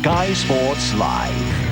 Sky Sports Live.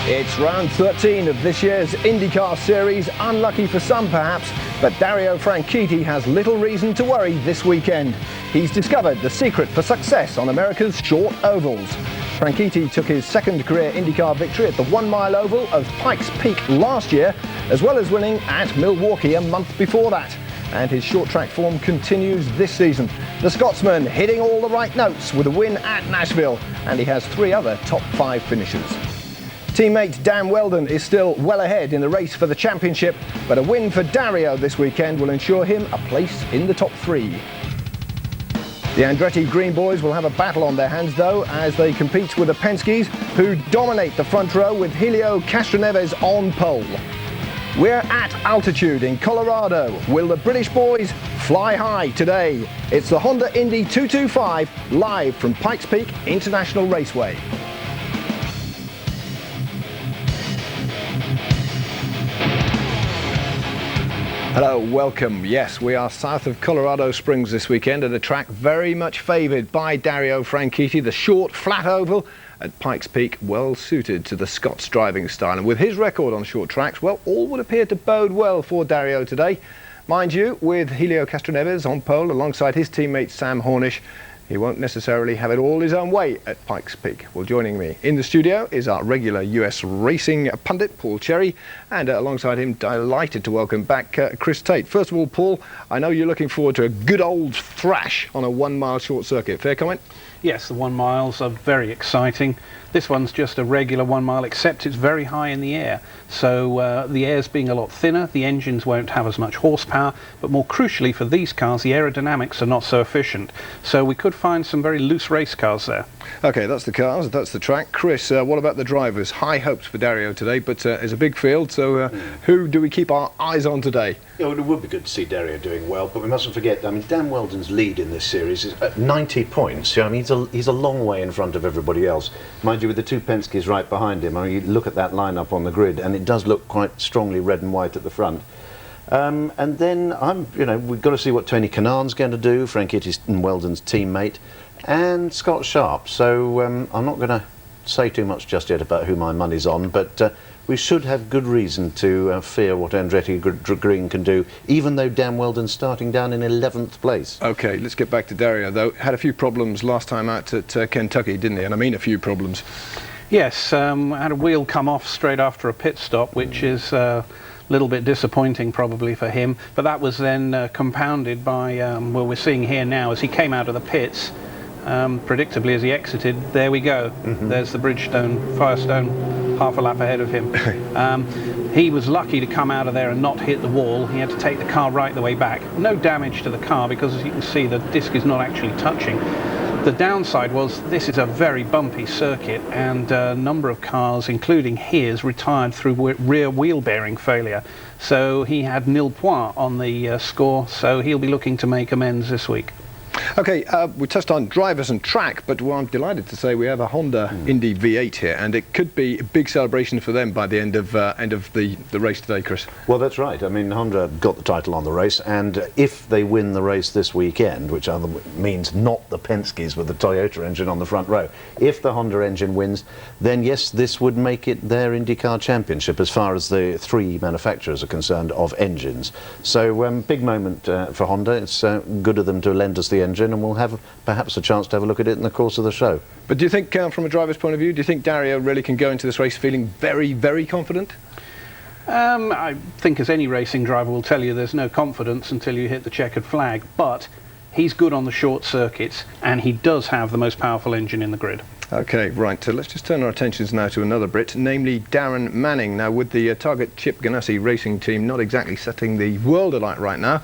It's round 13 of this year's IndyCar series. Unlucky for some perhaps, but Dario Franchitti has little reason to worry this weekend. He's discovered the secret for success on America's short ovals. Franchitti took his second career IndyCar victory at the 1 mile oval of Pikes Peak last year, as well as winning at Milwaukee a month before that. And his short track form continues this season. The Scotsman hitting all the right notes with a win at Nashville, and he has 3 other top 5 finishes. Teammate Dan Wheldon is still well ahead in the race for the championship, but a win for Dario this weekend will ensure him a place in the top 3. The Andretti Green Boys will have a battle on their hands though, as they compete with the Penske's, who dominate the front row with Helio Castroneves on pole. We're at altitude in Colorado. Will the British boys fly high today? It's the Honda Indy 225 live from Pikes Peak International Raceway. Hello, welcome. Yes, we are south of Colorado Springs this weekend at a track very much favoured by Dario Franchitti, the short, flat oval at Pikes Peak, well suited to the Scots driving style. And with his record on short tracks, well, all would appear to bode well for Dario today. Mind you, with Helio Castroneves on pole alongside his teammate Sam Hornish, he won't necessarily have it all his own way at Pikes Peak. Well, joining me in the studio is our regular US racing pundit, Paul Cherry, and alongside him, delighted to welcome back Chris Tate. First of all, Paul, I know you're looking forward to a good old thrash on a 1 mile short circuit. Fair comment? Yes, the 1 miles are very exciting. This one's just a regular 1 mile, except it's very high in the air. So the air's being a lot thinner, the engines won't have as much horsepower, but more crucially for these cars, the aerodynamics are not so efficient. So we could find some very loose race cars there. Okay, that's the cars, that's the track. Chris, what about the drivers? High hopes for Dario today, but it's a big field, so who do we keep our eyes on today? Yeah, well, it would be good to see Dario doing well, but we mustn't forget, I mean, Dan Wheldon's lead in this series is at 90 points. I mean, he's a long way in front of everybody else. Mind you, with the 2 Penske's right behind him, I mean, you look at that lineup on the grid, and it does look quite strongly red and white at the front. And then, we've got to see what Tony Kanaan's going to do, Franchitti and Wheldon's teammate, and Scott Sharp. So I'm not going to say too much just yet about who my money's on, but we should have good reason to fear what Andretti Green can do, even though Dan Wheldon's starting down in 11th place. Okay, let's get back to Dario, though. Had a few problems last time out at Kentucky, didn't he? And I mean a few problems. Yes, had a wheel come off straight after a pit stop, which is a little bit disappointing probably for him. But that was then compounded by, well, we're seeing here now, as he came out of the pits, predictably as he exited, there we go. There's the Firestone half a lap ahead of him. He was lucky to come out of there and not hit the wall. He had to take the car right the way back. No damage to the car because, as you can see, the disc is not actually touching. The downside was this is a very bumpy circuit, and a number of cars, including his, retired through rear wheel bearing failure. So he had nil point on the score, so he'll be looking to make amends this week. Okay, we touched on drivers and track, but I'm delighted to say we have a Honda Indy V8 here, and it could be a big celebration for them by the end of the race today, Chris. Well, that's right. I mean, Honda got the title on the race, and if they win the race this weekend, which means not the Penske's with the Toyota engine on the front row, if the Honda engine wins, then yes, this would make it their IndyCar championship as far as the 3 manufacturers are concerned of engines. So big moment for Honda. It's good of them to lend us the engine, and we'll have perhaps a chance to have a look at it in the course of the show. But do you think, from a driver's point of view, do you think Dario really can go into this race feeling very, very confident? I think, as any racing driver will tell you, there's no confidence until you hit the checkered flag, but He's good on the short circuits, and he does have the most powerful engine in the grid. Okay, right, so let's just turn our attentions now to another Brit, namely Darren Manning. Now, with the Target Chip Ganassi racing team not exactly setting the world alight right now,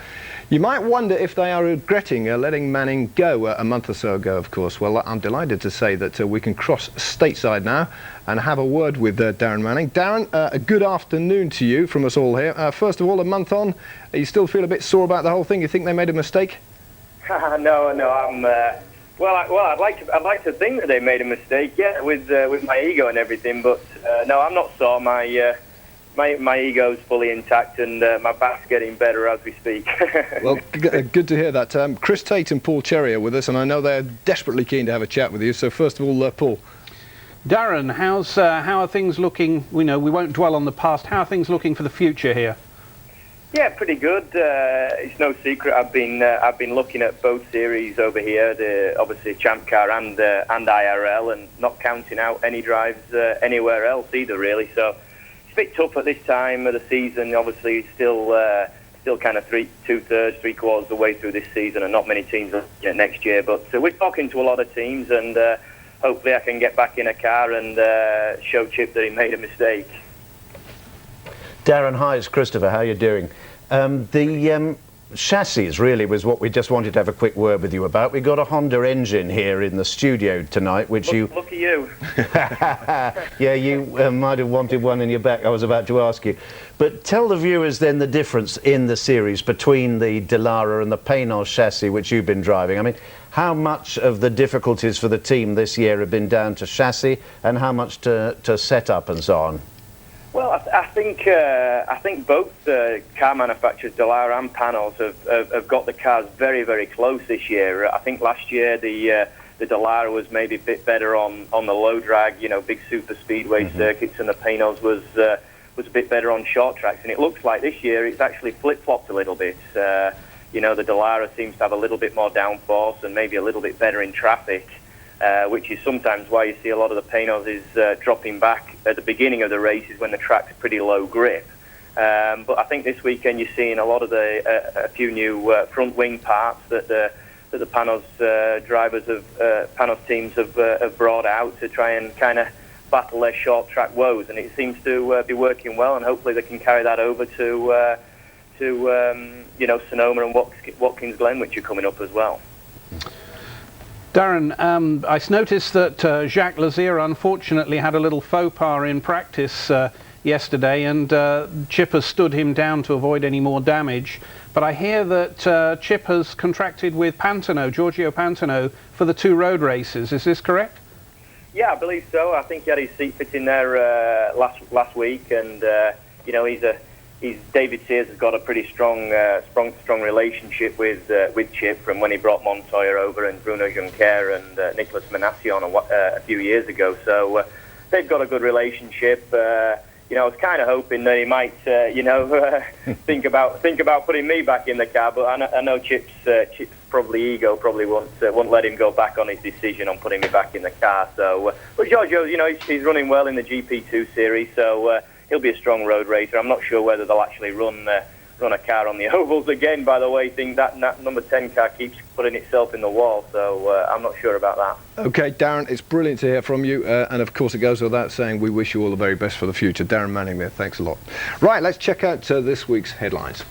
you might wonder if they are regretting letting Manning go a month or so ago, of course. Well, I'm delighted to say that we can cross stateside now and have a word with Darren Manning. Darren, a good afternoon to you from us all here. First of all, a month on, you still feel a bit sore about the whole thing? You think they made a mistake? No, I'm... Well, I'd like to think that they made a mistake, yeah, with my ego and everything. But no, I'm not sore. My ego's fully intact, and my back's getting better as we speak. Well, good to hear that. Chris Tate and Paul Cherry are with us, and I know they're desperately keen to have a chat with you. So first of all, Paul. Darren, how are things looking? We won't dwell on the past. How are things looking for the future here? Yeah, pretty good. It's no secret. I've been looking at both series over here, obviously Champ Car and IRL, and not counting out any drives anywhere else either, really. So it's a bit tough at this time of the season. Obviously, still kind of three-quarters of the way through this season, and not many teams looking at next year. But we're talking to a lot of teams, and hopefully I can get back in a car and show Chip that he made a mistake. Darren, hi, it's Christopher. How are you doing? The chassis really was what we just wanted to have a quick word with you about. We've got a Honda engine here in the studio tonight, which Look at you. Yeah, you might have wanted one in your back. I was about to ask you. But tell the viewers then the difference in the series between the Dallara and the Paynos chassis, which you've been driving. I mean, how much of the difficulties for the team this year have been down to chassis, and how much to setup and so on? Well, I think both car manufacturers, Dallara and Paynos, have got the cars very, very close this year. I think last year the Dallara was maybe a bit better on the low drag, big super speedway circuits, and the Paynos was a bit better on short tracks. And it looks like this year it's actually flip-flopped a little bit. The Dallara seems to have a little bit more downforce and maybe a little bit better in traffic. Which is sometimes why you see a lot of the Paynos is dropping back at the beginning of the races when the track's pretty low grip. But I think this weekend you're seeing a lot of a few new front wing parts that the Paynos drivers Paynos teams have brought out to try and kind of battle their short track woes, and it seems to be working well, and hopefully they can carry that over to Sonoma and Watkins Glen, which are coming up as well. Darren, I noticed that Jacques Lazier unfortunately had a little faux pas in practice yesterday, and Chip has stood him down to avoid any more damage. But I hear that Chip has contracted with Giorgio Pantano, for the 2 road races. Is this correct? Yeah, I believe so. I think he had his seat fit in there last week, and David Sears has got a pretty strong relationship with Chip from when he brought Montoya over and Bruno Juncker and Nicolas Manassi on a few years ago. So they've got a good relationship. I was kind of hoping that he might, think about putting me back in the car. But I know Chip's ego probably won't let him go back on his decision on putting me back in the car. So, but Giorgio, he's running well in the GP2 series. So. He'll be a strong road racer. I'm not sure whether they'll actually run a car on the ovals again. By the way, that number 10 car keeps putting itself in the wall, so I'm not sure about that. Okay, Darren, it's brilliant to hear from you, and of course it goes without saying we wish you all the very best for the future. Darren Manning there, thanks a lot. Right, let's check out this week's headlines.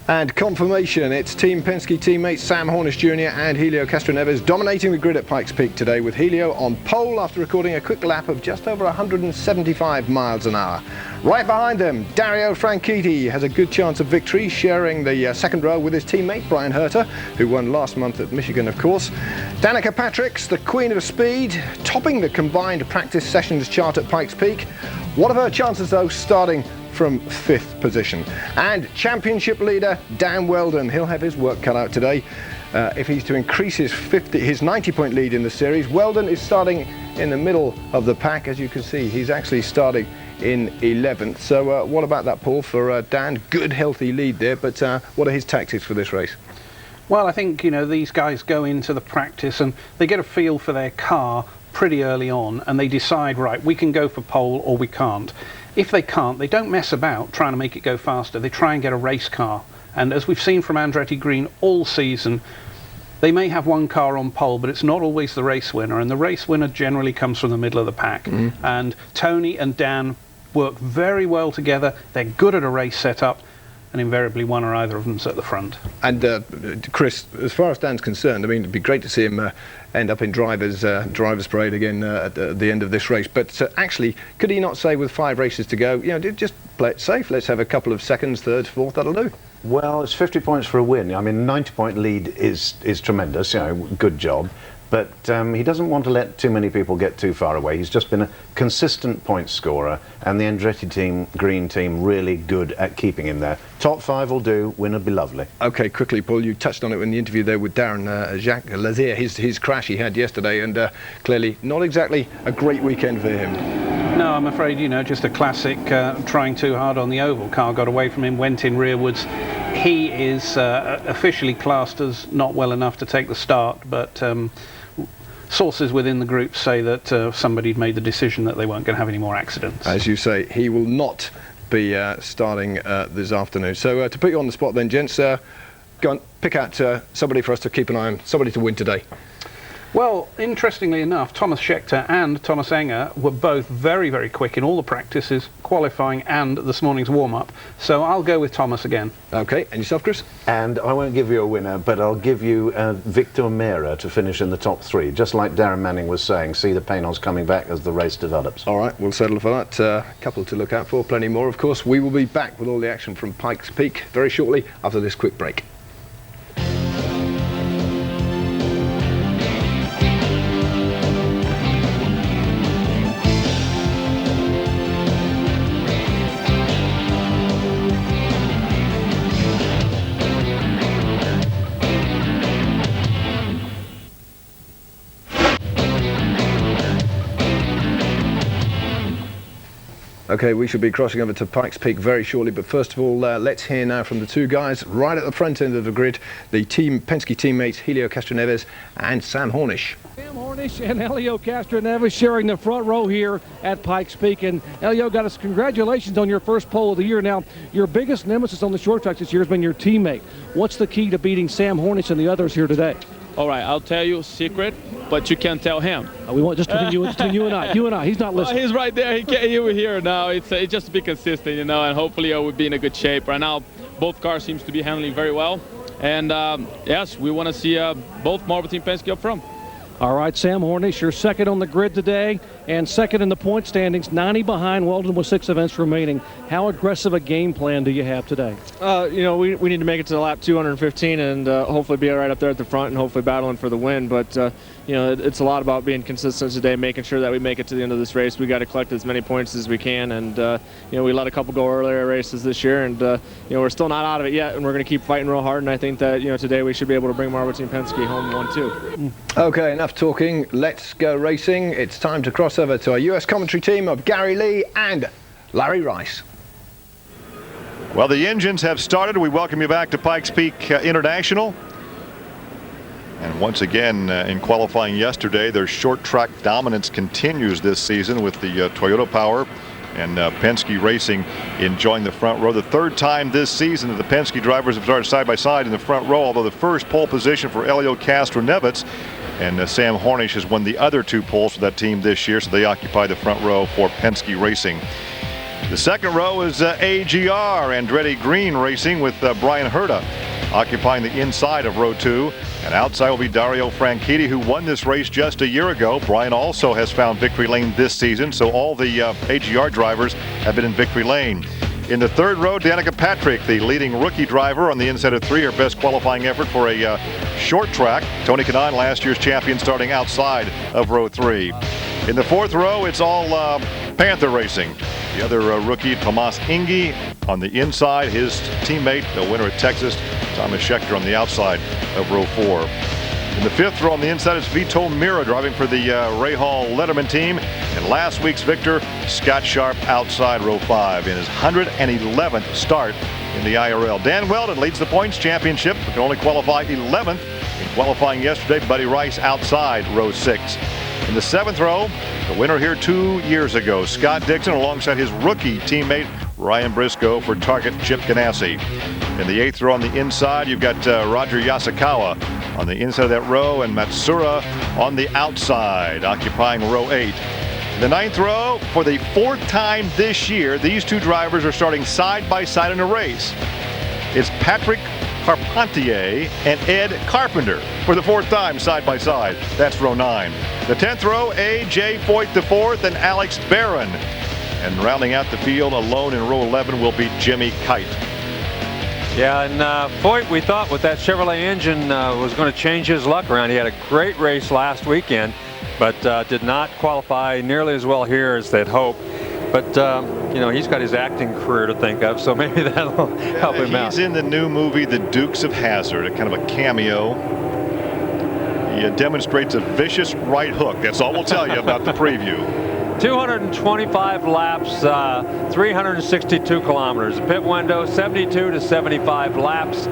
And confirmation, it's Team Penske teammates Sam Hornish Jr. and Helio Castroneves dominating the grid at Pikes Peak today, with Helio on pole after recording a quick lap of just over 175 miles an hour. Right behind them, Dario Franchitti has a good chance of victory, sharing the second row with his teammate Brian Herter, who won last month at Michigan, of course. Danica Patrick's the queen of speed, topping the combined practice sessions chart at Pikes Peak. What are her chances, though, starting from 5th position? And championship leader Dan Wheldon, he'll have his work cut out today if he's to increase his 90-point lead in the series. Wheldon is starting in the middle of the pack. As you can see, he's actually starting in 11th. So what about that, Paul, for Dan? Good healthy lead there, but what are his tactics for this race? Well, I think these guys go into the practice and they get a feel for their car pretty early on, and they decide, right, we can go for pole or we can't. If they can't, they don't mess about trying to make it go faster. They try and get a race car And as we've seen from Andretti Green all season, they may have one car on pole, but it's not always the race winner, and the race winner generally comes from the middle of the pack. And Tony and Dan work very well together. They're good at a race setup, and invariably one or either of them's at the front. And Chris, as far as Dan's concerned, I mean, it'd be great to see him end up in drivers' parade again at the end of this race. But actually, could he not say with 5 races to go, just play it safe, let's have a couple of seconds, thirds, fourth, that'll do? Well, it's 50 points for a win. I mean, 90-point lead is tremendous, good job. But he doesn't want to let too many people get too far away. He's just been a consistent point scorer, and the Andretti Green team really good at keeping him there. Top 5 will do, win would be lovely. OK, quickly, Paul, you touched on it in the interview there with Darren Jacques Lazier, his crash he had yesterday, and clearly not exactly a great weekend for him. No, I'm afraid, just a classic trying too hard on the oval. Car got away from him, went in rearwards. He is officially classed as not well enough to take the start, but sources within the group say that somebody'd made the decision that they weren't going to have any more accidents. As you say, he will not be starting this afternoon. So to put you on the spot then, gents, go on, pick out somebody for us to keep an eye on, somebody to win today. Well, interestingly enough, Thomas Scheckter and Thomas Enger were both very, very quick in all the practices, qualifying and this morning's warm-up. So I'll go with Thomas again. OK, and yourself, Chris? And I won't give you a winner, but I'll give you Victor Mera to finish in the top 3. Just like Darren Manning was saying, see the Paynons coming back as the race develops. All right, we'll settle for that. A couple to look out for, plenty more, of course. We will be back with all the action from Pikes Peak very shortly after this quick break. OK, we should be crossing over to Pikes Peak very shortly, but first of all, let's hear now from the 2 guys right at the front end of the grid, the Penske teammates Helio Castroneves and Sam Hornish. Sam Hornish and Helio Castroneves sharing the front row here at Pikes Peak. And Helio, got us congratulations on your first pole of the year. Now, your biggest nemesis on the short tracks this year has been your teammate. What's the key to beating Sam Hornish and the others here today? All right, I'll tell you a secret, but you can't tell him. We want just between you and I. You and I. He's not listening. He's right there. He can't hear here now. It's just to be consistent, and hopefully we'll be in a good shape. Right now, both cars seems to be handling very well. And yes, we want to see both Marvel Team Penske up front. All right, Sam Hornish, you're second on the grid today and second in the point standings, 90 behind Weldon with 6 events remaining. How aggressive a game plan do you have today? We need to make it to lap 215 and hopefully be right up there at the front and hopefully battling for the win. But, it's a lot about being consistent today, making sure that we make it to the end of this race. We got to collect as many points as we can. And, we let a couple go earlier races this year. And, we're still not out of it yet. And we're going to keep fighting real hard. And I think that, today we should be able to bring Marvel Team Penske home 1-2. OK, enough talking. Let's go racing. It's time to cross over to our US commentary team of Gary Lee and Larry Rice. Well, the engines have started. We welcome you back to Pikes Peak International. And once again, in qualifying yesterday, their short track dominance continues this season with the Toyota power. And Penske Racing enjoying the front row. The 3rd time this season that the Penske drivers have started side by side in the front row, although the first pole position for Helio Castroneves. And Sam Hornish has won the other 2 poles for that team this year, so they occupy the front row for Penske Racing. The second row is AGR, Andretti Green Racing with Brian Herta occupying the inside of row 2. And outside will be Dario Franchitti, who won this race just a year ago. Brian also has found victory lane this season, so all the AGR drivers have been in victory lane. In the 3rd row, Danica Patrick, the leading rookie driver on the inside of 3, her best qualifying effort for a short track. Tony Kanaan, last year's champion, starting outside of row 3. In the 4th row, it's all Panther Racing. The other rookie, Tomas Indy, on the inside. His teammate, the winner at Texas, Thomas Scheckter, on the outside of row 4. In the 5th row on the inside is Vito Mira driving for the Ray Hall Letterman team. And last week's victor, Scott Sharp, outside row 5 in his 111th start in the IRL. Dan Weldon leads the points championship, but can only qualify 11th. In qualifying yesterday, Buddy Rice outside row 6. In the 7th row, the winner here 2 years ago, Scott Dixon, alongside his rookie teammate Ryan Briscoe for target Chip Ganassi. In the 8th row on the inside, you've got Roger Yasukawa on the inside of that row, and Matsura on the outside, occupying row 8. In the 9th row, for the 4th time this year, these two drivers are starting side by side in a race. It's Patrick Carpentier and Ed Carpenter for the 4th time side by side. That's row 9. The 10th row, A.J. Foyt the 4th and Alex Barron. And rounding out the field alone in row 11 will be Jimmy Kite. Yeah, and Foyt, we thought with that Chevrolet engine was going to change his luck around. He had a great race last weekend, but did not qualify nearly as well here as they'd hoped. But, you know, he's got his acting career to think of, so maybe that'll help him out. He's in the new movie, The Dukes of Hazzard, a kind of a cameo. He demonstrates a vicious right hook. That's all we'll tell you about the preview. 225 laps, 362 kilometers. The pit window, 72 to 75 laps.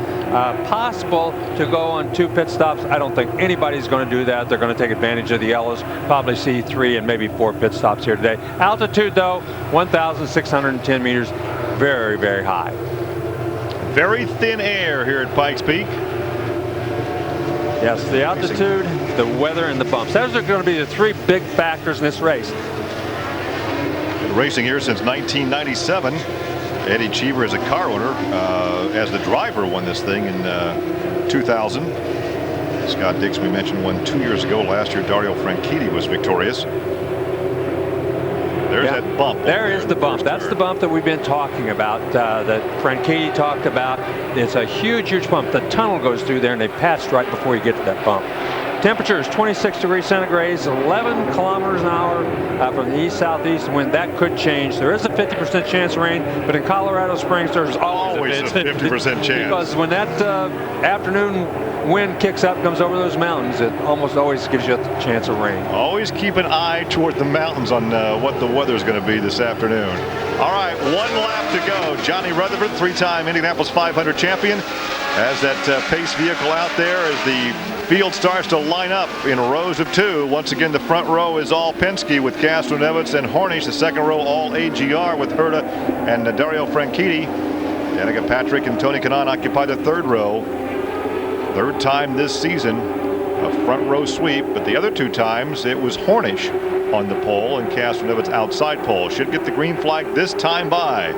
Possible to go on 2 pit stops. I don't think anybody's going to do that. They're going to take advantage of the yellows. Probably see 3 and maybe 4 pit stops here today. Altitude, though, 1,610 meters. Very, very high. Very thin air here at Pikes Peak. Yes, the altitude, the weather, and the bumps. Those are going to be the 3 big factors in this race. Been racing here since 1997. Eddie Cheever, as a car owner, as the driver, won this thing in 2000. Scott Dix, we mentioned, won 2 years ago. Last year, Dario Franchitti was victorious. There's that bump. There is the bump. That's the bump that we've been talking about, that Franchitti talked about. It's a huge, huge bump. The tunnel goes through there, and they patched right before you get to that bump. Temperature is 26 degrees centigrade, 11 kilometers an hour from the east-southeast wind. That could change. There is a 50% chance of rain, but in Colorado Springs, there's always a 50% chance. Because when that afternoon wind kicks up, comes over those mountains, it almost always gives you a chance of rain. Always keep an eye toward the mountains on what the weather's going to be this afternoon. All right, 1 lap to go. Johnny Rutherford, 3-time Indianapolis 500 champion, has that pace vehicle out there as the field starts to line up in rows of 2. Once again, the front row is all Penske with Castroneves and Hornish. The second row, all AGR with Herta and Dario Franchitti. Danica Patrick and Tony Kanaan occupy the 3rd row. 3rd time this season, a front row sweep, but the other 2 times it was Hornish on the pole and Castroneves outside pole. Should get the green flag this time by.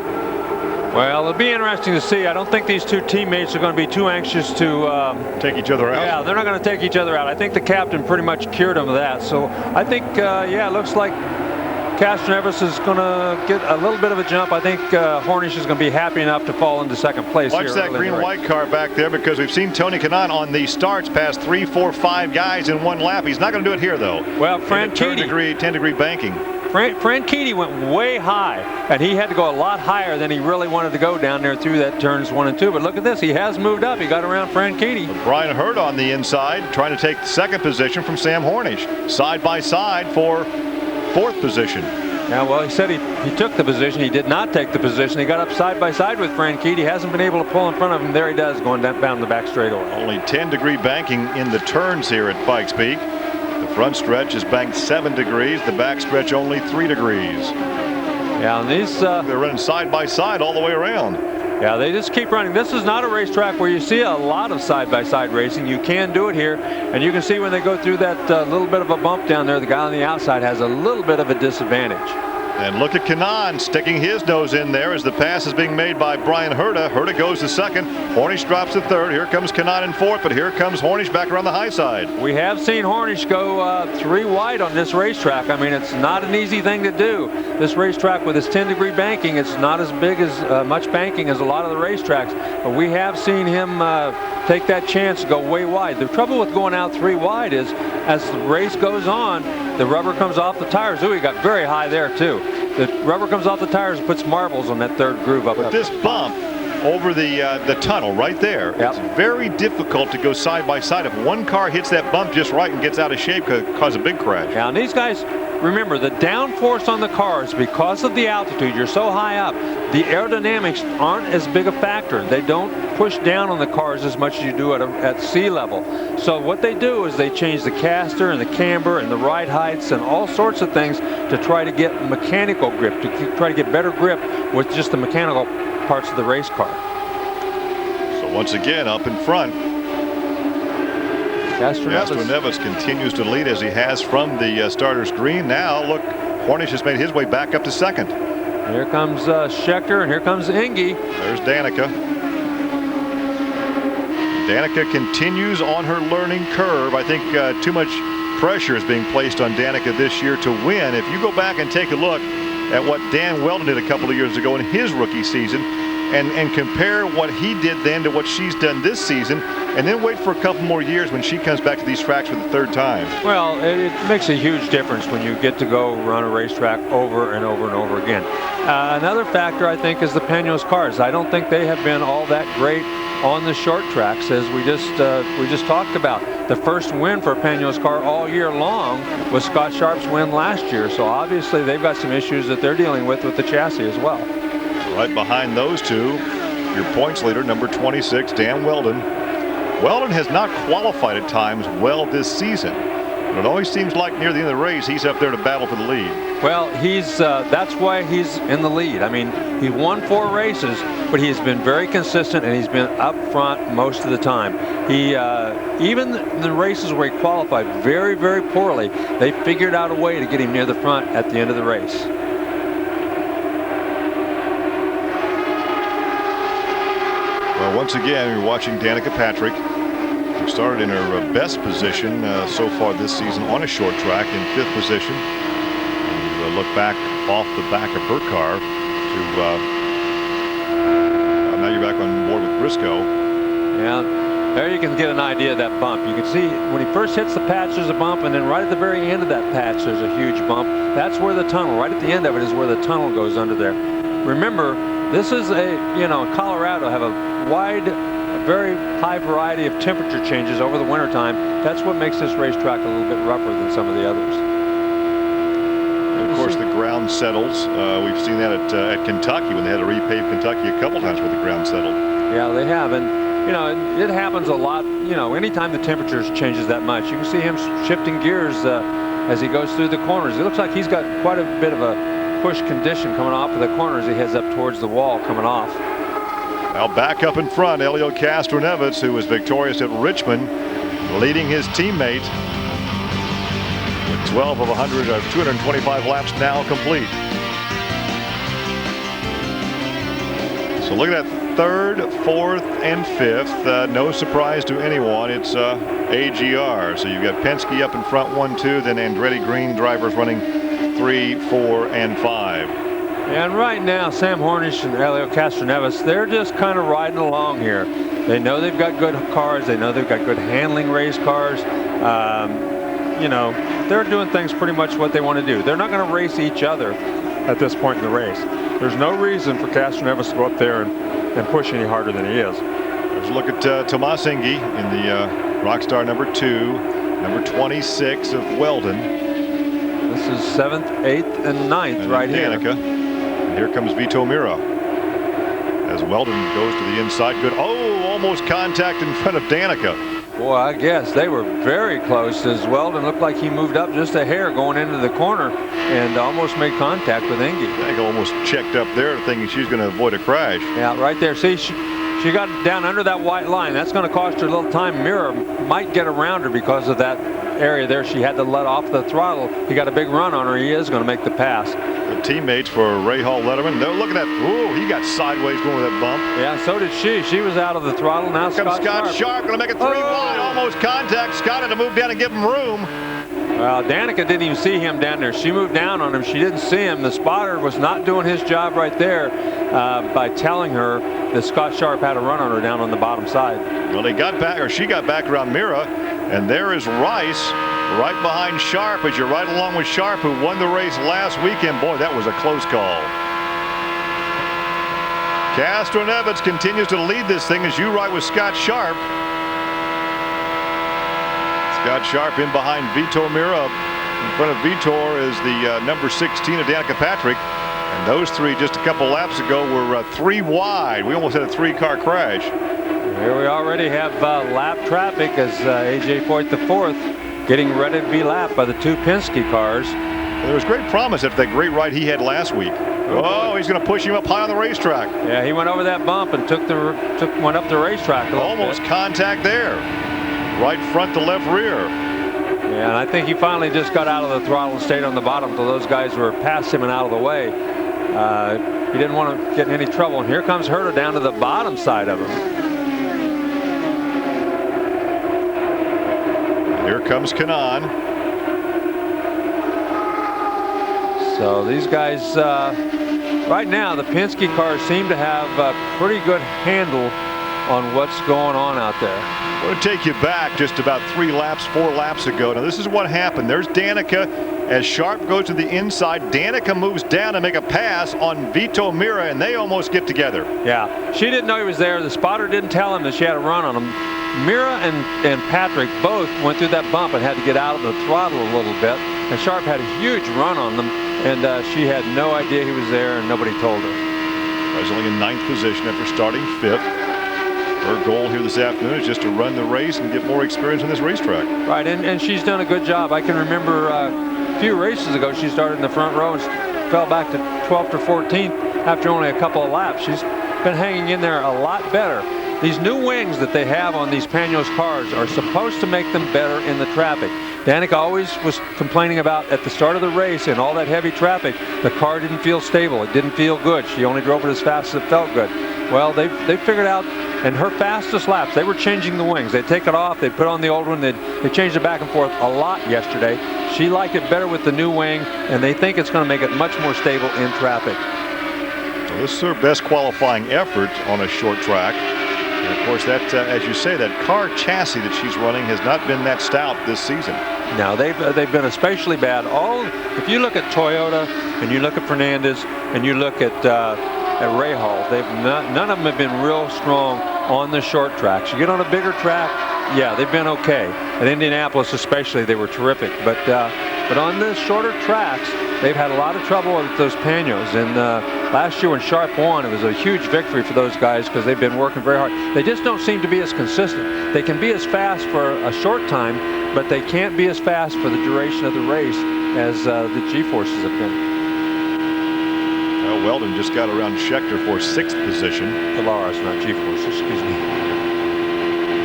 Well, it'll be interesting to see. I don't think these 2 teammates are going to be too anxious to take each other out. Yeah, they're not going to take each other out. I think the captain pretty much cured them of that. So I think, yeah, it looks like Castroneves is going to get a little bit of a jump. I think Hornish is going to be happy enough to fall into 2nd place. Watch that green and white car back there, because we've seen Tony Kanaan on the starts pass 3, 4, 5 guys in 1 lap. He's not going to do it here, though. Well, Franchitti, 10-degree banking. Franchitti went way high, and he had to go a lot higher than he really wanted to go down there through that turns 1 and 2. But look at this, he has moved up. He got around Franchitti. Brian Hurd on the inside, trying to take the 2nd position from Sam Hornish. Side by side for 4th position. Yeah, well, he said he took the position. He did not take the position. He got up side by side with Franchitti. Hasn't been able to pull in front of him. There he does, going down the back straightaway. Only 10-degree banking in the turns here at Pikes Peak. The front stretch is banked 7 degrees. The back stretch only 3 degrees. Yeah, and these they're running side by side all the way around. Yeah, they just keep running. This is not a racetrack where you see a lot of side-by-side racing. You can do it here, and you can see when they go through that little bit of a bump down there, the guy on the outside has a little bit of a disadvantage. And look at Kanaan sticking his nose in there as the pass is being made by Brian Herta. Herta goes to 2nd. Hornish drops to 3rd. Here comes Kanaan in 4th, but here comes Hornish back around the high side. We have seen Hornish go 3 wide on this racetrack. I mean, it's not an easy thing to do. This racetrack with its 10-degree banking, it's not as big as much banking as a lot of the racetracks, but we have seen him take that chance to go way wide. The trouble with going out 3 wide is as the race goes on, the rubber comes off the tires. Ooh, he got very high there too. The rubber comes off the tires and puts marbles on that 3rd groove up. But this bump over the tunnel right there, it's very difficult to go side by side. If one car hits that bump just right and gets out of shape, could cause a big crash. Yeah, and these guys, remember, the downforce on the cars, because of the altitude, you're so high up, the aerodynamics aren't as big a factor. They don't push down on the cars as much as you do at sea level. So what they do is they change the caster and the camber and the ride heights and all sorts of things to try to get mechanical grip, to try to get better grip with just the mechanical parts of the race car. So once again, up in front, Castroneves continues to lead as he has from the starter's green. Now look, Hornish has made his way back up to second. Here comes Schechter, and here comes Indy. There's Danica. Danica continues on her learning curve. I think too much pressure is being placed on Danica this year to win. If you go back and take a look at what Dan Weldon did a couple of years ago in his rookie season, and compare what he did then to what she's done this season, and then wait for a couple more years when she comes back to these tracks for the third time. Well, it makes a huge difference when you get to go run a racetrack over and over and over again. Another factor, I think, is the Peños cars. I don't think they have been all that great on the short tracks, as we just talked about. The first win for Peños car all year long was Scott Sharp's win last year, so obviously they've got some issues that they're dealing with the chassis as well. Right behind those two, your points leader, number 26, Dan Weldon. Weldon has not qualified at times well this season, but it always seems like near the end of the race he's up there to battle for the lead. Well, that's why he's in the lead. I mean, he won 4 races, but he's been very consistent and he's been up front most of the time. He even in the races where he qualified very, very poorly, they figured out a way to get him near the front at the end of the race. Well, once again, you're watching Danica Patrick, who started in her best position so far this season on a short track in 5th position. And look back off the back of her car to now you're back on board with Briscoe. Yeah, there you can get an idea of that bump. You can see when he first hits the patch, there's a bump, and then right at the very end of that patch, there's a huge bump. That's where the tunnel, right at the end of it, is where the tunnel goes under there. Remember, this is Colorado have a very high variety of temperature changes over the wintertime. That's what makes this racetrack a little bit rougher than some of the others. And of course, the ground settles. We've seen that at Kentucky when they had to repave Kentucky a couple times where the ground settled. Yeah, they have, and it happens a lot. Anytime the temperatures changes that much, you can see him shifting gears as he goes through the corners. It looks like he's got quite a bit of a push condition coming off of the corner as he heads up towards the wall coming off. Now back up in front, Helio Castroneves, who was victorious at Richmond, leading his teammate with 12 of 225 laps now complete. So look at that 3rd, 4th, and 5th. No surprise to anyone. It's AGR. So you've got Penske up in front 1, 2, then Andretti Green drivers running 3, 4, and 5. And right now, Sam Hornish and Helio Castroneves, they're just kind of riding along here. They know they've got good cars. They know they've got good handling race cars. They're doing things pretty much what they want to do. They're not going to race each other at this point in the race. There's no reason for Castroneves to go up there and push any harder than he is. Let's look at Tomas Ingy in the Rockstar number 2, number 26 of Weldon. This is 7th, 8th, and 9th and right Danica. here. Here comes Vito Mira as Weldon goes to the inside. Good. Oh, almost contact in front of Danica. Boy, I guess they were very close as Weldon looked like he moved up just a hair going into the corner and almost made contact with Ingy. Danica almost checked up there thinking she's going to avoid a crash. Yeah, right there. See, she got down under that white line. That's going to cost her a little time. Mira might get around her because of that area there. She had to let off the throttle. He got a big run on her. He is going to make the pass. The teammates for Ray Hall Letterman. They're looking at, he got sideways going with that bump. Yeah, so did she. She was out of the throttle. Now Scott Sharp going to make it 3 wide. Almost contact. Scott had to move down and give him room. Well, Danica didn't even see him down there. She moved down on him. She didn't see him. The spotter was not doing his job right there by telling her that Scott Sharp had a run on her down on the bottom side. Well, she got back around Mira, and there is Rice right behind Sharp as you're right along with Sharp, who won the race last weekend. Boy, that was a close call. Castroneves continues to lead this thing as you ride with Scott Sharp. Scott Sharp in behind Vito Mira In front of Vitor is the number 16 of Danica Patrick. And those three just a couple laps ago were 3 wide. We almost had a 3-car crash. Here we already have lap traffic as A.J. Foyt IV getting ready to be lapped by the 2 Penske cars. Well, there was great promise after that great ride he had last week. Oh, he's going to push him up high on the racetrack. Yeah, he went over that bump and went up the racetrack a little Almost bit. Contact there. Right front to left rear. Yeah, and I think he finally just got out of the throttle and stayed on the bottom until those guys were past him and out of the way. He didn't want to get in any trouble. And here comes Herta down to the bottom side of him. Here comes Kanaan. So these guys, right now, the Penske cars seem to have a pretty good handle on what's going on out there. I want to take you back just about 4 laps ago. Now this is what happened. There's Danica as Sharp goes to the inside. Danica moves down to make a pass on Vito Mira, and they almost get together. Yeah, she didn't know he was there. The spotter didn't tell him that she had a run on him. Mira and Patrick both went through that bump and had to get out of the throttle a little bit. And Sharp had a huge run on them, and she had no idea he was there, and nobody told her. Presently in 9th position after starting 5th. Her goal here this afternoon is just to run the race and get more experience on this racetrack. Right, and she's done a good job. I can remember a few races ago she started in the front row and fell back to 12th or 14th after only a couple of laps. She's been hanging in there a lot better. These new wings that they have on these Panos cars are supposed to make them better in the traffic. Danica always was complaining about at the start of the race and all that heavy traffic, the car didn't feel stable. It didn't feel good. She only drove it as fast as it felt good. Well, they figured out, and her fastest laps, they were changing the wings. They'd take it off, they'd put on the old one, they changed it back and forth a lot yesterday. She liked it better with the new wing, and they think it's going to make it much more stable in traffic. So this is her best qualifying effort on a short track. And of course, that, as you say, that car chassis that she's running has not been that stout this season. No, they've been especially bad. If you look at Toyota and you look at Fernandez and you look at Rahal, none of them have been real strong on the short tracks. You get on a bigger track, yeah, they've been okay. At Indianapolis especially, they were terrific. But on the shorter tracks, they've had a lot of trouble with those Panos. And last year when Sharp won, it was a huge victory for those guys because they've been working very hard. They just don't seem to be as consistent. They can be as fast for a short time, but they can't be as fast for the duration of the race as the G-forces have been. Well, Weldon just got around Schechter for 6th position. Polaris, not G-forces, excuse me.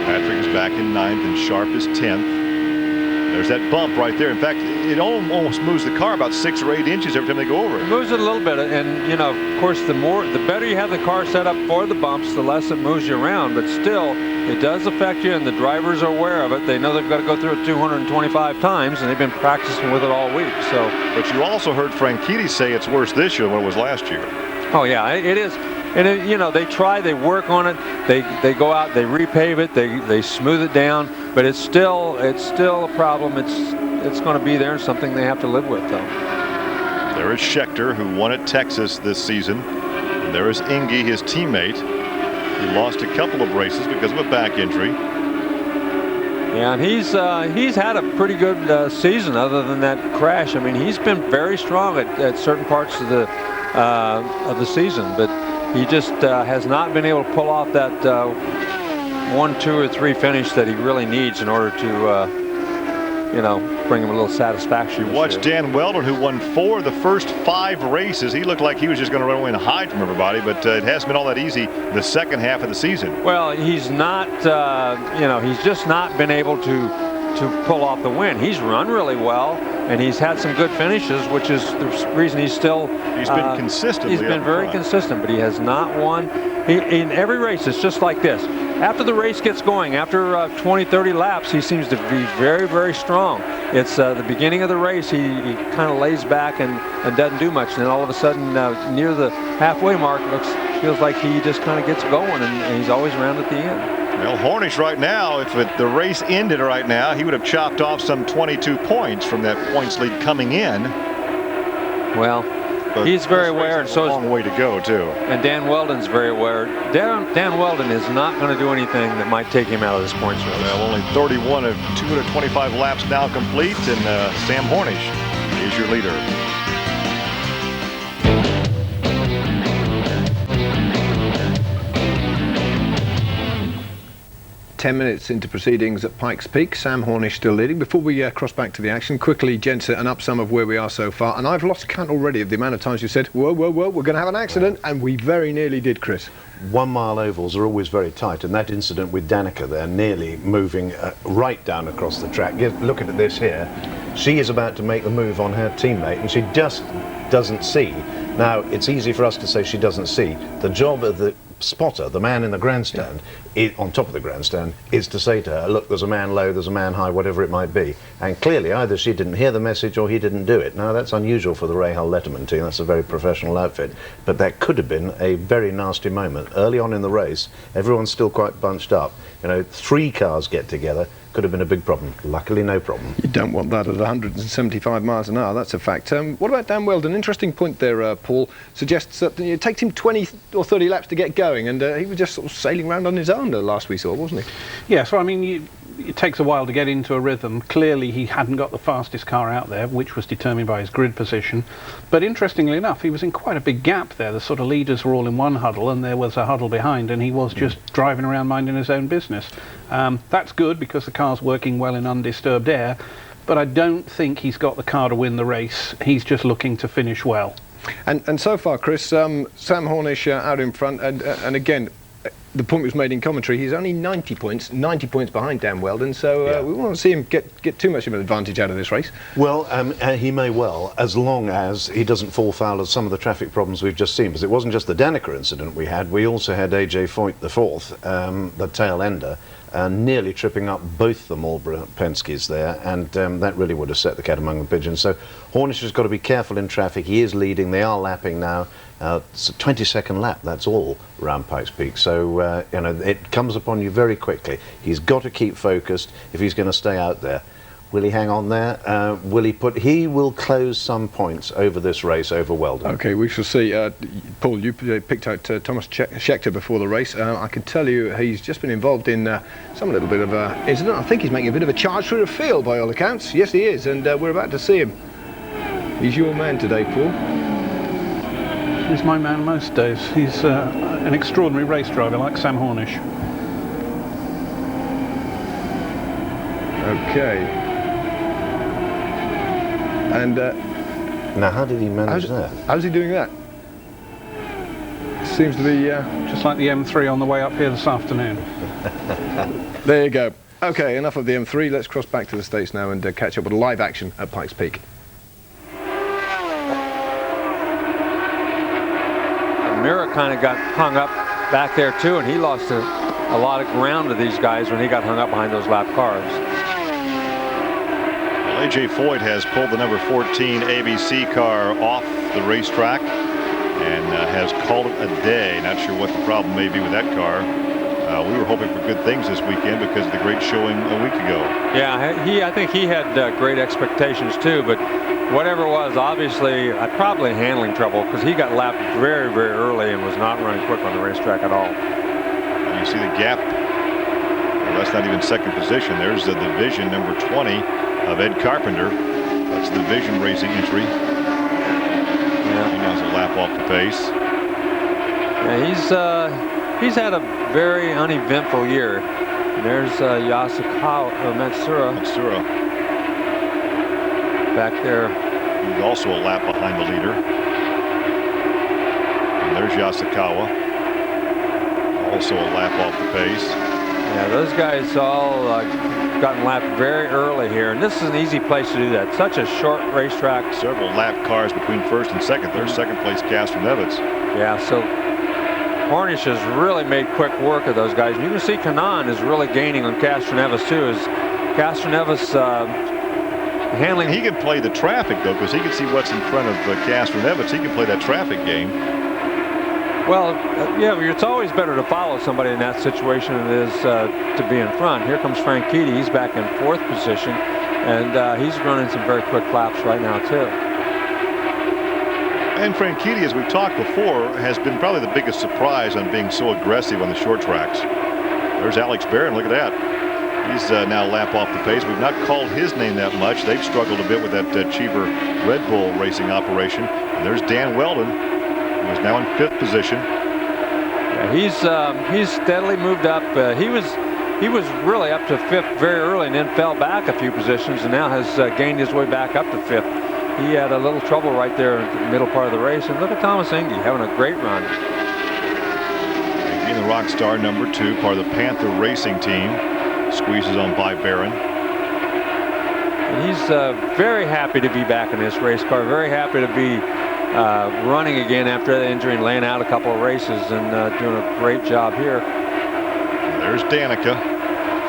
Patrick is back in 9th and Sharp is 10th. There's that bump right there. In fact, it almost moves the car about 6 or 8 inches every time they go over it. It moves it a little bit, and you know, of course, the better you have the car set up for the bumps, the less it moves you around. But still, it does affect you, and the drivers are aware of it. They know they've got to go through it 225 times, and they've been practicing with it all week. So, but you also heard Franchitti say it's worse this year than it was last year. Oh yeah, it is. And you know, they try, they work on it, they go out, they repave it, they smooth it down, but it's still a problem. It's going to be there, something they have to live with, though. There is Schechter, who won at Texas this season, and there is Indy, his teammate. He lost a couple of races because of a back injury. Yeah, and he's had a pretty good season other than that crash. I mean, he's been very strong at certain parts of the season, but he just has not been able to pull off that 1, 2, or 3 finish that he really needs in order to, you know, bring him a little satisfaction. You watched Dan Weldon, who won 4 of the first 5 races. He looked like he was just going to run away and hide from everybody, but it hasn't been all that easy the second half of the season. Well, he's not, you know, he's just not been able to pull off the win. He's run really well, and he's had some good finishes, which is the reason he's been consistent. He's been very consistent, but he has not won. In every race, it's just like this. After the race gets going, after 20, 30 laps, he seems to be very, very strong. It's the beginning of the race, he kind of lays back and doesn't do much. And then all of a sudden, near the halfway mark, feels like he just kind of gets going, and he's always around at the end. Well, Hornish right now, if the race ended right now, he would have chopped off some 22 points from that points lead coming in. Well, But he's very aware, and so is a long way to go too. And Dan Weldon's very aware. Dan Weldon is not going to do anything that might take him out of this points race. Well, only 31 of 225 laps now complete, and Sam Hornish is your leader. 10 minutes into proceedings at Pikes Peak. Sam Hornish still leading. Before we cross back to the action, quickly, gents, an up sum of where we are so far. And I've lost count already of the amount of times you said, whoa, whoa, whoa, we're going to have an accident. And we very nearly did, Chris. 1 mile ovals are always very tight, and that incident with Danica there, nearly moving right down across the track. Look at this here. She is about to make the move on her teammate, and she just doesn't see. Now, it's easy for us to say she doesn't see. The job of the spotter, the man in the grandstand, on top of the grandstand, is to say to her, look, there's a man low, there's a man high, whatever it might be. And clearly either she didn't hear the message or he didn't do it. Now, that's unusual for the Rahal Letterman team. That's a very professional outfit. But that could have been a very nasty moment. Early on in the race, everyone's still quite bunched up. You know, 3 cars get together. Could have been a big problem. Luckily, no problem. You don't want that at 175 miles an hour, that's a fact. What about Dan Weldon? Interesting point there, Paul. Suggests that it takes him 20 or 30 laps to get going, and he was just sort of sailing around on his own the last we saw, wasn't he? Yeah, so I mean, it takes a while to get into a rhythm. Clearly, he hadn't got the fastest car out there, which was determined by his grid position. But interestingly enough, he was in quite a big gap there. The sort of leaders were all in one huddle, and there was a huddle behind, and he was just driving around minding his own business. That's good because the car's working well in undisturbed air, but I don't think he's got the car to win the race. He's just looking to finish well. And so far, Chris, Sam Hornish out in front, and again, the point was made in commentary, he's only 90 points behind Dan Weldon, so we won't see him get too much of an advantage out of this race. Well, he may well, as long as he doesn't fall foul of some of the traffic problems we've just seen, because it wasn't just the Danica incident we had, we also had AJ Foyt the fourth, the tail ender, nearly tripping up both the Marlboro Penske's there, and that really would have set the cat among the pigeons. So Hornish has got to be careful in traffic. He is leading, they are lapping now. It's a 20-second lap, that's all around Pikes Peak. So, you know, it comes upon you very quickly. He's got to keep focused if he's going to stay out there. Will he hang on there? He will close some points over this race over Weldon. Okay, we shall see. Paul, you picked out Thomas Scheckter before the race. I can tell you he's just been involved in some little bit of an incident. I think he's making a bit of a charge through the field by all accounts. Yes, he is, and we're about to see him. He's your man today, Paul. He's my man most days. He's an extraordinary race driver like Sam Hornish. Okay. And now, how did he manage that? How's he doing that? Seems to be just like the M3 on the way up here this afternoon. There you go. Okay, enough of the M3. Let's cross back to the States now and catch up with live action at Pikes Peak. Mira kind of got hung up back there too, and he lost a lot of ground to these guys when he got hung up behind those lap cars. Well, AJ Foyt has pulled the number 14 ABC car off the racetrack and has called it a day. Not sure what the problem may be with that car. We were hoping for good things this weekend because of the great showing a week ago. Yeah, I think he had great expectations too, but whatever it was, obviously, probably handling trouble because he got lapped very, very early and was not running quick on the racetrack at all. And you see the gap. Well, that's not even second position. There's the division number 20 of Ed Carpenter. That's the division racing entry. Yeah. He now has a lap off the pace. Yeah, he's had a very uneventful year. And there's Matsura. Back there. He's also a lap behind the leader. And there's Yasukawa. Also a lap off the pace. Yeah, those guys all gotten lapped very early here. And this is an easy place to do that. Such a short racetrack. Several lap cars between first and second. There's second place Castronevitz. Yeah, so Hornish has really made quick work of those guys. And you can see Kanaan is really gaining on Castronevitz too. As Castronevitz handling. He can play the traffic though, because he can see what's in front of Castronevitz. He can play that traffic game. Well, yeah, it's always better to follow somebody in that situation than it is to be in front. Here comes Franchitti. He's back in fourth position, and he's running some very quick laps right now too. And Franchitti, as we've talked before, has been probably the biggest surprise on being so aggressive on the short tracks. There's Alex Barron. Look at that. He's now a lap off the pace. We've not called his name that much. They've struggled a bit with that Cheever Red Bull racing operation. And there's Dan Weldon, who is now in 5th position. Yeah, he's steadily moved up. He was really up to 5th very early and then fell back a few positions and now has gained his way back up to 5th. He had a little trouble right there in the middle part of the race. And look at Thomas Indy having a great run. Indy, the rock star, number 2, part of the Panther Racing team. Squeezes on by Barron. And he's very happy to be back in this race car. Very happy to be running again after that injury and laying out a couple of races and doing a great job here. There's Danica.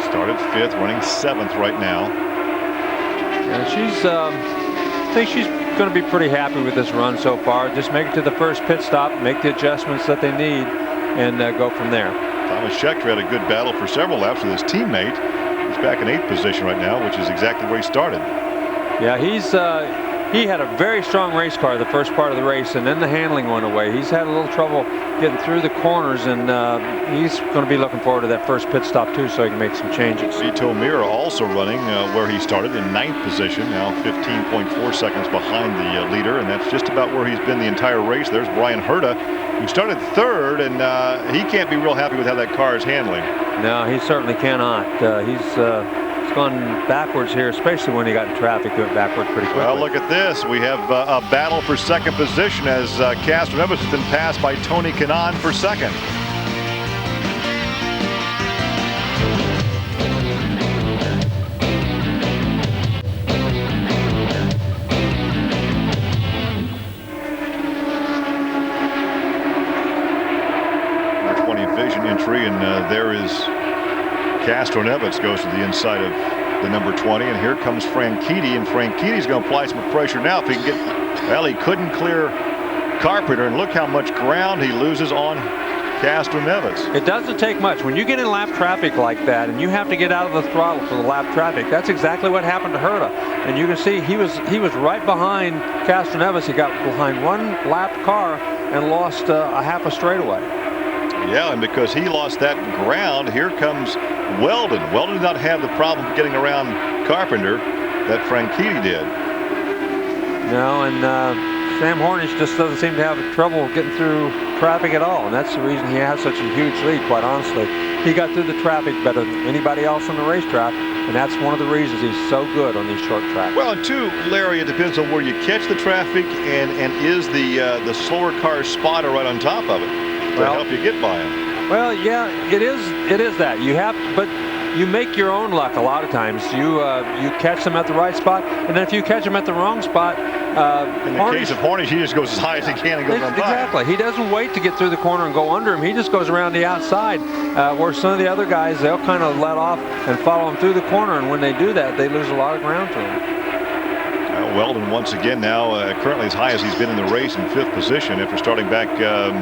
Started 5th, running 7th right now. And she's, I think she's going to be pretty happy with this run so far. Just make it to the first pit stop, make the adjustments that they need, and go from there. Thomas Schechter had a good battle for several laps with his teammate. He's back in 8th position right now, which is exactly where he started. Yeah, he had a very strong race car the first part of the race, and then the handling went away. He's had a little trouble getting through the corners, and he's going to be looking forward to that first pit stop too, so he can make some changes. Vito Mira also running where he started in 9th position, now 15.4 seconds behind the leader, and that's just about where he's been the entire race. There's Brian Herta, who started 3rd, and he can't be real happy with how that car is handling. No, he certainly cannot. He's gone backwards here, especially when he got in traffic. He went backwards pretty quickly. Well, look at this. We have a battle for 2nd position as Castroneves has been passed by Tony Kanaan for 2nd. Number 20 Vision entry, and there is Castroneves goes to the inside of the number 20, and here comes Franchitti, and Franchitti's going to apply some pressure now if he can get. Well, he couldn't clear Carpenter, and look how much ground he loses on Castroneves. It doesn't take much when you get in lap traffic like that, and you have to get out of the throttle for the lap traffic. That's exactly what happened to Herta, and you can see he was right behind Castroneves. He got behind one lap car and lost a half a straightaway. Yeah, and because he lost that ground, here comes Weldon. Weldon did not have the problem getting around Carpenter that Franchitti did. No, and Sam Hornish just doesn't seem to have trouble getting through traffic at all, and that's the reason he has such a huge lead, quite honestly. He got through the traffic better than anybody else on the racetrack, and that's one of the reasons he's so good on these short tracks. Well, and two, Larry, it depends on where you catch the traffic and is the slower car spotter right on top of it to help you get by him. Well, yeah, it is that. You have, but you make your own luck a lot of times. You catch them at the right spot, and then if you catch them at the wrong spot, in the case of Hornish, he just goes as high as he can and goes on by. Exactly. He doesn't wait to get through the corner and go under him. He just goes around the outside, where some of the other guys, they'll kind of let off and follow him through the corner, and when they do that, they lose a lot of ground to him. Weldon once again now currently as high as he's been in the race in 5th position after starting back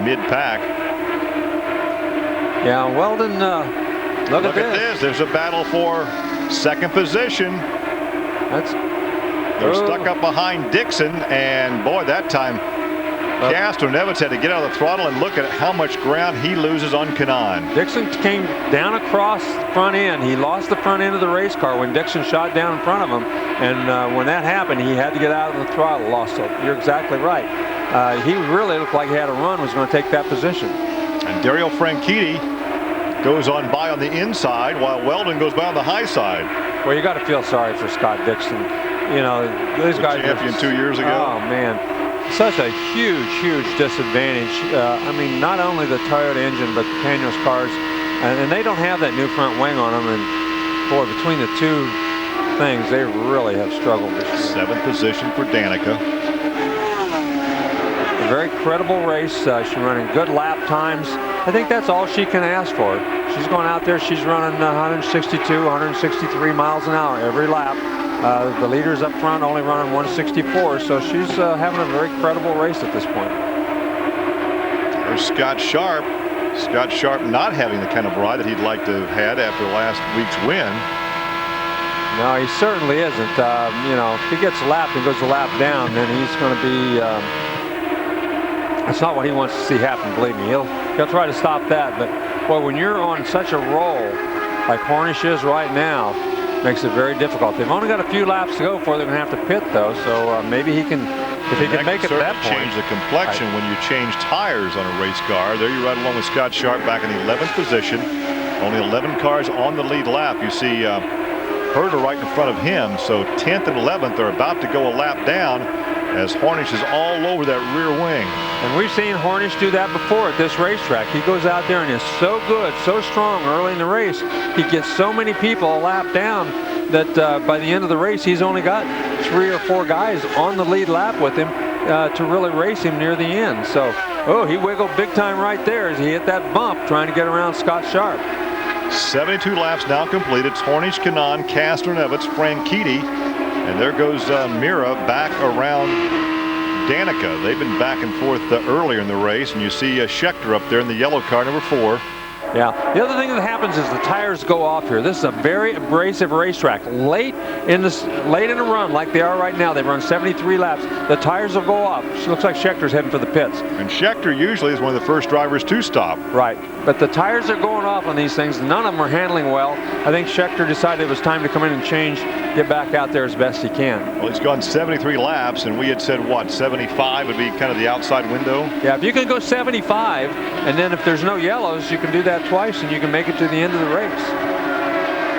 mid-pack. Yeah, Weldon, look at this. There's a battle for 2nd position. They're stuck up behind Dixon, and boy, that time Castroneves had to get out of the throttle and look at how much ground he loses on Kanaan. Dixon came down across the front end. He lost the front end of the race car when Dixon shot down in front of him, and when that happened, he had to get out of the throttle. Lost it. You're exactly right. He really looked like he had a run, was going to take that position. And Dario Franchitti goes on by on the inside while Weldon goes by on the high side. Well, you got to feel sorry for Scott Dixon. You know, these guys were champion 2 years ago. Oh man, such a huge disadvantage. I mean, not only the Toyota engine, but the Daniels cars, and they don't have that new front wing on them. And boy, between the two things, they really have struggled this year. 7th position for Danica. A very credible race. She's running good lap times. I think that's all she can ask for. She's going out there. She's running 162, 163 miles an hour every lap. The leaders up front only running 164, so she's having a very credible race at this point. There's Scott Sharp. Scott Sharp not having the kind of ride that he'd like to have had after last week's win. No, he certainly isn't. You know, if he gets lapped and goes a lap down, then he's going to be That's not what he wants to see happen, believe me. He'll try to stop that. But, boy, when you're on such a roll like Hornish is right now, makes it very difficult. They've only got a few laps to go before they're going to have to pit, though. So maybe he can, if he can make it to that point. Change the complexion when you change tires on a race car. There you ride along with Scott Sharp back in the 11th position. Only 11 cars on the lead lap. You see Herter right in front of him. So 10th and 11th are about to go a lap down as Hornish is all over that rear wing. And we've seen Hornish do that before at this racetrack. He goes out there and is so good, so strong early in the race. He gets so many people a lap down that by the end of the race, he's only got 3 or 4 guys on the lead lap with him to really race him near the end. So, oh, he wiggled big time right there as he hit that bump trying to get around Scott Sharp. 72 laps now complete. It's Hornish, Kanaan, Castro Nevitz, Franchitti, and there goes Mira back around Danica. They've been back and forth earlier in the race, and you see Schechter up there in the yellow car, number 4. Yeah, the other thing that happens is the tires go off here. This is a very abrasive racetrack. Late in the run, like they are right now, they've run 73 laps. The tires will go off. It looks like Schechter's heading for the pits. And Schechter usually is one of the first drivers to stop. Right, but the tires are going off on these things. None of them are handling well. I think Schechter decided it was time to come in and change, get back out there as best he can. Well, he's gone 73 laps, and we had said, what, 75 would be kind of the outside window? Yeah, if you can go 75, and then if there's no yellows, you can do that twice, and you can make it to the end of the race.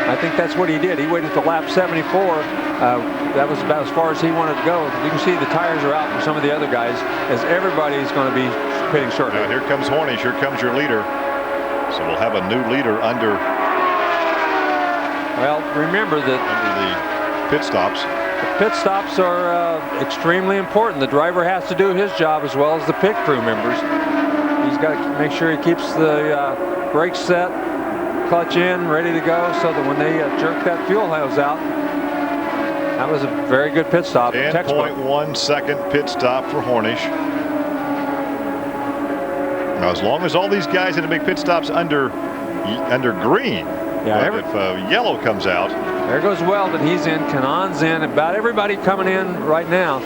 I think that's what he did. He waited to lap 74. That was about as far as he wanted to go. You can see the tires are out for some of the other guys, as everybody's going to be pitting shortly. Now here comes Hornish. Here comes your leader. So we'll have a new leader under. Well, remember that under the pit stops. The pit stops are extremely important. The driver has to do his job as well as the pit crew members. He's got to make sure he keeps the brakes set, clutch in, ready to go, so that when they jerk that fuel hose out, that was a very good pit stop. 10.1 second pit stop for Hornish. Now, as long as all these guys had to make pit stops under green, yeah, if yellow comes out. There goes Weldon. He's in. Kanaan's in. About everybody coming in right now.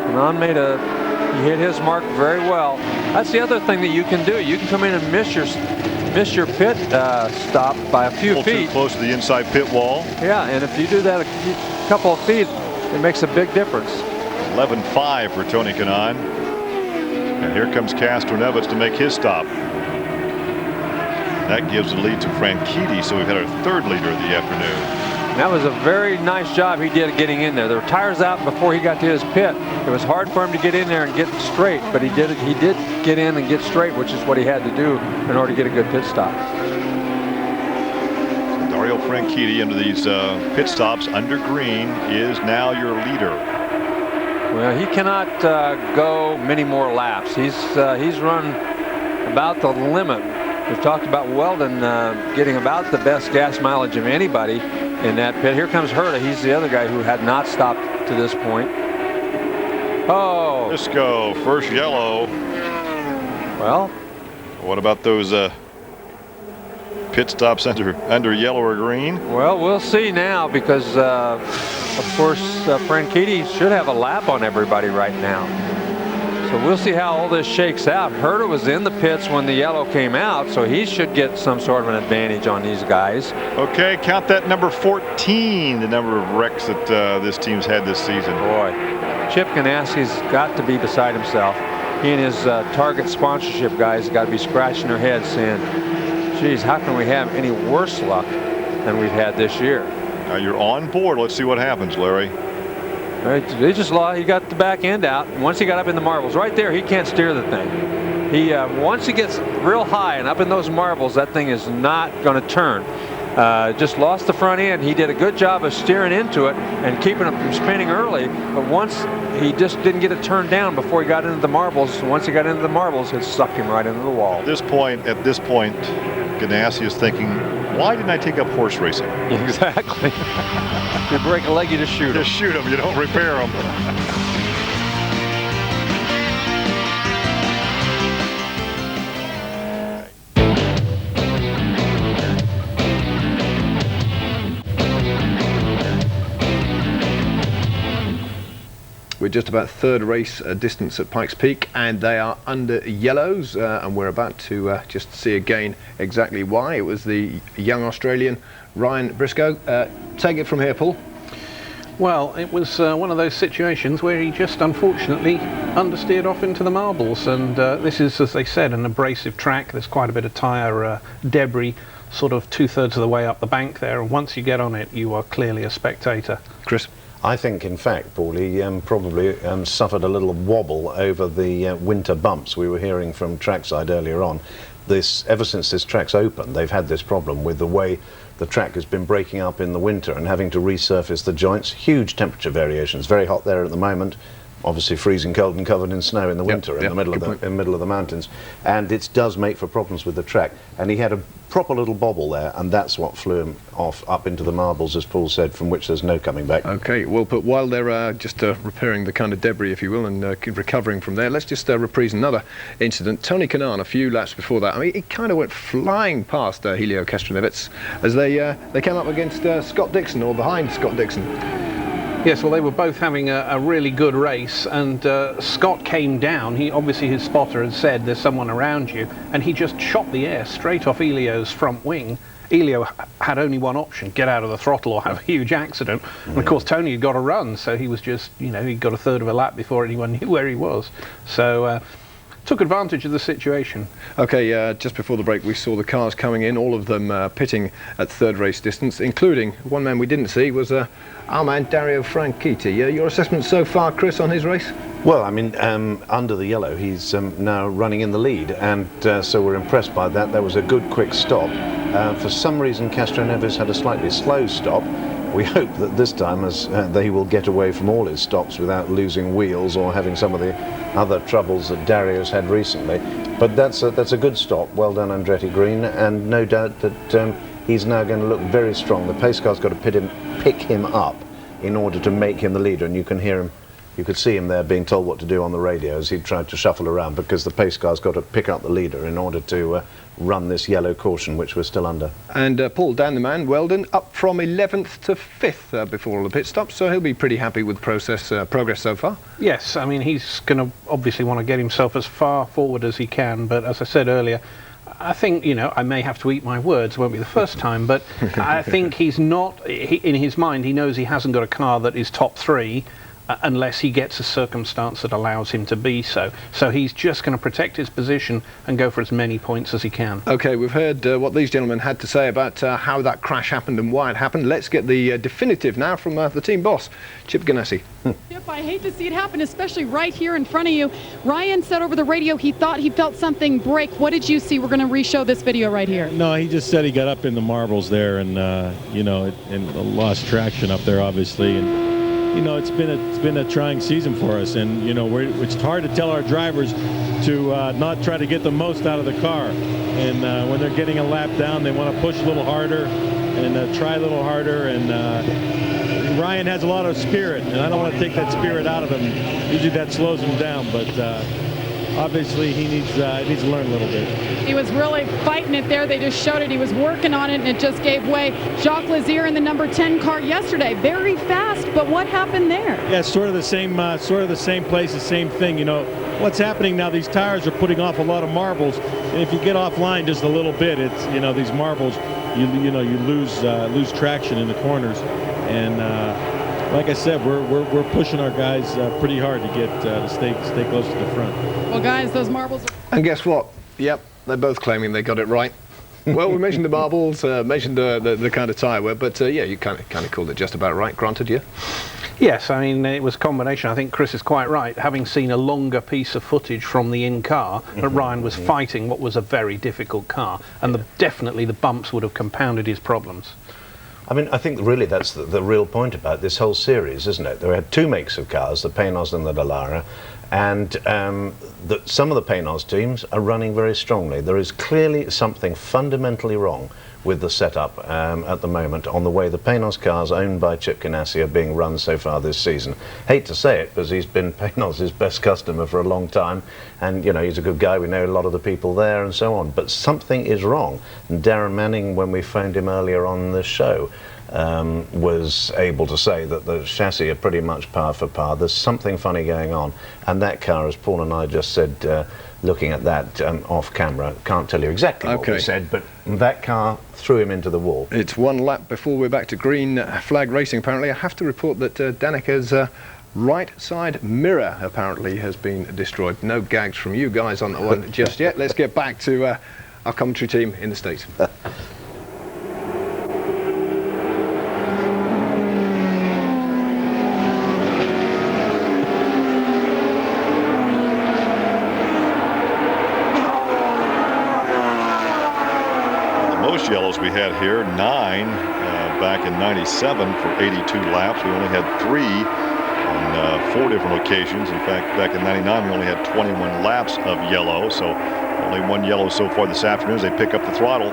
Kanaan he hit his mark very well. That's the other thing that you can do. You can come in and miss your pit stop by a few feet. Too close to the inside pit wall. Yeah, and if you do that a couple of feet, it makes a big difference. 11.5 for Tony Kanaan. And here comes Castro Nevitz to make his stop. That gives the lead to Franchitti, so we've had our third leader of the afternoon. That was a very nice job he did getting in there. There were tires out before he got to his pit. It was hard for him to get in there and get straight, but he did get in and get straight, which is what he had to do in order to get a good pit stop. So Dario Franchitti into these pit stops under green is now your leader. Well, he cannot go many more laps. He's run about the limit. We've talked about Weldon getting about the best gas mileage of anybody in that pit. Here comes Herta. He's the other guy who had not stopped to this point. Oh. Briscoe, first yellow. Well. What about those pit stops under yellow or green? Well, we'll see now because, of course, Franchitti should have a lap on everybody right now. So we'll see how all this shakes out. Herta was in the pits when the yellow came out, so he should get some sort of an advantage on these guys. Okay, count that number 14, the number of wrecks that this team's had this season. Boy, Chip Ganaski's got to be beside himself. He and his Target sponsorship guys got to be scratching their heads saying, geez, how can we have any worse luck than we've had this year? Now you're on board. Let's see what happens, Larry. He just lost. He got the back end out. Once he got up in the marbles, right there, he can't steer the thing. He once he gets real high and up in those marbles, that thing is not going to turn. Just lost the front end. He did a good job of steering into it and keeping it from spinning early. But once he just didn't get it turned down before he got into the marbles. Once he got into the marbles, it sucked him right into the wall. At this point, Ganassi is thinking, why didn't I take up horse racing? Exactly. You break a leg, you just shoot him. Just shoot him. You don't repair him. We're just about third race distance at Pikes Peak, and they are under yellows, and we're about to just see again exactly why. It was the young Australian Ryan Briscoe. Take it from here, Paul. Well, it was one of those situations where he just unfortunately understeered off into the marbles, and this is, as they said, an abrasive track. There's quite a bit of tyre debris sort of 2/3 of the way up the bank there, and once you get on it you are clearly a spectator. Chris? I think, in fact, Paul, he probably suffered a little wobble over the winter bumps we were hearing from trackside earlier on. Ever since this track's opened, they've had this problem with the way the track has been breaking up in the winter and having to resurface the joints. Huge temperature variations. Very hot there at the moment. Obviously freezing cold and covered in snow in the winter in the middle of the mountains, and it does make for problems with the track. And he had a proper little bobble there, and that's what flew him off up into the marbles, as Paul said, from which there's no coming back. Okay, well, but while they're just repairing the kind of debris, if you will, and recovering from there, let's just reprise another incident. Tony Kanaan, a few laps before that, I mean, he kind of went flying past Helio Castroneves as they came up against Scott Dixon, or behind Scott Dixon. Yes, well, they were both having a really good race, and Scott came down. His spotter had said there's someone around you, and he just shot the air straight off Elio's front wing. Elio had only one option: get out of the throttle or have a huge accident. And of course Tony had got to run, so he was just, he got 1/3 of a lap before anyone knew where he was. So took advantage of the situation. Okay, just before the break we saw the cars coming in, all of them pitting at third race distance, including one man we didn't see was our man Dario Franchitti. Your assessment so far, Chris, on his race? Well, I mean, under the yellow he's now running in the lead, and so we're impressed by that. There was a good quick stop. For some reason Castroneves had a slightly slow stop. We hope that this time they will get away from all his stops without losing wheels or having some of the other troubles that Dario's had recently. But that's a good stop. Well done, Andretti Green, and no doubt that he's now going to look very strong. The pace car's got to pick him up in order to make him the leader, and you can hear him. You could see him there being told what to do on the radio as he tried to shuffle around, because the pace car's got to pick up the leader in order to run this yellow caution, which we're still under. And Paul, Dan the man, Weldon, up from 11th to 5th before all the pit stops, so he'll be pretty happy with progress so far. Yes, I mean, he's going to obviously want to get himself as far forward as he can, but as I said earlier, I think, I may have to eat my words, it won't be the first time, but I think he's not, in his mind, he knows he hasn't got a car that is top 3, unless he gets a circumstance that allows him to be so. So he's just going to protect his position and go for as many points as he can. Okay, we've heard what these gentlemen had to say about how that crash happened and why it happened. Let's get the definitive now from the team boss, Chip Ganassi. Chip, I hate to see it happen, especially right here in front of you. Ryan said over the radio he thought he felt something break. What did you see? We're going to re-show this video right here. No, he just said he got up in the marbles there and, and lost traction up there, obviously. And it's been a trying season for us, and it's hard to tell our drivers to not try to get the most out of the car. And when they're getting a lap down, they want to push a little harder and try a little harder. And Ryan has a lot of spirit, and I don't want to take that spirit out of him. Usually that slows him down, but obviously he needs to learn a little bit. He was really fighting it there. They just showed it. He was working on it, and it just gave way. Jacques Lazier in the number 10 car yesterday, very fast. But what happened there? Yeah, sort of the same place, the same thing. What's happening now? These tires are putting off a lot of marbles, and if you get offline just a little bit, it's these marbles, you lose traction in the corners, and like I said, we're pushing our guys pretty hard to get to stay close to the front. Well, guys, those marbles. And guess what? Yep, they're both claiming they got it right. Well, we mentioned the marbles, mentioned the kind of tyre wear, but yeah, you kind of called it just about right, granted, yeah? Yes, I mean, it was a combination. I think Chris is quite right. Having seen a longer piece of footage from the in-car, that Ryan was fighting what was a very difficult car, and definitely the bumps would have compounded his problems. I mean, I think really that's the real point about this whole series, isn't it? There had two makes of cars, the Paynos and the Dallara, and some of the Paynos teams are running very strongly. There is clearly something fundamentally wrong with the setup at the moment on the way the Paynos cars owned by Chip Ganassi are being run so far this season. Hate to say it, because he's been Paynos' best customer for a long time, and he's a good guy, we know a lot of the people there and so on, but something is wrong. And Darren Manning, when we phoned him earlier on the show, was able to say that the chassis are pretty much par for par. There's something funny going on, and that car, as Paul and I just said, looking at that off camera, can't tell you exactly what we said, but that car threw him into the wall. It's one lap before we're back to green flag racing. Apparently, I have to report that Danica's right side mirror apparently has been destroyed. No gags from you guys on that one just yet. Let's get back to our commentary team in the States. Yellows we had here, 9 back in 97 for 82 laps. We only had 3 on 4 different occasions. In fact, back in 99 we only had 21 laps of yellow, so only 1 yellow so far this afternoon as they pick up the throttle.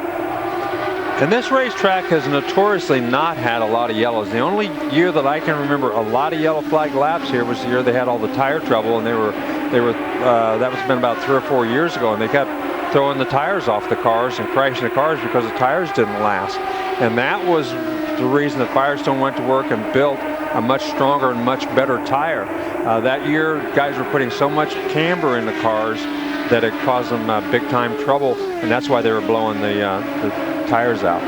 And this racetrack has notoriously not had a lot of yellows. The only year that I can remember a lot of yellow flag laps here was the year they had all the tire trouble, and that was been about 3 or 4 years ago, and they kept throwing the tires off the cars and crashing the cars because the tires didn't last. And that was the reason that Firestone went to work and built a much stronger and much better tire. That year, guys were putting so much camber in the cars that it caused them big time trouble, and that's why they were blowing the tires out.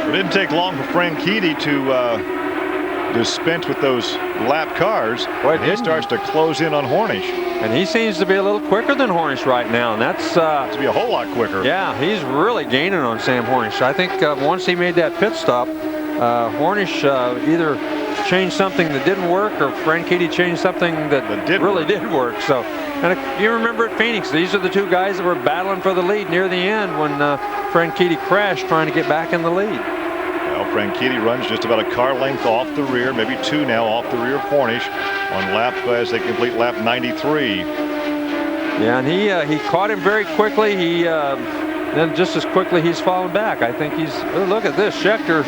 It didn't take long for Franchitti to dispense with those lap cars. Boy, he starts to close in on Hornish. And he seems to be a little quicker than Hornish right now, and that's to be a whole lot quicker. Yeah, he's really gaining on Sam Hornish. I think once he made that pit stop, Hornish either changed something that didn't work, or Franchitti changed something that really did work. So, and you remember at Phoenix, these are the 2 guys that were battling for the lead near the end when Franchitti crashed trying to get back in the lead. Well, Franchitti runs just about a car length off the rear, maybe 2 now off the rear of Hornish on lap as they complete lap 93. Yeah, and he caught him very quickly. He then just as quickly he's fallen back. I think he's look at this, Schechter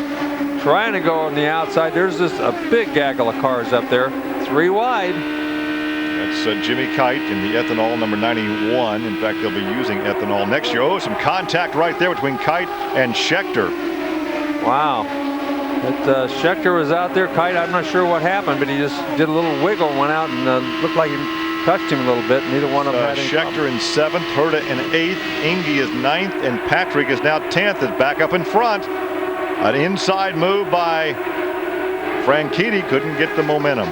trying to go on the outside. There's just a big gaggle of cars up there, 3 wide. That's Jimmy Kite in the ethanol number 91. In fact, they'll be using ethanol next year. Oh, some contact right there between Kite and Schechter. Wow. But Schechter was out there. Kite, I'm not sure what happened, but he just did a little wiggle, went out, and looked like he touched him a little bit. Neither one of them had any Schechter in 7th, Herta in 8th, Indy is 9th, and Patrick is now 10th, is back up in front. An inside move by Franchitti, couldn't get the momentum.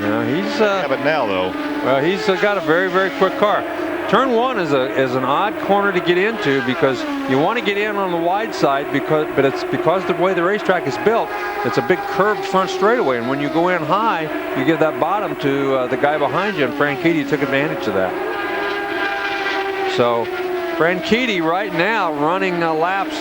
No, he's have it now though. Well, he's got a very, very quick car. Turn 1 is an odd corner to get into because you want to get in on the wide side, but it's because the way the racetrack is built, it's a big curved front straightaway, and when you go in high, you give that bottom to the guy behind you, and Franchitti took advantage of that. So Franchitti right now running laps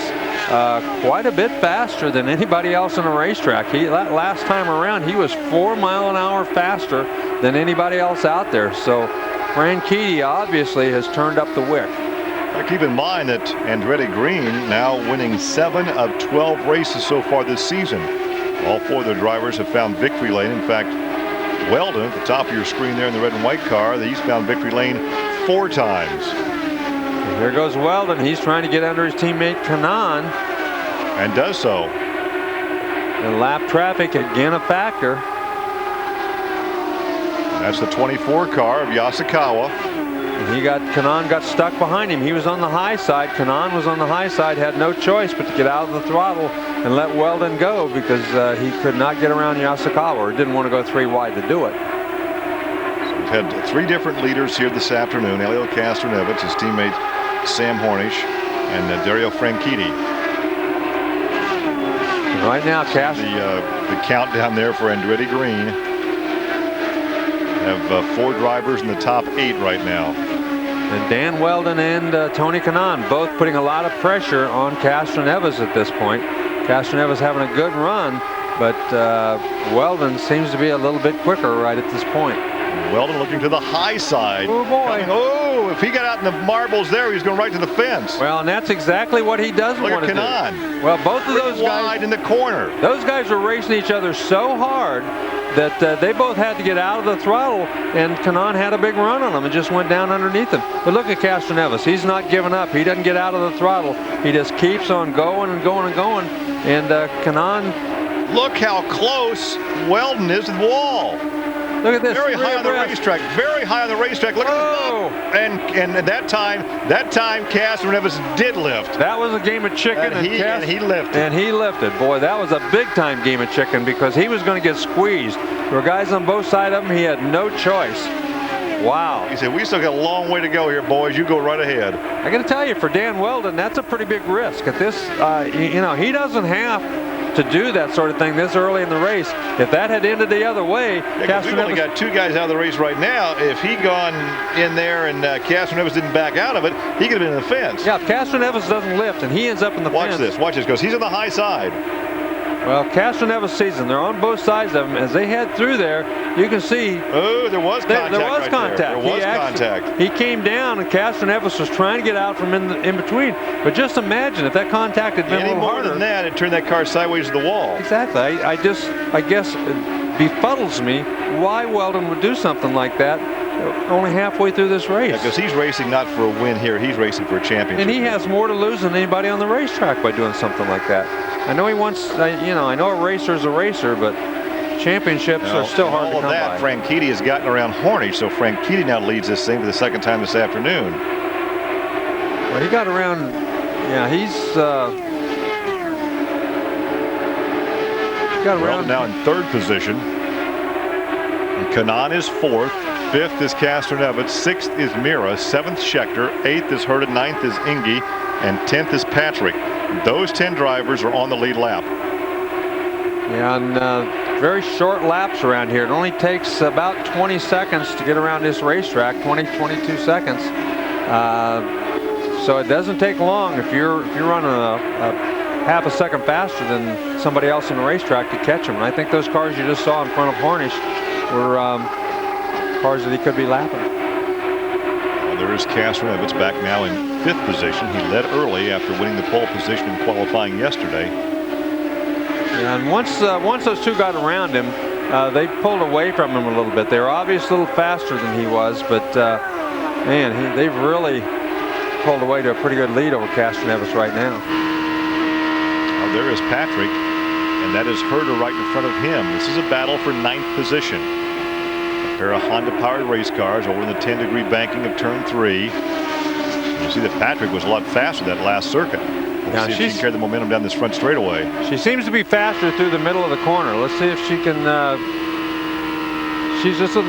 quite a bit faster than anybody else on the racetrack. That last time around, he was 4 miles an hour faster than anybody else out there. So Franchitti obviously has turned up the wick. Keep in mind that Andretti Green now winning 7 of 12 races so far this season. All 4 of their drivers have found victory lane. In fact, Weldon at the top of your screen there in the red and white car, the eastbound victory lane 4 times. And here goes Weldon. He's trying to get under his teammate Kanaan. And does so. And lap traffic again a factor. That's the 24 car of Yasukawa. And Kanaan got stuck behind him. He was on the high side. Kanaan was on the high side, had no choice but to get out of the throttle and let Weldon go because he could not get around Yasukawa, or didn't want to go 3 wide to do it. So we've had 3 different leaders here this afternoon. Elio Castroneves, his teammate Sam Hornish, and Dario Franchitti. Right now, the countdown there for Andretti Green. Have 4 drivers in the top 8 right now. And Dan Weldon and Tony Kanaan both putting a lot of pressure on Castroneves at this point. Castroneves having a good run, but Weldon seems to be a little bit quicker right at this point. Weldon looking to the high side. Oh boy. Oh, if he got out in the marbles there, he's going right to the fence. Well, and that's exactly what he does want to do. Look at Kanaan. Well, both of those guys wide in the corner. Those guys were racing each other so hard that they both had to get out of the throttle, and Kanaan had a big run on him and just went down underneath him. But look at Castroneves. He's not giving up. He doesn't get out of the throttle. He just keeps on going and going and going. And Kanaan Look how close Weldon is to the wall. Look at this. Very high on the racetrack. Very high on the racetrack. Look at this. And at that time, Castroneves did lift. That was a game of chicken. And he lifted. And he lifted. Boy, that was a big-time game of chicken because he was going to get squeezed. There were guys on both sides of him. He had no choice. Wow. He said, we still got a long way to go here, boys. You go right ahead. I got to tell you, for Dan Weldon, that's a pretty big risk. At this, you know, he doesn't have to do that sort of thing this early in the race. If that had ended the other way, we've only got 2 guys out of the race right now. If he'd gone in there and Castroneves didn't back out of it, he could have been in the fence. Yeah, if Castroneves doesn't lift and he ends up in the fence. Watch this, because he's on the high side. Well, Castroneves sees them. They're on both sides of him. As they head through there, you can see. Oh, there was contact. There was contact. There was contact. He came down, and Castroneves was trying to get out from in between. But just imagine if that contact had been a little harder. Any more than that, it turned that car sideways to the wall. Exactly. I guess it befuddles me why Weldon would do something like that only halfway through this race. Yeah, because he's racing not for a win here. He's racing for a championship. And he has more to lose than anybody on the racetrack by doing something like that. I know he wants, you know, I know a racer's a racer, but championships are still hard to come by. All of that, Franchitti has gotten around Hornish, so Franchitti now leads this thing for the second time this afternoon. Well, he got around, yeah, he's got around. Now in 3rd position. And Kanaan is 4th. 5th is Castroneves. 6th is Mira. 7th Schechter. 8th is Herta. 9th is Indy. And 10th is Patrick. Those 10 drivers are on the lead lap. Yeah, and very short laps around here. It only takes about 20 seconds to get around this racetrack, 22 seconds. So it doesn't take long if you're running a half a second faster than somebody else on the racetrack to catch them. And I think those cars you just saw in front of Hornish were cars that he could be lapping. Well, there is Castroneves back now in 5th position. He led early after winning the pole position in qualifying yesterday. Yeah, and once those 2 got around him, they pulled away from him a little bit. They were obviously a little faster than he was, but man, they've really pulled away to a pretty good lead over Castroneves right now. Well, there is Patrick, and that is Herta right in front of him. This is a battle for 9th position. A pair of Honda-powered race cars over in the 10-degree banking of turn 3. You see that Patrick was a lot faster that last circuit. Let's see if she can carry the momentum down this front straightaway. She seems to be faster through the middle of the corner. Let's see if she can. She's just a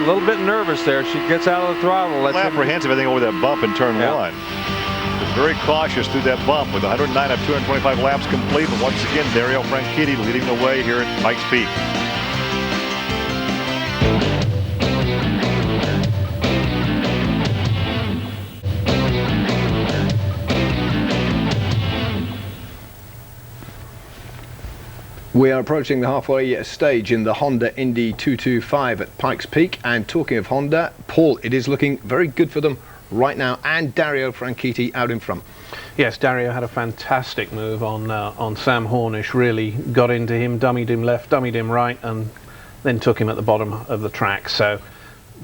little bit nervous there. She gets out of the throttle. Apprehensive, I think, over that bump in turn 1. Very cautious through that bump with 109 of 225 laps complete. But once again, Dario Franchitti leading the way here at Pikes Peak. We are approaching the halfway stage in the Honda Indy 225 at Pikes Peak. And talking of Honda, Paul, it is looking very good for them right now, and Dario Franchitti out in front. Yes, Dario had a fantastic move on Sam Hornish. Really got into him, dummied him left, dummied him right, and then took him at the bottom of the track. So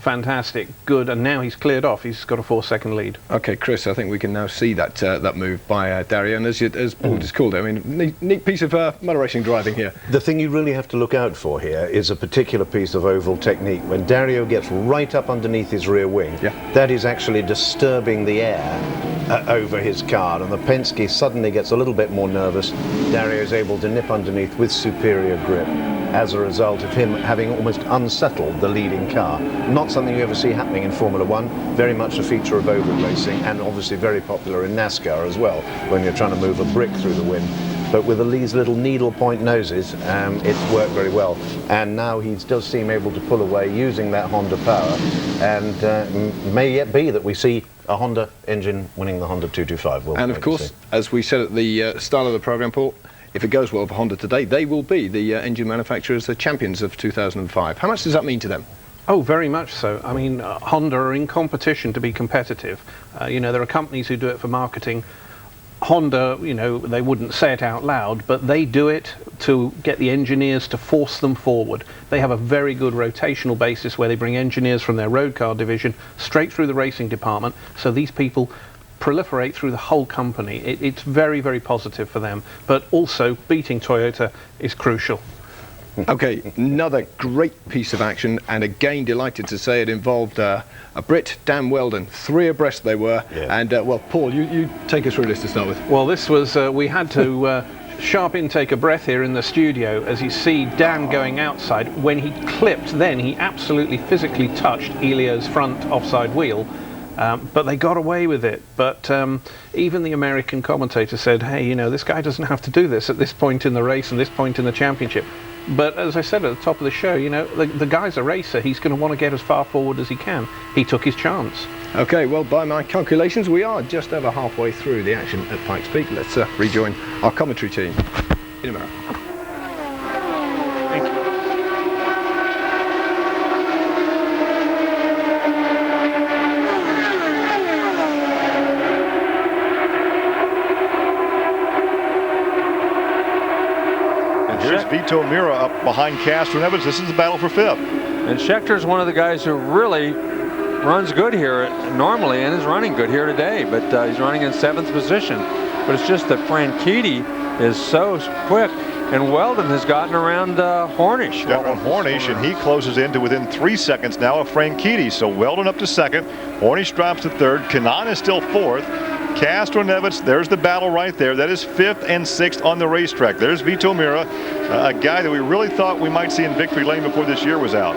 fantastic, good, and now he's cleared off. He's got a 4-second lead. Okay, Chris, I think we can now see that that move by Dario, and as Paul just called it, I mean, neat piece of motor racing driving here. The thing you really have to look out for here is a particular piece of oval technique. When Dario gets right up underneath his rear wing, that is actually disturbing the air over his car, and the Penske suddenly gets a little bit more nervous. Dario is able to nip underneath with superior grip as a result of him having almost unsettled the leading car. Not something you ever see happening in Formula One, very much a feature of oval racing, and obviously very popular in NASCAR as well, when you're trying to move a brick through the wind. But with these little needle point noses, it's worked very well. And now he does seem able to pull away using that Honda power, and may yet be that we see a Honda engine winning the Honda 225. And of course, as we said at the start of the program, Paul, if it goes well for Honda today, they will be the engine manufacturers, the champions of 2005. How much does that mean to them? Oh, very much so. I mean, Honda are in competition to be competitive. You know, there are companies who do it for marketing. Honda, you know, they wouldn't say it out loud, but they do it to get the engineers to force them forward. They have a very good rotational basis where they bring engineers from their road car division straight through the racing department, so these people proliferate through the whole company. It's very, very positive for them. But also, beating Toyota is crucial. Okay, another great piece of action, and again delighted to say it involved a Brit, Dan Weldon. 3 abreast they were, and well, Paul, you take us through this to start with. Well, this was, we had to sharp intake of breath here in the studio as you see Dan going outside. When he clipped then, he absolutely physically touched Elio's front offside wheel. But they got away with it. But even the American commentator said, hey, you know, this guy doesn't have to do this at this point in the race and this point in the championship. But as I said at the top of the show, you know, the guy's a racer. He's going to want to get as far forward as he can. He took his chance. Okay, well, by my calculations, we are just over halfway through the action at Pikes Peak. Let's rejoin our commentary team in America. Thank you. Here's Vito Mira up behind Castroneves. This is the battle for 5th. And Schechter's one of the guys who really runs good here normally and is running good here today, but he's running in 7th position. But it's just that Franchitti is so quick, and Weldon has gotten around Hornish. Down on Hornish, and he closes in to within 3 seconds now of Franchitti. So Weldon up to 2nd, Hornish drops to 3rd, Kanaan is still 4th. Castroneves, there's the battle right there. That is 5th and 6th on the racetrack. There's Vito Mira, a guy that we really thought we might see in victory lane before this year was out.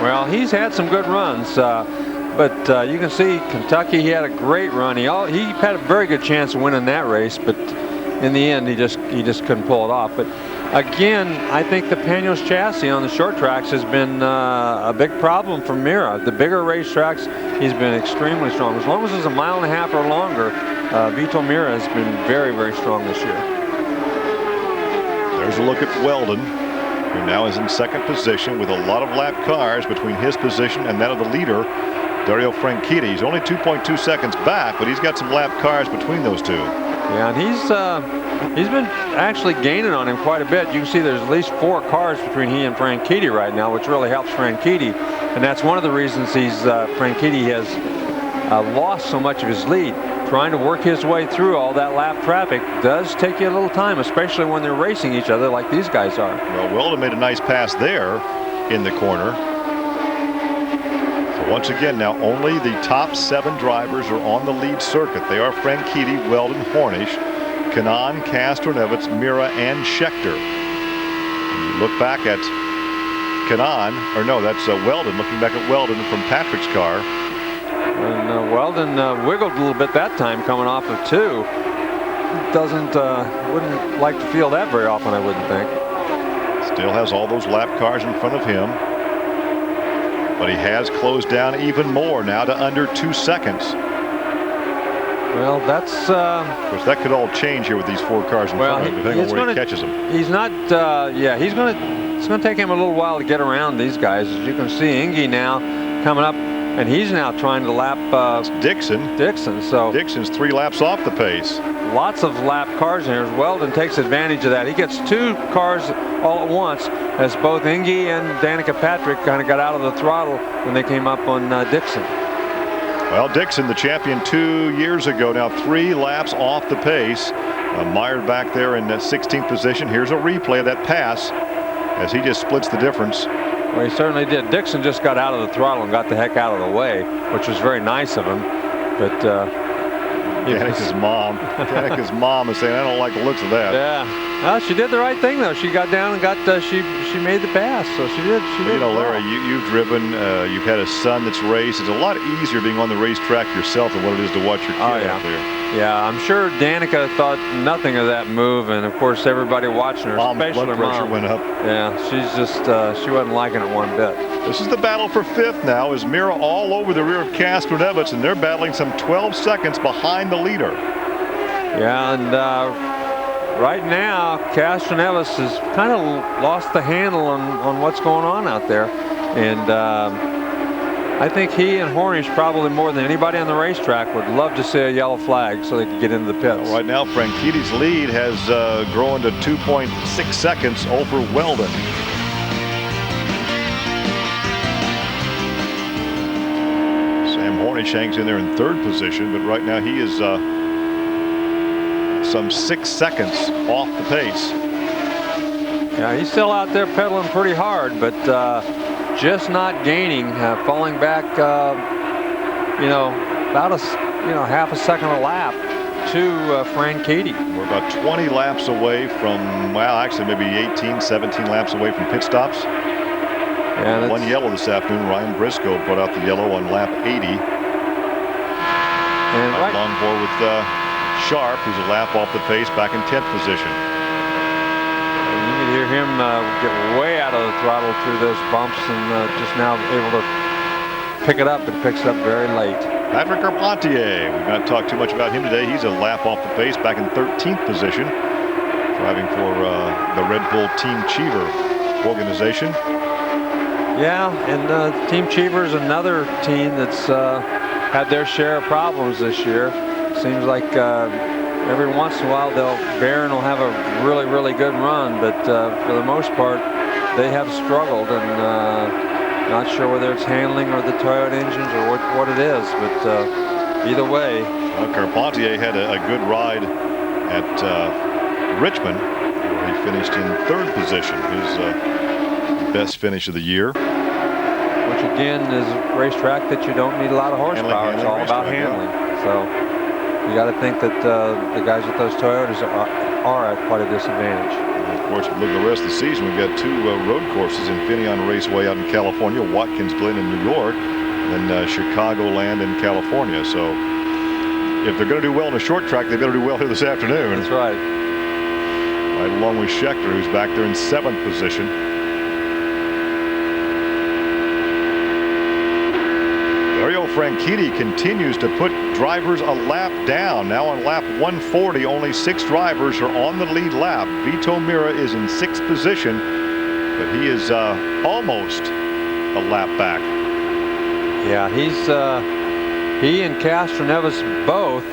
Well, he's had some good runs, but you can see Kentucky, he had a great run. He had a very good chance of winning that race, but in the end, he just couldn't pull it off. But again, I think the Panos chassis on the short tracks has been a big problem for Mira. The bigger racetracks, he's been extremely strong. As long as it's 1.5 miles or longer, Vito Mira has been very, very strong this year. There's a look at Weldon, who now is in 2nd position with a lot of lap cars between his position and that of the leader, Dario Franchitti. He's only 2.2 seconds back, but he's got some lap cars between those two. Yeah, and he's been actually gaining on him quite a bit. You can see there's at least 4 cars between he and Franchitti right now, which really helps Franchitti, and that's one of the reasons Franchitti has lost so much of his lead. Trying to work his way through all that lap traffic does take you a little time, especially when they're racing each other like these guys are. Well, Weldon made a nice pass there in the corner. So once again, now only the top 7 drivers are on the lead circuit. They are Franchitti, Weldon, Hornish, Kanaan, Castroneves, Mira, and Schechter. And you look back at Kanaan, or no, that's Weldon, looking back at Weldon from Patrick's car. And Weldon wiggled a little bit that time coming off of 2. Wouldn't like to feel that very often, I wouldn't think. Still has all those lap cars in front of him. But he has closed down even more now to under 2 seconds. Well, that's... of course, that could all change here with these 4 cars in front of him, depending on where he catches them. He's not... yeah, it's going to take him a little while to get around these guys. As you can see, Indy now coming up, and he's now trying to lap Dixon. So Dixon's 3 laps off the pace. Lots of lap cars in here. Weldon takes advantage of that. He gets 2 cars all at once, as both Indy and Danica Patrick kind of got out of the throttle when they came up on Dixon. Well, Dixon, the champion 2 years ago, now 3 laps off the pace. Mired back there in 16th position. Here's a replay of that pass as he just splits the difference. Well, he certainly did. Dixon just got out of the throttle and got the heck out of the way, which was very nice of him. But Danica's mom. Danica's mom is saying, I don't like the looks of that. Yeah. Well, she did the right thing, though. She got down and got she made the pass. So she did. Well, you know, Larry, you've driven. You've had a son that's raced. It's a lot easier being on the racetrack yourself than what it is to watch your kid out there. Yeah, I'm sure Danica thought nothing of that move, and of course everybody watching her, especially blood pressure mom, went up. Yeah, she's just she wasn't liking it one bit. This is the battle for 5th now, as Mira all over the rear of Castroneves, and they're battling some 12 seconds behind the leader. Yeah, and right now Castroneves has kind of lost the handle on what's going on out there, and I think he and Hornish, probably more than anybody on the racetrack, would love to see a yellow flag so they can get into the pits. Well, right now, Franchitti's lead has grown to 2.6 seconds over Weldon. Sam Hornish finish. Hangs in there in 3rd position, but right now he is some 6 seconds off the pace. Yeah, he's still out there pedaling pretty hard, but just not gaining, falling back, about a half a second a lap to Franchitti. We're about 20 laps away from, well, actually maybe 18, 17 laps away from pit stops. Yeah, one yellow this afternoon. Ryan Briscoe brought out the yellow on lap 80. And right long board with Sharp, who's a lap off the pace, back in 10th position. You can hear him get way out of the throttle through those bumps, and just now able to pick it up, and picks it up very late. Patrick Carpentier, we've not talked too much about him today. He's a lap off the pace, back in 13th position, driving for the Red Bull Team Cheever organization. Yeah, and Team Cheever is another team that's had their share of problems this year. Seems like every once in a while Barron will have a really, really good run, but for the most part, they have struggled, and not sure whether it's handling or the Toyota engines or what it is, but either way. Well, Carpentier had a good ride at Richmond, where he finished in 3rd position, his best finish of the year. Which again is a racetrack that you don't need a lot of horsepower. It's all about handling. So you got to think that the guys with those Toyotas are at quite a disadvantage. Of course, look at the rest of the season. We've got 2 road courses, Infineon Raceway out in California, Watkins Glen in New York, and Chicagoland in California. So if they're going to do well in a short track, they better do well here this afternoon. That's right. Right along with Scheckter, who's back there in 7th position. Dario Franchitti continues to put drivers a lap down. Now on lap 140, only 6 drivers are on the lead lap. Vito Mira is in 6th position, but he is almost a lap back. Yeah, he and Castroneves both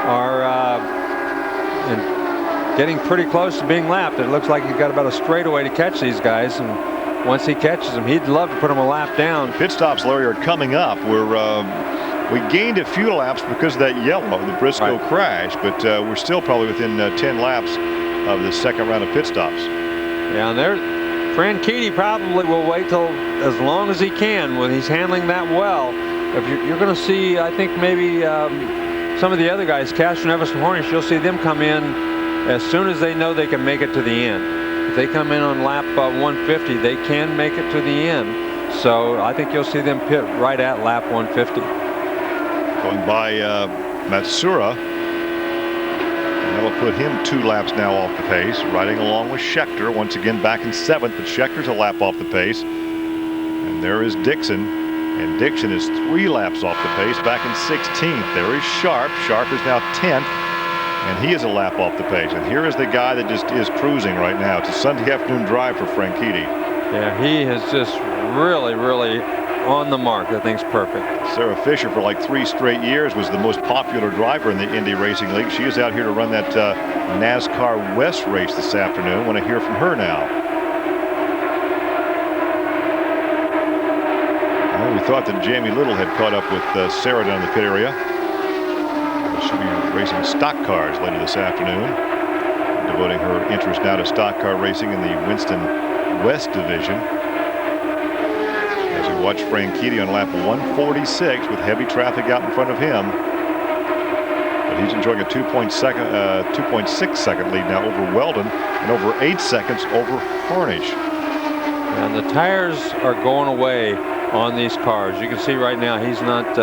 are getting pretty close to being lapped. It looks like he's got about a straightaway to catch these guys, and once he catches them, he'd love to put them a lap down. Pit stops, Larry, are coming up. We gained a few laps because of that yellow, the Briscoe crash, but we're still probably within 10 laps of the 2nd round of pit stops. Yeah, and Franchitti probably will wait till as long as he can when he's handling that well. If you're going to see, I think maybe some of the other guys, Castroneves and Hornish, you'll see them come in as soon as they know they can make it to the end. If they come in on lap 150, they can make it to the end. So I think you'll see them pit right at lap 150. Going by Matsuura. And that'll put him 2 laps now off the pace, riding along with Scheckter, once again back in 7th, but Schecter's a lap off the pace. And there is Dixon, and Dixon is 3 laps off the pace, back in 16th. There is Sharp. Sharp is now 10th. And he is a lap off the pace. And here is the guy that just is cruising right now. It's a Sunday afternoon drive for Franchitti. Yeah, he is just really, really on the mark. That thing's perfect. Sarah Fisher, for like 3 straight years, was the most popular driver in the Indy Racing League. She is out here to run that NASCAR West race this afternoon. Want to hear from her now. Well, we thought that Jamie Little had caught up with Sarah down in the pit area. She'll be racing stock cars later this afternoon, devoting her interest now to stock car racing in the Winston West division. As we watch Franchitti on lap 146 with heavy traffic out in front of him, but he's enjoying a 2.6 second lead now over Weldon and over 8 seconds over Hornish. And the tires are going away on these cars. You can see right now he's not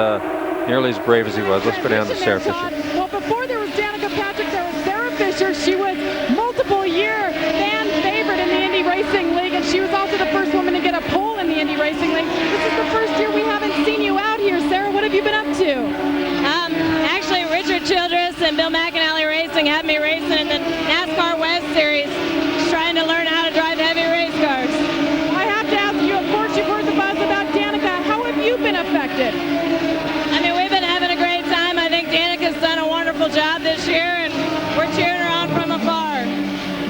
nearly as brave as he was. Let's go down to Sarah Fisher. Well, before there was Danica Patrick, there was Sarah Fisher. She was multiple-year fan favorite in the Indy Racing League, and she was also the first woman to get a pole in the Indy Racing League. This is the first year we haven't seen you out here. Sarah, what have you been up to? Actually, Richard Childress and Bill McAnally Racing had me racing in the NASCAR West Series, trying to learn how to drive heavy race cars. Well, I have to ask you, of course, you've heard the buzz about Danica. How have you been affected? I mean, we've been having a great time. I think Danica's done a wonderful job this year, and we're cheering her on from afar.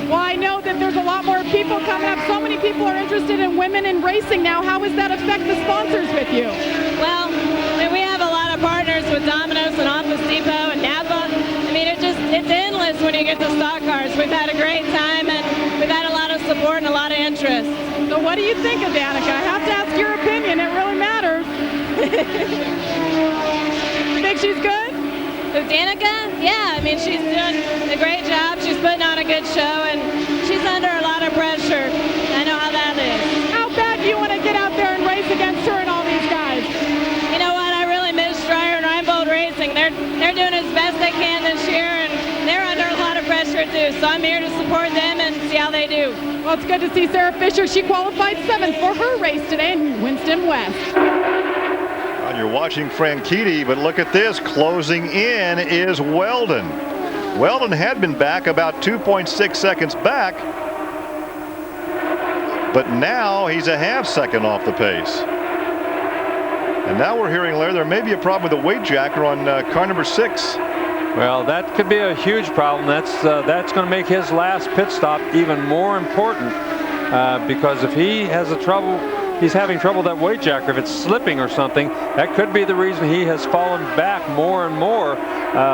Well, I know that there's a lot more people coming up. So many people are interested in women in racing now. How does that affect the sponsors with you? Well, I mean, we have a lot of partners with Domino's and Office Depot and Napa. I mean, it's endless when you get to stock cars. We've had a great time, and we've had a lot of support and a lot of interest. So what do you think of Danica? I have to ask your opinion. It really matters. You think she's good? With Danica? Yeah, I mean, she's doing a great job. She's putting on a good show, and she's under a lot of pressure. I know how that is. How bad do you want to get out there and race against her and all these guys? You know what? I really miss Stryer and Reinbold Racing. They're doing as best they can this year, and they're under a lot of pressure too. So I'm here to support them and see how they do. Well, it's good to see Sarah Fisher. She qualified 7th for her race today in Winston West. Well, you're watching Franchitti, but look at this. Closing in is Weldon. Weldon had been back about 2.6 seconds back, but now he's a half second off the pace. And now we're hearing, Larry, there may be a problem with the weight jacker on car number 6. Well, that could be a huge problem. That's going to make his last pit stop even more important, because if he has he's having trouble with that weight jacker, if it's slipping or something, that could be the reason he has fallen back more and more,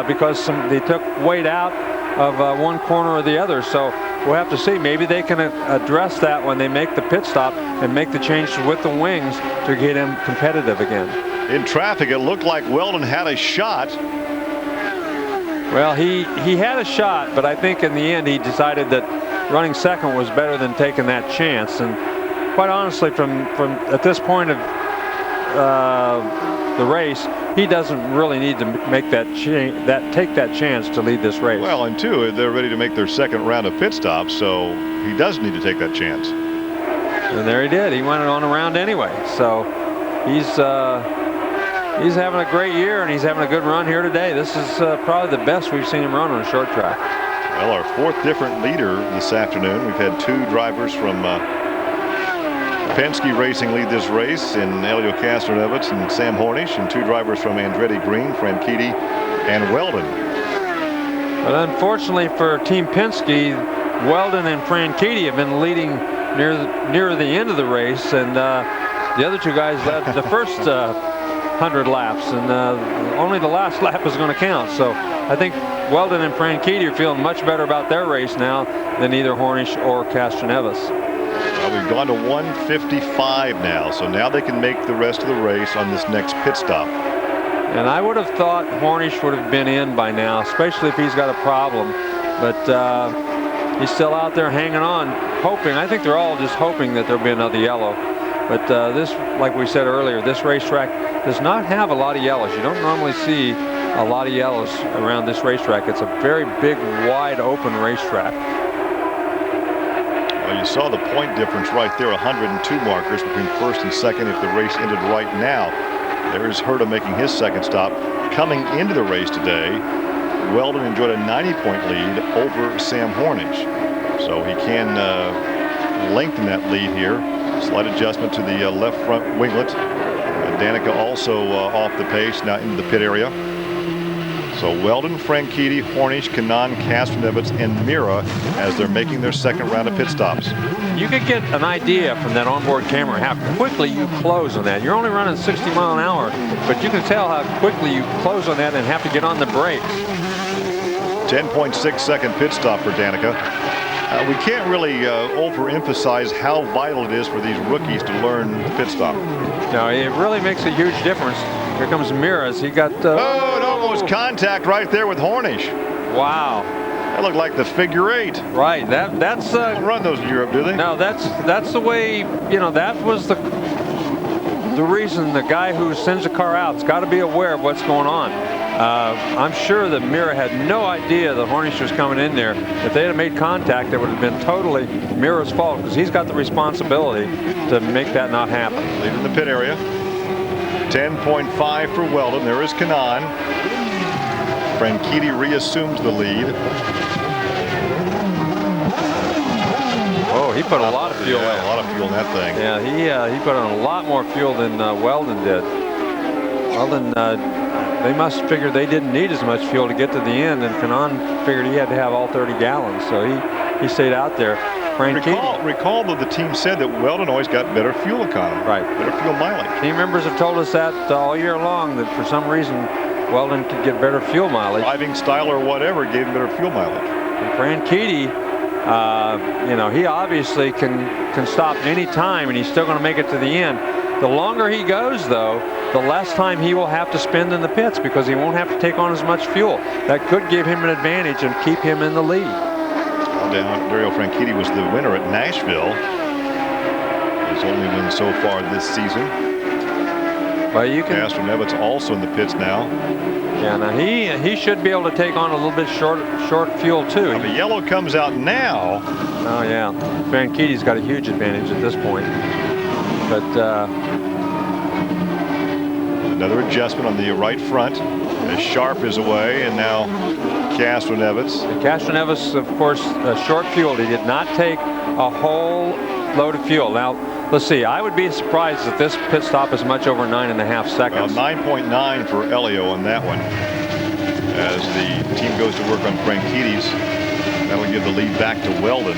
because they took weight out of one corner or the other. So we'll have to see. Maybe they can address that when they make the pit stop and make the change with the wings to get him competitive again. In traffic, it looked like Weldon had a shot. Well, he had a shot, but I think in the end he decided that running second was better than taking that chance. And quite honestly, from at this point of the race, he doesn't really need to make take that chance to lead this race. Well, and two, they're ready to make their second round of pit stops, so he does need to take that chance. And there he did. He went on around anyway. So he's having a great year, and he's having a good run here today. This is probably the best we've seen him run on a short track. Well, our 4th different leader this afternoon. We've had 2 drivers from Penske Racing lead this race in Elio Castroneves and Sam Hornish, and 2 drivers from Andretti Green, Franchitti, and Weldon. But unfortunately for Team Penske, Weldon and Franchitti have been leading near the end of the race, and the other 2 guys led the first 100 laps, and only the last lap is going to count. So I think Weldon and Franchitti are feeling much better about their race now than either Hornish or Castroneves. Well, we've gone to 1:55 now, so now they can make the rest of the race on this next pit stop. And I would have thought Hornish would have been in by now, especially if he's got a problem. But he's still out there hanging on, hoping. I think they're all just hoping that there'll be another yellow. But this, like we said earlier, this racetrack does not have a lot of yellows. You don't normally see a lot of yellows around this racetrack. It's a very big, wide open racetrack. Well, you saw the point difference right there, 102 markers between first and second if the race ended right now. There's Herta making his second stop. Coming into the race today, Weldon enjoyed a 90-point lead over Sam Hornish. So he can lengthen that lead here. Slight adjustment to the left front winglet. Danica also off the pace, now into the pit area. So Weldon, Franchitti, Hornish, Kanaan, Castroneves, and Mira as they're making their second round of pit stops. You could get an idea from that onboard camera how quickly you close on that. You're only running 60 miles an hour, but you can tell how quickly you close on that and have to get on the brakes. 10.6 second pit stop for Danica. We can't really overemphasize how vital it is for these rookies to learn the pit stop. No, it really makes a huge difference. Here comes Miras. He got it almost contact right there with Hornish. Wow, that looked like the figure 8. Right. That's they don't run those in Europe, do they? No, that's the way. You know, that was the reason the guy who sends the car out's got to be aware of what's going on. I'm sure that Mira had no idea that Hornish was coming in there. If they had made contact, it would have been totally Mira's fault, because he's got the responsibility to make that not happen. Leaving the pit area. 10.5 for Weldon. There is Kanaan. Franchitti reassumes the lead. Oh, he put a lot of fuel in. A lot of fuel in that thing. Yeah, he put on a lot more fuel than Weldon did. Weldon, they must figure they didn't need as much fuel to get to the end, and Kanaan figured he had to have all 30 gallons, so he stayed out there. Recall that the team said that Weldon always got better fuel economy. Right. Better fuel mileage. Team members have told us that all year long, that for some reason Weldon could get better fuel mileage. Driving style or whatever gave him better fuel mileage. And Franchitti, you know, he obviously can stop any time, and he's still going to make it to the end. The longer he goes, though, the less time he will have to spend in the pits because he won't have to take on as much fuel. That could give him an advantage and keep him in the lead. Dario Franchitti was the winner at Nashville. His only win so far this season. Well, you can. Castro Nevitt's also in the pits now. Yeah, now he should be able to take on a little bit short fuel too. Now the yellow comes out now. Oh yeah, Franchitti's got a huge advantage at this point. But another adjustment on the right front as Sharp is away, and now Castro Nevitt's. Castro Nevitt's, of course, short fuel. He did not take a whole load of fuel. Now, let's see. I would be surprised if this pit stop is much over 9.5 seconds. 9.9 for Elio on that one. As the team goes to work on Franchitti's, that'll give the lead back to Weldon.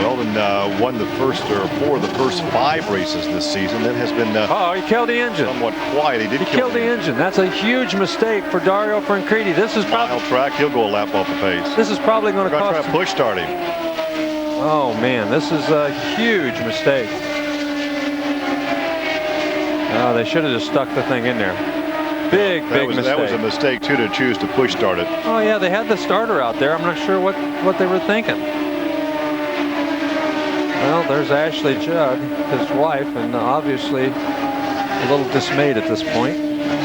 Weldon won the first or 4 of the first 5 races this season. That has been oh, he killed the engine. Somewhat quiet. He killed the engine. That's a huge mistake for Dario Franchitti. This is probably mile track. He'll go a lap off the pace. This is probably going to cost try to push start him. Oh man, this is a huge mistake. Oh, they should have just stuck the thing in there. Big mistake. That was a mistake too, to choose to push start it. Oh yeah, they had the starter out there. I'm not sure what they were thinking. Well, there's Ashley Judd, his wife, and obviously a little dismayed at this point.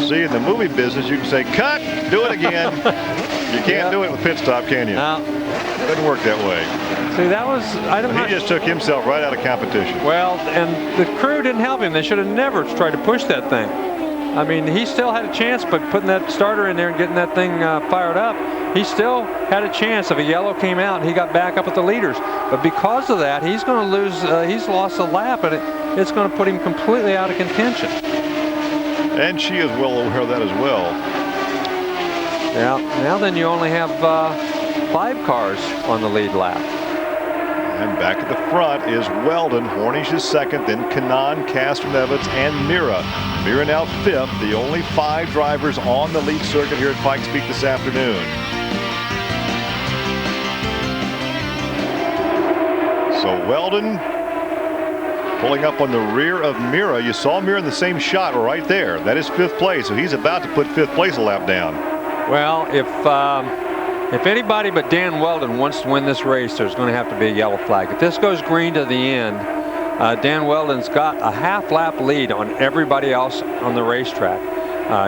See, in the movie business, you can say, cut, do it again. You can't do it with pit stop, can you? No. It doesn't work that way. See, that was... He just took himself right out of competition. Well, and the crew didn't help him. They should have never tried to push that thing. I mean, he still had a chance, but putting that starter in there and getting that thing fired up, he still had a chance. If a yellow came out and he got back up at the leaders. But because of that, he's going to lose. He's lost a lap, and it's going to put him completely out of contention. And she is well aware of that as well. Yeah. Now then, you only have 5 cars on the lead lap. And back at the front is Weldon. Hornish is second, then Kanaan, Castro Nevitt, and Mira. Mira now 5th, the only 5 drivers on the lead circuit here at Pikes Peak this afternoon. So Weldon pulling up on the rear of Mira. You saw Mira in the same shot right there. That is 5th place, so he's about to put 5th place a lap down. Well, if anybody but Dan Weldon wants to win this race, there's going to have to be a yellow flag. If this goes green to the end, Dan Weldon's got a half-lap lead on everybody else on the racetrack.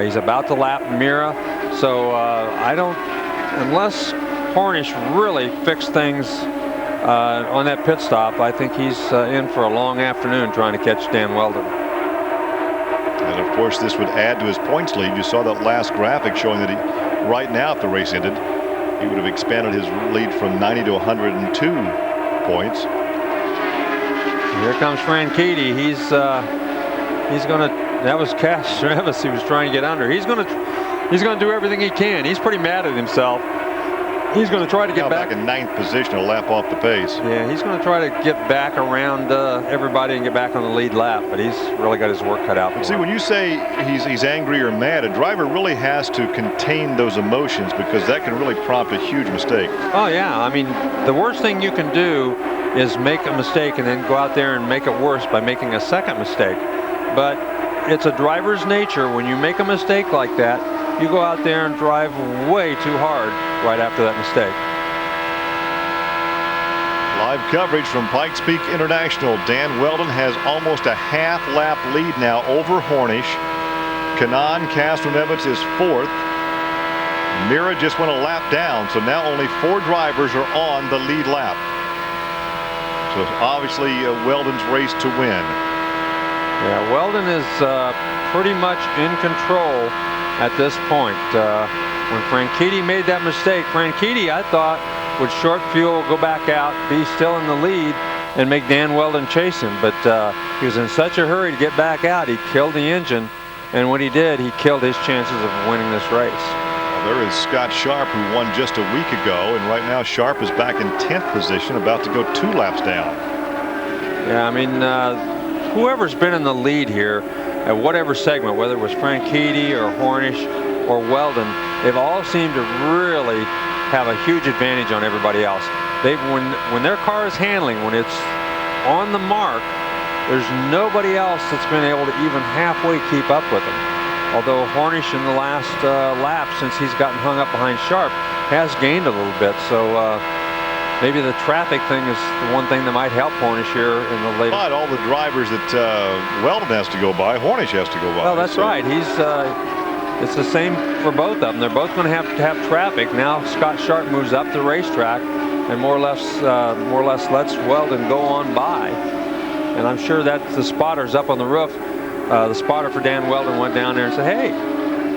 He's about to lap Mira, so I don't, unless Hornish really fix things on that pit stop, I think he's in for a long afternoon trying to catch Dan Weldon. And of course, this would add to his points lead. You saw that last graphic showing that right now, if the race ended, he would have expanded his lead from 90 to 102 points. Here comes Franchitti. He's going to. That was Castro Nevitt he was trying to get under. He's going to do everything he can. He's pretty mad at himself. He's going to try to get back in 9th position, a lap off the pace. Yeah, he's going to try to get back around everybody and get back on the lead lap, but he's really got his work cut out for him. See, when you say he's angry or mad, a driver really has to contain those emotions because that can really prompt a huge mistake. Oh, yeah. I mean, the worst thing you can do is make a mistake and then go out there and make it worse by making a second mistake. But it's a driver's nature. When you make a mistake like that, you go out there and drive way too hard right after that mistake. Live coverage from Pikes Peak International. Dan Weldon has almost a half-lap lead now over Hornish. Kanaan Castro Nevitt is 4th. Mira just went a lap down, so now only 4 drivers are on the lead lap. So obviously Weldon's race to win. Yeah, Weldon is pretty much in control at this point. When Franchitti made that mistake, Franchitti, I thought, would short fuel, go back out, be still in the lead, and make Dan Weldon chase him. But he was in such a hurry to get back out, he killed the engine. And when he did, he killed his chances of winning this race. Well, There is Scott Sharp, who won just a week ago, and right now Sharp is back in 10th position, about to go 2 laps down. Yeah, I mean, whoever's been in the lead here at whatever segment, whether it was Franchitti or Hornish or Weldon, they've all seemed to really have a huge advantage on everybody else. When their car is handling, when it's on the mark, there's nobody else that's been able to even halfway keep up with them. Although Hornish in the last lap, since he's gotten hung up behind Sharp, has gained a little bit. So maybe the traffic thing is the one thing that might help Hornish here in the later. But all the drivers that Weldon has to go by, Hornish has to go by. Well, that's right. It's the same for both of them. They're both going to have traffic. Now Scott Sharp moves up the racetrack and more or less lets Weldon go on by. And I'm sure that the spotters up on the roof, the spotter for Dan Weldon went down there and said, hey,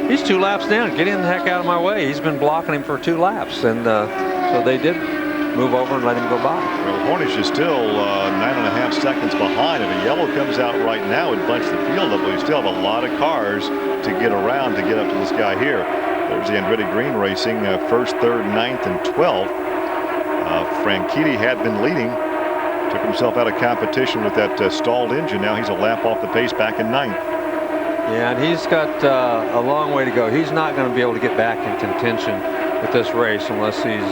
he's 2 laps down. Get in the heck out of my way. He's been blocking him for 2 laps. And so they did move over and let him go by. Well, Hornish is still 9.5 seconds behind. If a yellow comes out right now and bunch the field up, we still have a lot of cars to get around to get up to this guy here. There's the Andretti Green Racing, 1st, 3rd, 9th, and 12th. Franchitti had been leading, took himself out of competition with that stalled engine. Now he's a lap off the pace, back in 9th. Yeah, and he's got a long way to go. He's not going to be able to get back in contention with this race unless he's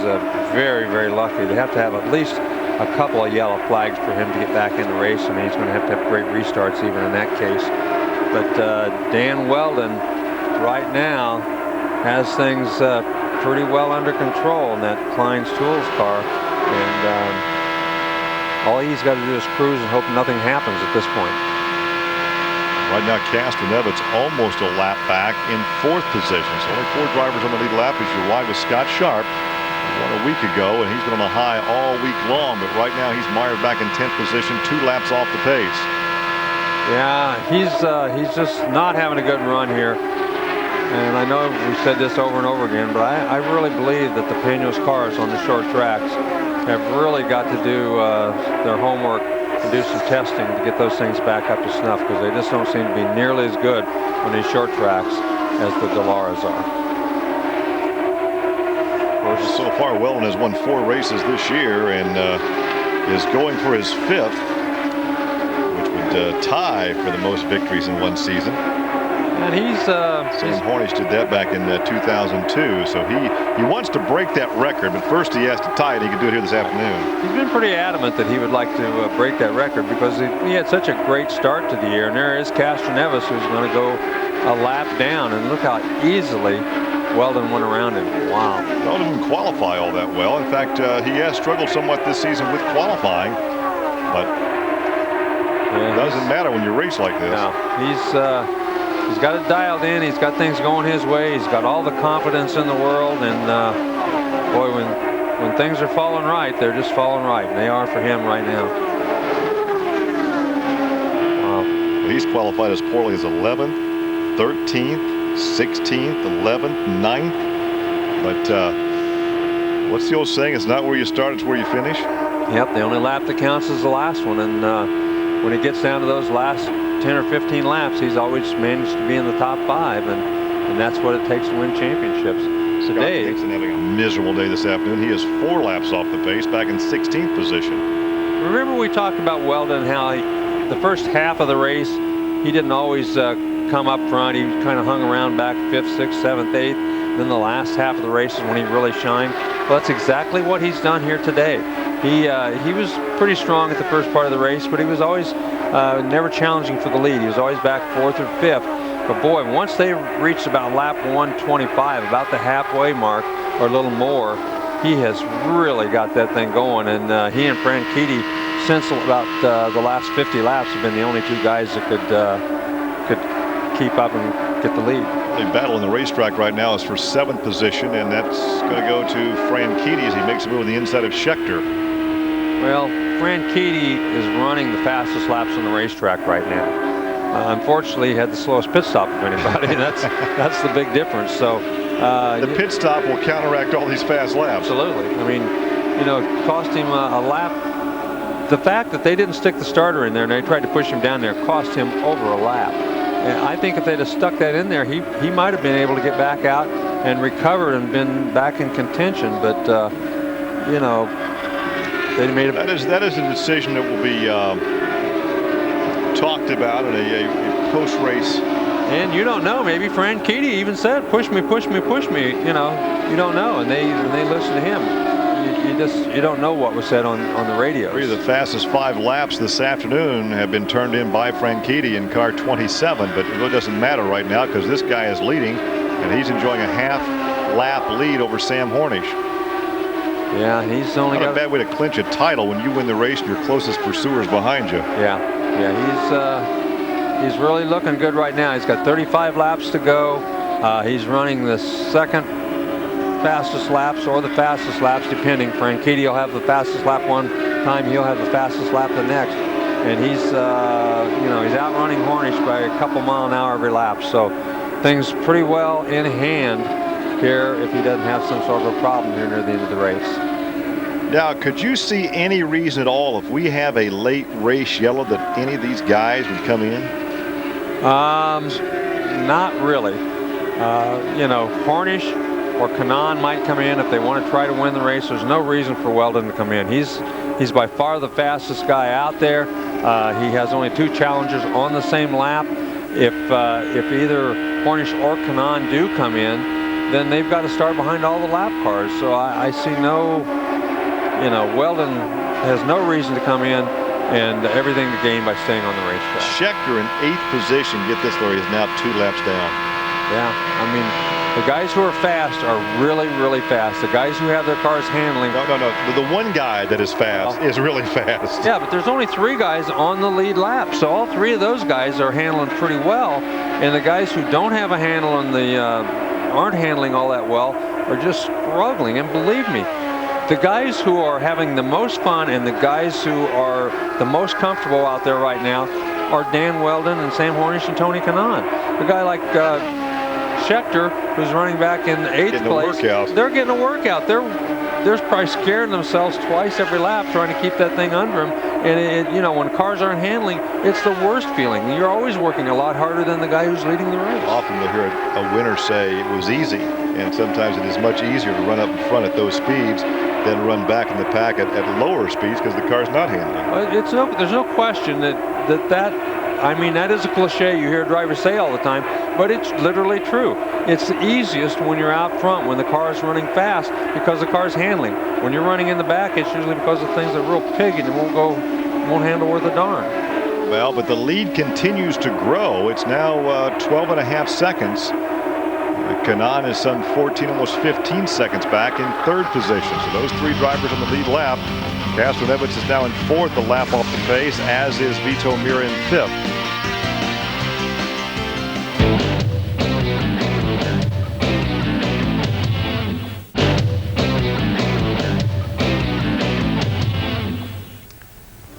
very, very lucky. They have to have at least a couple of yellow flags for him to get back in the race, and he's going to have great restarts even in that case. But Dan Weldon right now has things pretty well under control in that Klein's Tools car, and all he's got to do is cruise and hope nothing happens at this point. Right now, Castroneves almost a lap back in 4th position. So only 4 drivers on the lead lap as you ride with Scott Sharp. He won a week ago, and he's been on a high all week long. But right now, he's mired back in 10th position, 2 laps off the pace. Yeah, he's just not having a good run here. And I know we've said this over and over again, but I really believe that the Peños cars on the short tracks have really got to do their homework and do some testing to get those things back up to snuff, because they just don't seem to be nearly as good on these short tracks as the Delaras are. Of course, so far, Weldon has won 4 races this year and is going for his 5th, which would tie for the most victories in one season. And he's Sam Hornish did that back in 2002, so he wants to break that record, but first he has to tie it. He can do it here this afternoon. He's been pretty adamant that he would like to break that record, because he had such a great start to the year. And there is Castroneves, who's going to go a lap down, and look how easily Weldon went around him. Wow. Weldon didn't qualify all that well. In fact, he has struggled somewhat this season with qualifying, but it doesn't matter when you race like this. No, he's got it dialed in. He's got things going his way. He's got all the confidence in the world. And boy, when things are falling right, they're just falling right. And they are for him right now. Wow. He's qualified as poorly as 11th, 13th, 16th, 11th, 9th. But what's the old saying? It's not where you start, it's where you finish. Yep, the only lap that counts is the last one. And when it gets down to those last 10 or 15 laps, he's always managed to be in the top 5, and that's what it takes to win championships. Today, Scott Dixon having a miserable day this afternoon. He is 4 laps off the pace, back in 16th position. Remember we talked about Weldon, how the first half of the race, he didn't always come up front. He kind of hung around back 5th, 6th, 7th, 8th. Then the last half of the race is when he really shined. Well, that's exactly what he's done here today. He was pretty strong at the first part of the race, but he was always never challenging for the lead. He was always back 4th or 5th. But boy, once they reached about lap 125, about the halfway mark or a little more, he has really got that thing going. And he and Franchitti, since about the last 50 laps, have been the only 2 guys that could keep up and get the lead. The battle in the racetrack right now is for 7th position, and that's going to go to Franchitti as he makes a move on the inside of Schechter. Well, Franchitti is running the fastest laps on the racetrack right now. Unfortunately, he had the slowest pit stop of anybody. That's the big difference. So the pit stop will counteract all these fast laps. Absolutely. I mean, you know, it cost him a lap. The fact that they didn't stick the starter in there and they tried to push him down there cost him over a lap. And I think if they'd have stuck that in there, he might have been able to get back out and recovered and been back in contention. But you know, they made that is a decision that will be talked about in a post-race. And you don't know. Maybe Franchitti even said, "Push me, push me, push me." You know, you don't know, and they listen to him. You don't know what was said on the radio. Three of the fastest 5 laps this afternoon have been turned in by Franchitti in car 27, but it really doesn't matter right now because this guy is leading, and he's enjoying a half-lap lead over Sam Hornish. Yeah, he's only got a bad way to clinch a title when you win the race and your closest pursuer is behind you. Yeah, he's really looking good right now. He's got 35 laps to go. He's running the second fastest laps or the fastest laps, depending. Franchitti will have the fastest lap one time. He'll have the fastest lap the next. And he's, you know, he's outrunning Hornish by a couple mile an hour every lap. So things pretty well in hand here if he doesn't have some sort of a problem here near the end of the race. Now, could you see any reason at all if we have a late race yellow that any of these guys would come in? Not really. You know, Hornish or Kanaan might come in if they want to try to win the race. There's no reason for Weldon to come in. He's by far the fastest guy out there. He has only 2 challengers on the same lap. If either Hornish or Kanaan do come in, then they've got to start behind all the lap cars. So I see no, you know, Weldon has no reason to come in, and everything to gain by staying on the racetrack. Schechter in 8th position. Get this, Larry, is now 2 laps down. Yeah, I mean, the guys who are fast are really, really fast. The guys who have their cars handling. No. The one guy that is fast is really fast. Yeah, but there's only 3 guys on the lead lap, so all 3 of those guys are handling pretty well, and the guys who don't have a handle on the aren't handling all that well are just struggling. And believe me, the guys who are having the most fun and the guys who are the most comfortable out there right now are Dan Weldon and Sam Hornish and Tony Kanaan. A guy like Schechter, who's running back in 8th place, they're getting a workout. They're probably scaring themselves twice every lap trying to keep that thing under them. And you know, when cars aren't handling, it's the worst feeling. You're always working a lot harder than the guy who's leading the race. Often you'll hear a winner say it was easy, and sometimes it is much easier to run up in front at those speeds than run back in the pack at lower speeds because the car's not handling. There's no question that I mean, that is a cliche you hear drivers say all the time, but it's literally true. It's the easiest when you're out front, when the car is running fast, because the car's handling. When you're running in the back, it's usually because the things are real pig and it won't handle worth a darn. Well, but the lead continues to grow. It's now 12.5 seconds. Kanaan is some 14, almost 15 seconds back in 3rd position. So those 3 drivers on the lead lap. Castroneves is now in 4th, a lap off the pace, as is Vito Mira in 5th.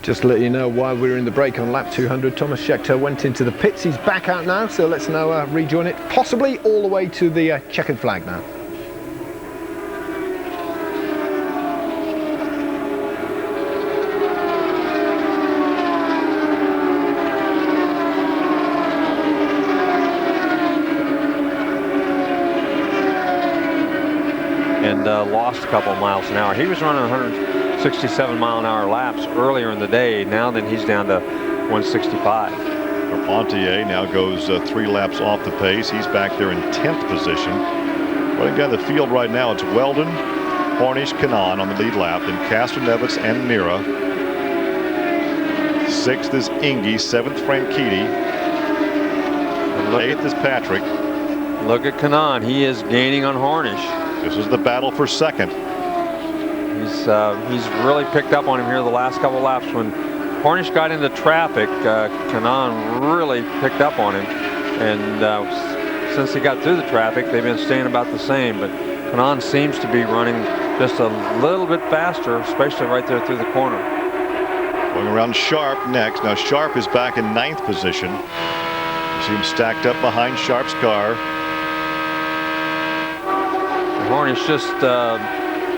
Just to let you know, while we were in the break on lap 200, Thomas Schechter went into the pits. He's back out now, so let's now rejoin it, possibly all the way to the checkered flag now. And lost a couple of miles an hour. He was running 167 mile an hour laps earlier in the day. Now then he's down to 165. Carpentier now goes 3 laps off the pace. He's back there in 10th position. Running down the field right now, it's Weldon, Hornish, Kanaan on the lead lap, then Castroneves and Mira. 6th is Indy, 7th Franchitti. 8th is Patrick. Look at Kanaan. He is gaining on Hornish. This is the battle for 2nd. He's really picked up on him here the last couple laps. When Hornish got into traffic, Kanaan really picked up on him. And since he got through the traffic, they've been staying about the same. But Kanaan seems to be running just a little bit faster, especially right there through the corner. Going around Sharp next. Now Sharp is back in 9th position. You see him stacked up behind Sharp's car. Hornish just,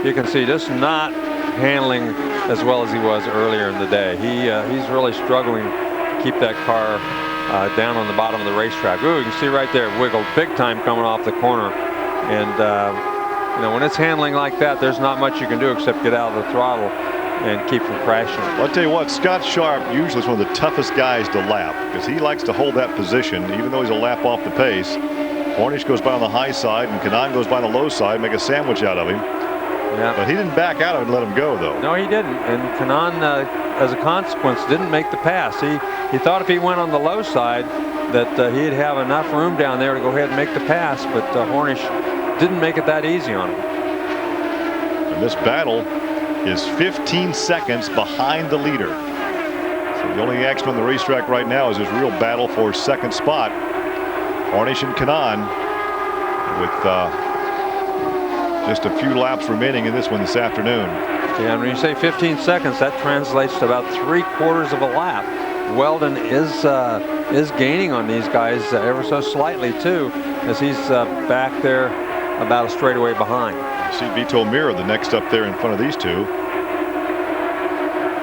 you can see, just not handling as well as he was earlier in the day. He's really struggling to keep that car down on the bottom of the racetrack. Ooh, you can see right there, wiggled big time coming off the corner. And you know, when it's handling like that, there's not much you can do except get out of the throttle and keep from crashing. Well, I'll tell you what, Scott Sharp usually is one of the toughest guys to lap because he likes to hold that position even though he's a lap off the pace. Hornish goes by on the high side and Kanaan goes by on the low side, make a sandwich out of him. Yeah. But he didn't back out of it and let him go, though. No, he didn't. And Kanaan, as a consequence, didn't make the pass. He thought if he went on the low side that he'd have enough room down there to go ahead and make the pass, but Hornish didn't make it that easy on him. And this battle is 15 seconds behind the leader. So the only action on the racetrack right now is this real battle for second spot. Hornish and Kanaan with just a few laps remaining in this one this afternoon. Yeah, and when you say 15 seconds, that translates to about 3/4 of a lap. Weldon is gaining on these guys ever so slightly too, as he's back there about a straightaway behind. You see Vito Mira, the next up there in front of these two.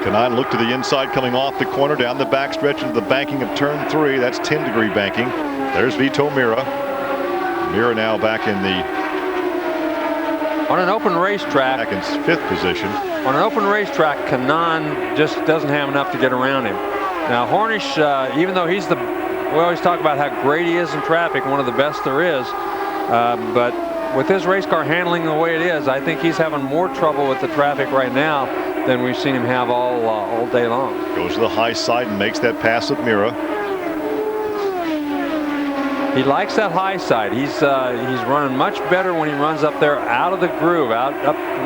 Kanaan looked to the inside coming off the corner down the backstretch into the banking of turn 3. That's 10-degree banking. There's Vito Mira. Mira now back in the on an open racetrack. Back in 5th position. On an open racetrack, Kanaan just doesn't have enough to get around him. Now Hornish, even though he's we always talk about how great he is in traffic, one of the best there is, but with his race car handling the way it is, I think he's having more trouble with the traffic right now than we've seen him have all day long. Goes to the high side and makes that pass with Mira. He likes that high side. He's running much better when he runs up there out of the groove, up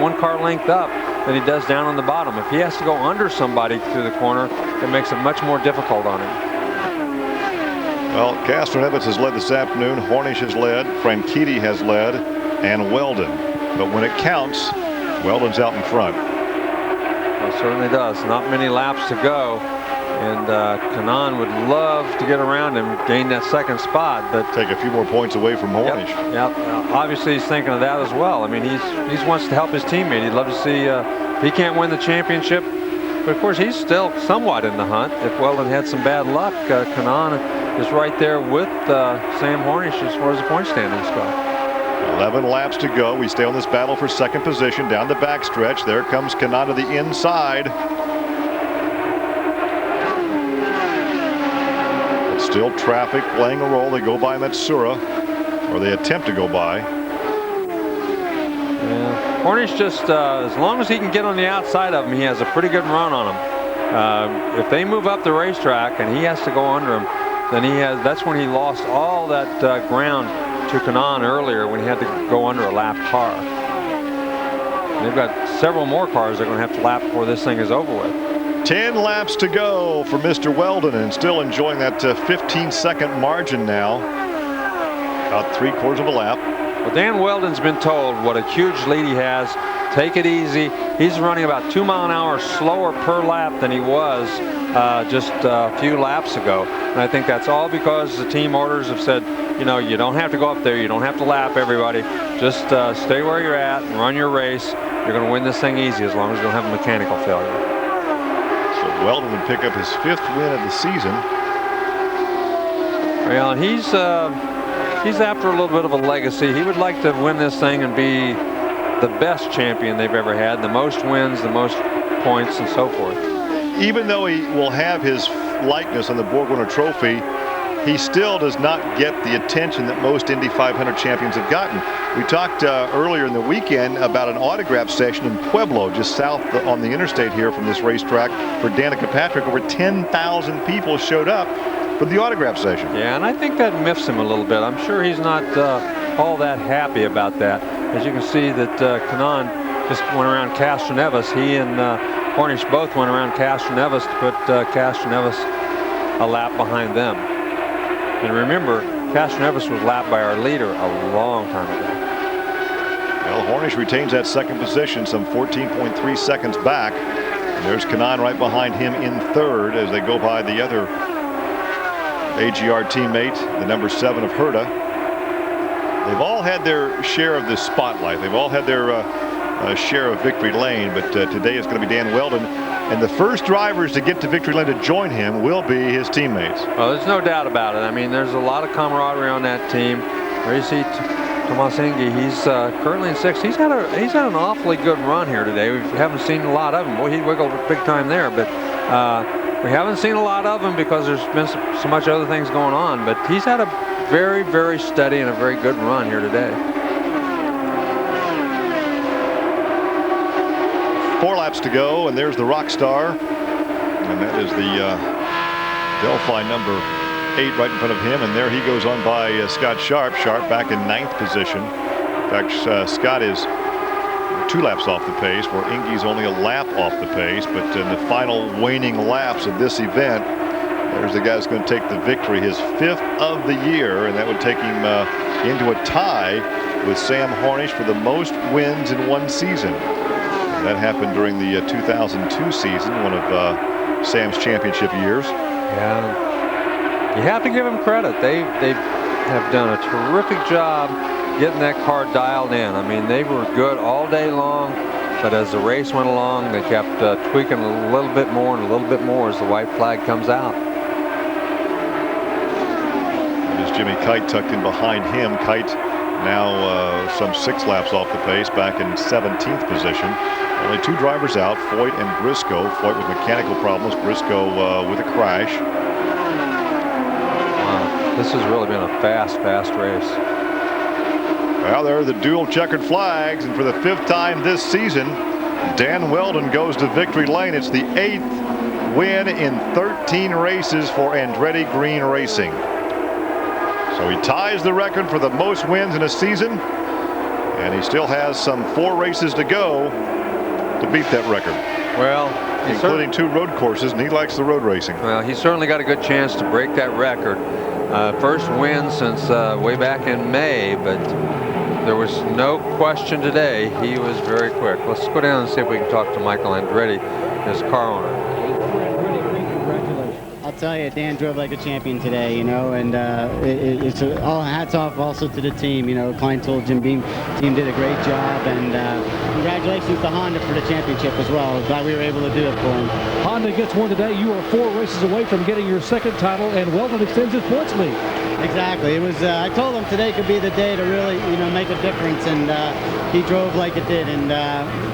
one car length up, than he does down on the bottom. If he has to go under somebody through the corner, it makes it much more difficult on him. Well, Castroneves has led this afternoon. Hornish has led. Franchitti has led, and Weldon. But when it counts, Weldon's out in front. Well, it certainly does. Not many laps to go. And Kanaan would love to get around him, gain that second spot, but take a few more points away from Hornish. Yep. Obviously, he's thinking of that as well. I mean, he wants to help his teammate. He'd love to see he can't win the championship, but of course he's still somewhat in the hunt. If Weldon had some bad luck, Kanaan is right there with Sam Hornish as far as the point standings go. 11 laps to go. We stay on this battle for second position down the backstretch. There comes Kanaan to the inside. Still traffic playing a role. They go by Matsura, or they attempt to go by. Yeah. Hornish just, as long as he can get on the outside of him, he has a pretty good run on him. If they move up the racetrack and he has to go under him, then that's when he lost all that ground to Kanaan earlier when he had to go under a lapped car. And they've got several more cars they're going to have to lap before this thing is over with. 10 laps to go for Mr. Weldon, and still enjoying that 15-second margin now. About 3/4 of a lap. Well, Dan Weldon's been told what a huge lead he has. Take it easy. He's running about 2 miles an hour slower per lap than he was just a few laps ago. And I think that's all because the team orders have said, you know, you don't have to go up there. You don't have to lap everybody. Just stay where you're at and run your race. You're going to win this thing easy as long as you don't have a mechanical failure. Weldon would pick up his 5th win of the season. Well, and he's after a little bit of a legacy. He would like to win this thing and be the best champion they've ever had, the most wins, the most points, and so forth. Even though he will have his likeness on the Borg-Warner Trophy, he still does not get the attention that most Indy 500 champions have gotten. We talked earlier in the weekend about an autograph session in Pueblo, just south on the interstate here from this racetrack for Danica Patrick. Over 10,000 people showed up for the autograph session. Yeah, and I think that miffs him a little bit. I'm sure he's not all that happy about that. As you can see that Kanaan just went around Castroneves. He and Hornish both went around Castroneves to put Castroneves a lap behind them. And remember, Castroneves was lapped by our leader a long time ago. Well, Hornish retains that second position, some 14.3 seconds back. And there's Kanaan right behind him in 3rd as they go by the other AGR teammate, the number 7 of Herta. They've all had their share of the spotlight. They've all had their share of victory lane, but today it's going to be Dan Weldon. And the first drivers to get to victory lane to join him will be his teammates. Well, there's no doubt about it. I mean, there's a lot of camaraderie on that team. There you see Tomas Indy, he's currently in 6th. He's had an awfully good run here today. We haven't seen a lot of him. Boy, he wiggled big time there, but we haven't seen a lot of him because there's been so much other things going on. But he's had a very, very steady and a very good run here today. 4 laps to go, and there's the rock star, and that is the Delphi number 8 right in front of him, and there he goes on by Scott Sharp. Sharp back in 9th position. In fact, Scott is 2 laps off the pace, where Ingy's only a lap off the pace. But in the final waning laps of this event, there's the guy who's going to take the victory, his 5th of the year, and that would take him into a tie with Sam Hornish for the most wins in one season. That happened during the 2002 season, one of Sam's championship years. Yeah, you have to give them credit. They have done a terrific job getting that car dialed in. I mean, they were good all day long, but as the race went along, they kept tweaking a little bit more and a little bit more as the white flag comes out. There's Jimmy Kite tucked in behind him. Kite now some 6 laps off the pace, back in 17th position. Only 2 drivers out, Foyt and Briscoe. Foyt with mechanical problems, Briscoe with a crash. Wow, this has really been a fast race. Well, there are the dual checkered flags, and for the 5th time this season, Dan Weldon goes to victory lane. It's the 8th win in 13 races for Andretti Green Racing. So he ties the record for the most wins in a season, and he still has some 4 races to go to beat that record. Well, including 2 road courses, and he likes the road racing. Well, he's certainly got a good chance to break that record. First win since way back in May, but there was no question today. He was very quick. Let's go down and see if we can talk to Michael Andretti, his car owner. I'll tell you, Dan drove like a champion today, you know, and it's all hats off also to the team. You know, Klein Tool, Jim Beam team did a great job, and congratulations to Honda for the championship as well. Glad we were able to do it for him. Honda gets one today. You are 4 races away from getting your 2nd title, and Weldon extends his points lead. Exactly. It was. I told him today could be the day to really, you know, make a difference, and he drove like it did, and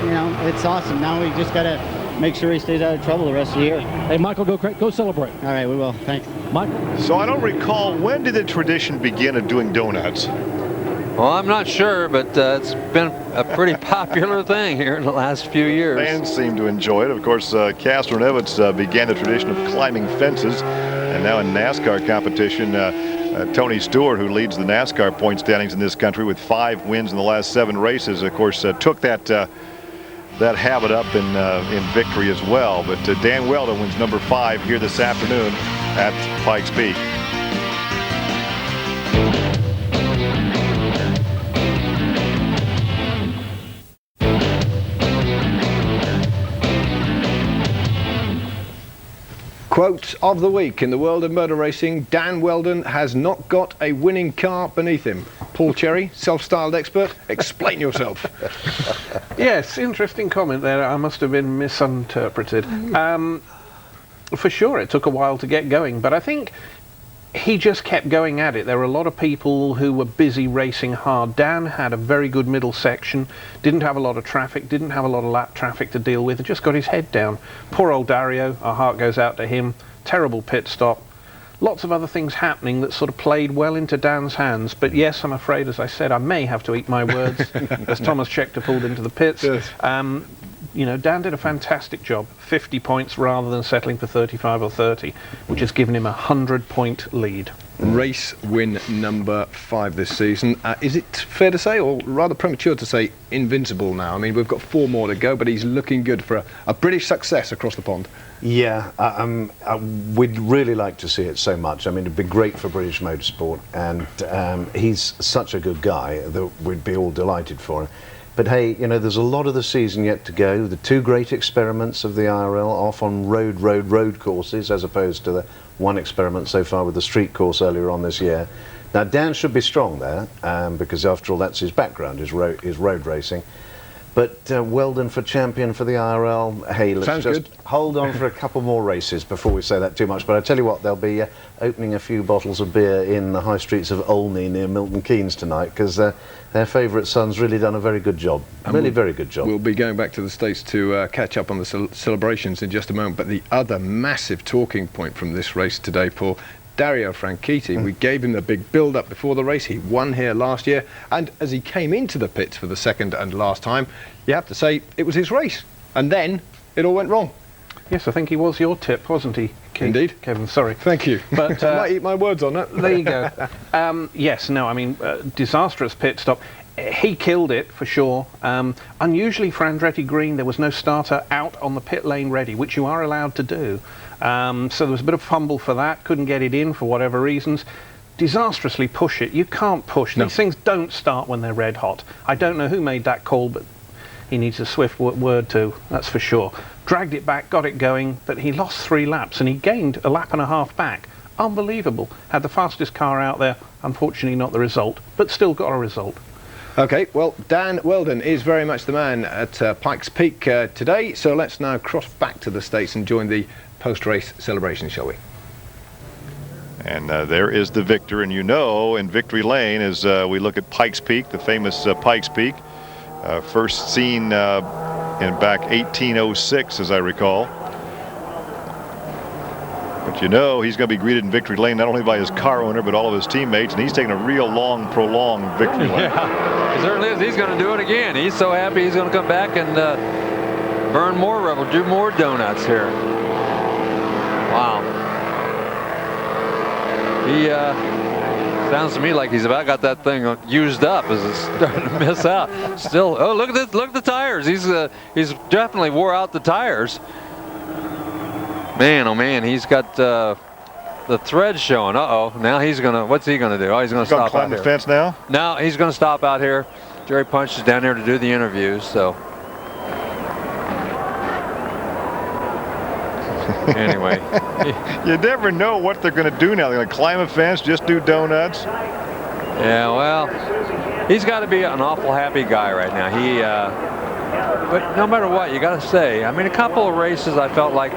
you know, it's awesome. Now we just gotta make sure he stays out of trouble the rest of the year. Hey, Michael, go celebrate. All right, we will. Thanks. Michael? So I don't recall, when did the tradition begin of doing donuts? Well, I'm not sure, but it's been a pretty popular thing here in the last few years. Fans seem to enjoy it. Of course, Castro and Evans began the tradition of climbing fences, and now in NASCAR competition, Tony Stewart, who leads the NASCAR point standings in this country with 5 wins in the last 7 races, of course, took that habit up in victory as well. But Dan Weldon wins number 5 here this afternoon at Pikes Peak. Quote of the week in the world of motor racing: Dan Weldon has not got a winning car beneath him. Paul Cherry, self-styled expert, explain yourself. Yes, interesting comment there. I must have been misinterpreted. For sure, it took a while to get going, but I think he just kept going at it. There were a lot of people who were busy racing hard. Dan had a very good middle section, didn't have a lot of traffic, didn't have a lot of lap traffic to deal with, and just got his head down. Poor old Dario, our heart goes out to him. Terrible pit stop. Lots of other things happening that sort of played well into Dan's hands. But yes, I'm afraid, as I said, I may have to eat my words as Thomas Scheckter pulled into the pits. Yes. You know, Dan did a fantastic job. 50 points rather than settling for 35 or 30, which has given him a 100-point lead. Race win number 5 this season. Is it fair to say, or rather premature to say, invincible now? I mean, we've got 4 more to go, but he's looking good for a British success across the pond. Yeah, we'd really like to see it so much. I mean, it'd be great for British motorsport, and he's such a good guy that we'd be all delighted for him. But hey, you know, there's a lot of the season yet to go. The 2 great experiments of the IRL off on road courses, as opposed to the 1 experiment so far with the street course earlier on this year. Now, Dan should be strong there, because after all, that's his background, is road racing. But Weldon for champion for the IRL. Hey, let's Sounds just good. hold on for a couple more races before we say that too much. But I tell you what, they'll be opening a few bottles of beer in the high streets of Olney near Milton Keynes tonight, because their favourite son's really done a very good job. Really very good job. We'll be going back to the States to catch up on the celebrations in just a moment. But the other massive talking point from this race today, Paul, Dario Franchitti, we gave him the big build-up before the race. He won here last year, and as he came into the pits for the second and last time, you have to say it was his race. And then it all went wrong. Yes, I think he was your tip, wasn't he, Keith? Indeed. Kevin, sorry. Thank you. But I might eat my words on that. There you go. Yes, no, I mean, disastrous pit stop. He killed it for sure. Unusually for Andretti Green, there was no starter out on the pit lane ready, which you are allowed to do. So there was a bit of fumble for that. Couldn't get it in for whatever reasons. Disastrously push it. You can't push. No. These things don't start when they're red hot. I don't know who made that call, but he needs a swift word to, that's for sure. Dragged it back, got it going, but he lost 3 laps and he gained a lap and a half back. Unbelievable. Had the fastest car out there. Unfortunately not the result, but still got a result. Okay, well, Dan Weldon is very much the man at Pikes Peak today, so let's now cross back to the States and join the post-race celebration, shall we? And there is the victor, and you know, in Victory Lane, as we look at Pikes Peak, the famous Pikes Peak, first seen in back 1806, as I recall. But you know, he's going to be greeted in Victory Lane not only by his car owner, but all of his teammates, and he's taking a real long, prolonged victory lane. Yeah, he certainly is. He's going to do it again. He's so happy he's going to come back and burn more rubber, do more donuts here. Wow. He sounds to me like he's about got that thing used up as it's starting to miss out. Still, oh, look at this! Look at the tires. He's definitely wore out the tires. Man, oh man, he's got the thread showing. Uh-oh, now he's gonna, what's he gonna do? Oh, he's gonna stop out climb here. the fence now? No, he's gonna stop out here. Jerry Punch is down there to do the interviews, so. Anyway. You never know what they're gonna do now. They're gonna climb a fence, just do donuts. Yeah, well, he's got to be an awful happy guy right now. But no matter what, you got to say, I mean, a couple of races I felt like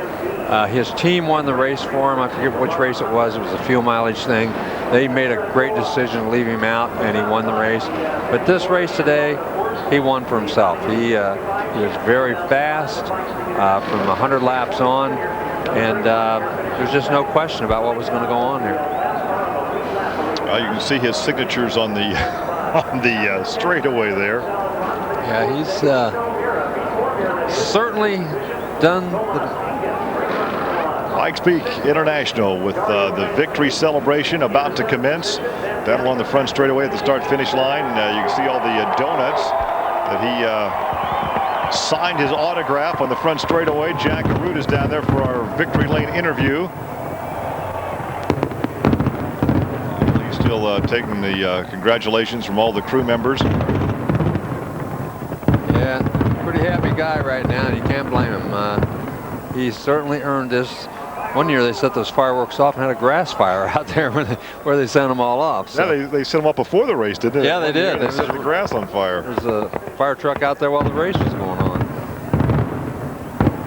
his team won the race for him. I forget which race it was. It was a fuel mileage thing. They made a great decision to leave him out, and he won the race. But this race today, he won for himself. He was very fast from 100 laps on, and there's just no question about what was going to go on here. You can see his signatures on the straightaway there. Yeah, he's certainly done the Pikes Peak International with the victory celebration about to commence. Down along the front straightaway at the start-finish line, you can see all the donuts that he signed his autograph on the front straightaway. Jack Arute is down there for our Victory Lane interview. He's still taking the congratulations from all the crew members. Yeah, pretty happy guy right now, and you can't blame him. He certainly earned this. One year they set those fireworks off and had a grass fire out there where they sent them all off. So. Yeah, they set them up before the race, didn't they? Yeah, they did. They set the grass on fire. There's a fire truck out there while the race was going on.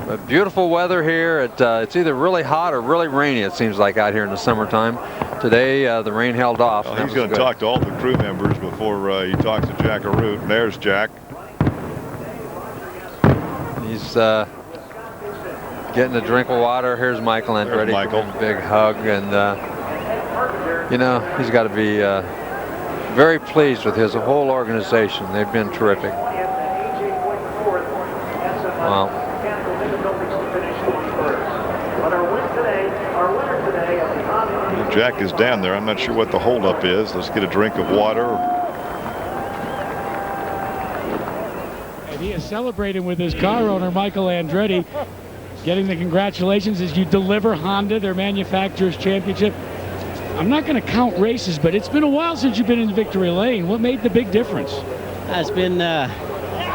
But beautiful weather here. It's either really hot or really rainy, it seems like, out here in the summertime. Today, the rain held off. Well, he's going to talk to all the crew members before he talks to Jack Arute. And there's Jack. He's getting a drink of water. Here's Michael Andretti. Michael. A big hug, and you know, he's got to be very pleased with his whole organization. They've been terrific. Wow. Jack is down there. I'm not sure what the holdup is. Let's get a drink of water. And he is celebrating with his car owner, Michael Andretti, getting the congratulations as you deliver Honda their manufacturer's championship. I'm not going to count races, but it's been a while since you've been in Victory Lane. What made the big difference? It's been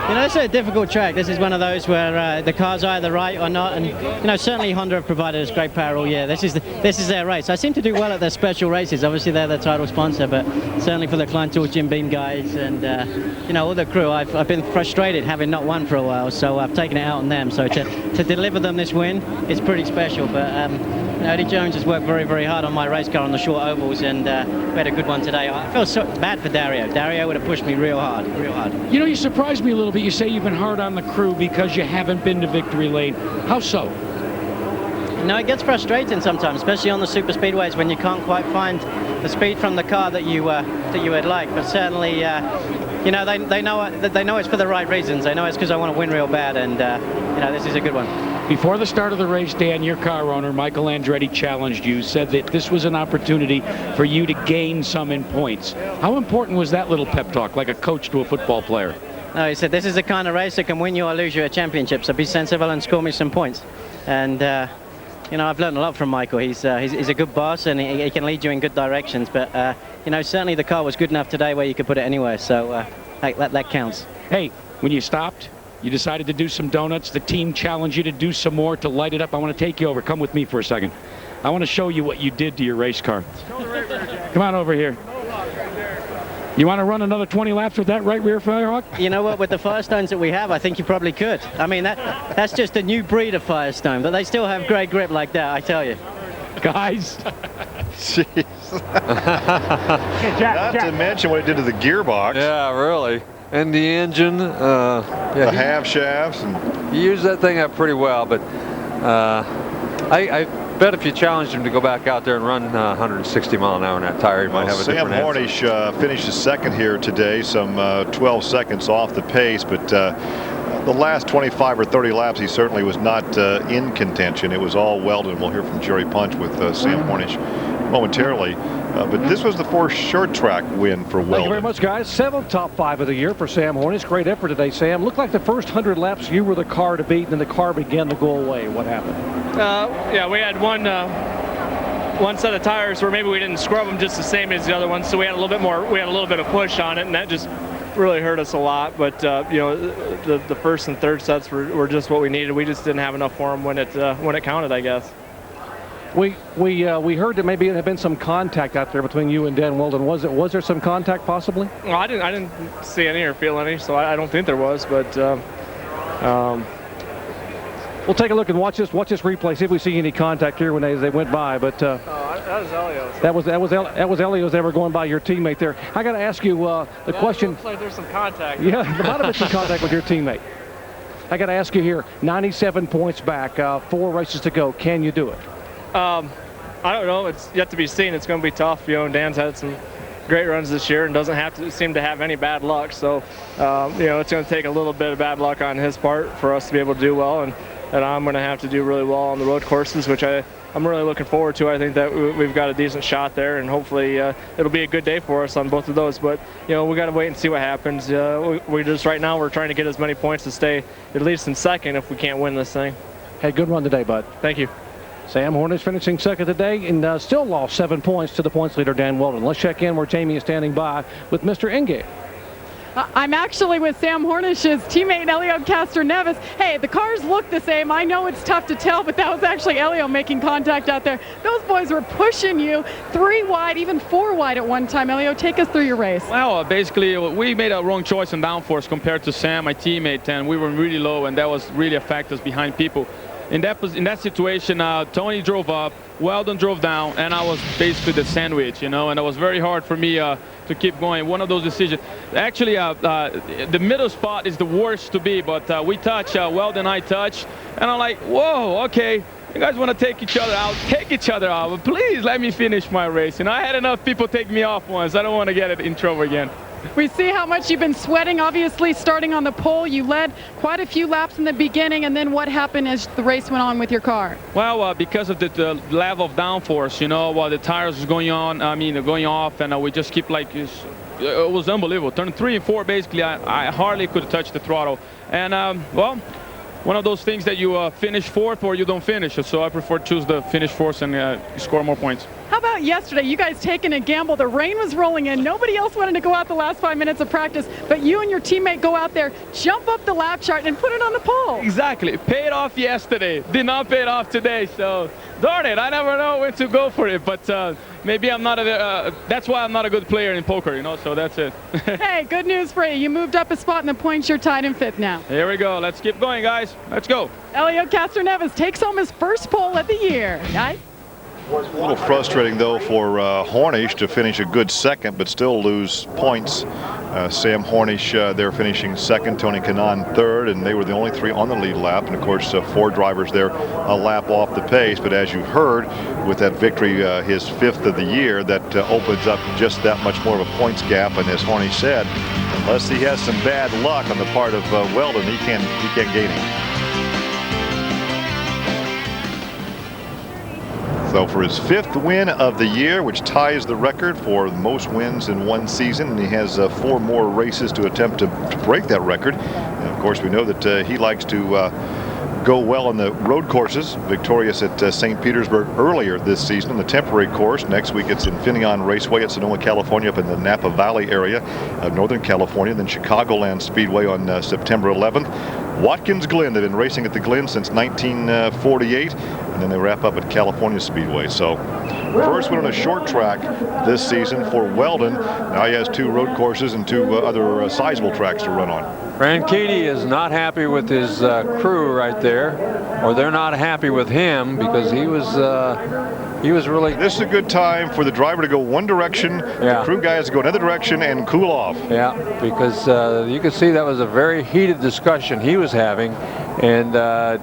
You know, it's a difficult track. This is one of those where the car's either right or not, and you know, certainly Honda have provided us great power all year. This is their race. I seem to do well at their special races. Obviously, they're the title sponsor, but certainly for the Klein Tools Jim Beam guys and you know, all the crew, I've been frustrated having not won for a while, so I've taken it out on them. So to deliver them this win is pretty special. But you know, Eddie Jones has worked very, very hard on my race car on the short ovals, and we had a good one today. I feel so bad for Dario. Dario would have pushed me real hard, real hard. You know, you surprised me a little bit. You say you've been hard on the crew because you haven't been to victory lane. How so? You know, it gets frustrating sometimes, especially on the super speedways when you can't quite find the speed from the car that you would like. But certainly, you know, they know it's for the right reasons. They know it's because I want to win real bad, and you know, this is a good one. Before the start of the race, Dan, your car owner, Michael Andretti, challenged you, said that this was an opportunity for you to gain some in points. How important was that little pep talk, like a coach to a football player? No, he said, this is the kind of race that can win you or lose you a championship, so be sensible and score me some points. And, you know, I've learned a lot from Michael. He's a good boss, and he can lead you in good directions. But, you know, certainly the car was good enough today where you could put it anywhere, so that counts. Hey, when you stopped, you decided to do some donuts. The team challenged you to do some more to light it up. I want to take you over. Come with me for a second. I want to show you what you did to your race car. Come on over here. You want to run another 20 laps with that right rear Firehawk? You know what, with the Firestones that we have, I think you probably could. I mean, that's just a new breed of Firestone, but they still have great grip like that, I tell you. Guys. Jeez. Not to mention what it did to the gearbox. Yeah, really. And the engine. Yeah, the half shafts. And he used that thing up pretty well, but I bet if you challenged him to go back out there and run 160 mile an hour on that tire, he might have a different answer. Sam Hornish finished second here today, some 12 seconds off the pace, but the last 25 or 30 laps, he certainly was not in contention. It was all Weldon. We'll hear from Jerry Punch with Sam Hornish momentarily. But this was the fourth short track win for Weldon. Thank you very much, guys. 7th top 5 of the year for Sam Hornish. Great effort today, Sam. Looked like the first 100 laps you were the car to beat, and then the car began to go away. What happened? Yeah, we had one set of tires where maybe we didn't scrub them just the same as the other ones, so we had a little bit more. We had a little bit of push on it, and that just really hurt us a lot. But you know, the first and third sets were just what we needed. We just didn't have enough for them when it counted, I guess. We heard that maybe there had been some contact out there between you and Dan Weldon. Was there some contact possibly? Well, I didn't see any or feel any, so I don't think there was. But we'll take a look and watch this replay. See if we see any contact here when they went by. But that was Elio's. That was Elio's ever going by your teammate there. I got to ask you the question. Looks like there's some contact. Yeah, there might have been some contact with your teammate. I got to ask you here. 97 points back, 4 races to go. Can you do it? I don't know. It's yet to be seen. It's going to be tough. You know, Dan's had some great runs this year and doesn't seem to have any bad luck. So, you know, it's going to take a little bit of bad luck on his part for us to be able to do well. And I'm going to have to do really well on the road courses, which I'm really looking forward to. I think that we've got a decent shot there, and hopefully it'll be a good day for us on both of those. But, you know, we got to wait and see what happens. We just right now we're trying to get as many points to stay at least in second if we can't win this thing. Hey, good run today, bud. Thank you. Sam Hornish finishing second today and still lost 7 points to the points leader, Dan Weldon. Let's check in where Jamie is standing by with Mr. Indy. I'm actually with Sam Hornish's teammate, Elio Castroneves. Hey, the cars look the same. I know it's tough to tell, but that was actually Elio making contact out there. Those boys were pushing you 3 wide, even 4 wide at one time. Elio, take us through your race. Well, basically, we made a wrong choice in downforce compared to Sam, my teammate, and we were really low, and that was really affect us behind people. In that situation, Tony drove up, Weldon drove down, and I was basically the sandwich, you know, and it was very hard for me to keep going. One of those decisions. Actually, the middle spot is the worst to be, but we touch, Weldon and I touch, and I'm like, whoa, okay, you guys want to take each other out, take each other out, but please let me finish my race. You know, I had enough people take me off once. I don't want to get it in trouble again. We see how much you've been sweating. Obviously, starting on the pole, you led quite a few laps in the beginning, and then what happened as the race went on with your car? Well, because of the level of downforce, you know, while the tires was going off, and we just keep like, it was unbelievable. Turn 3 and 4, basically, I hardly could touch the throttle. And, well, one of those things that you finish fourth or you don't finish. So I prefer to choose the finish fourth and score more points. How about yesterday? You guys taking a gamble. The rain was rolling in. Nobody else wanted to go out the last 5 minutes of practice, but you and your teammate go out there, jump up the lap chart, and put it on the pole. Exactly. Paid off yesterday. Did not pay it off today. So, darn it, I never know when to go for it. But maybe I'm not that's why I'm not a good player in poker, you know, so that's it. Hey, good news for you. You moved up a spot in the points. You're tied in 5th now. Here we go. Let's keep going, guys. Let's go. Elio Castroneves takes home his first pole of the year. Guys? A little frustrating, though, for Hornish to finish a good second, but still lose points. Sam Hornish, they're finishing second, Tony Kanaan third, and they were the only 3 on the lead lap. And, of course, 4 drivers there a lap off the pace. But as you heard, with that victory, his 5th of the year, that opens up just that much more of a points gap. And as Hornish said, unless he has some bad luck on the part of Weldon, he can't gain it. So for his 5th win of the year, which ties the record for the most wins in one season, and he has 4 more races to attempt to break that record. And of course, we know that he likes to go well on the road courses. Victorious at St. Petersburg earlier this season on the temporary course. Next week it's Infineon Raceway at Sonoma, California, up in the Napa Valley area of Northern California. Then Chicagoland Speedway on September 11th. Watkins Glen, they've been racing at the Glen since 1948, and then they wrap up at California Speedway. So first win on a short track this season for Weldon. Now he has 2 road courses and 2 other sizable tracks to run on. Franchitti is not happy with his crew right there, or they're not happy with him because he was really. This is a good time for the driver to go one direction, the crew guys to go another direction and cool off. Yeah, because you could see that was a very heated discussion he was having, and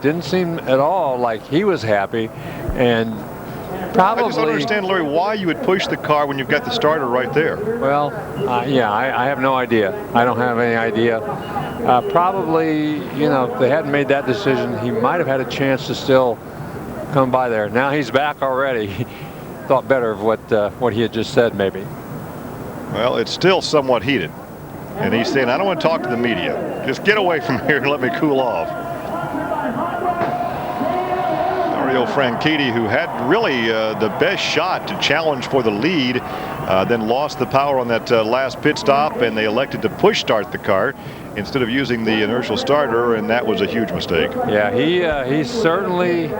didn't seem at all like he was happy. And probably. I just don't understand, Larry, why you would push the car when you've got the starter right there. Well, yeah, I have no idea. I don't have any idea. Probably, you know, if they hadn't made that decision, he might have had a chance to still come by there. Now he's back already. He thought better of what he had just said, maybe. Well, it's still somewhat heated. And he's saying, I don't want to talk to the media. Just get away from here and let me cool off. Mario Franchitti, who had really the best shot to challenge for the lead, then lost the power on that last pit stop, and they elected to push start the car instead of using the inertial starter, and that was a huge mistake. Yeah, he certainly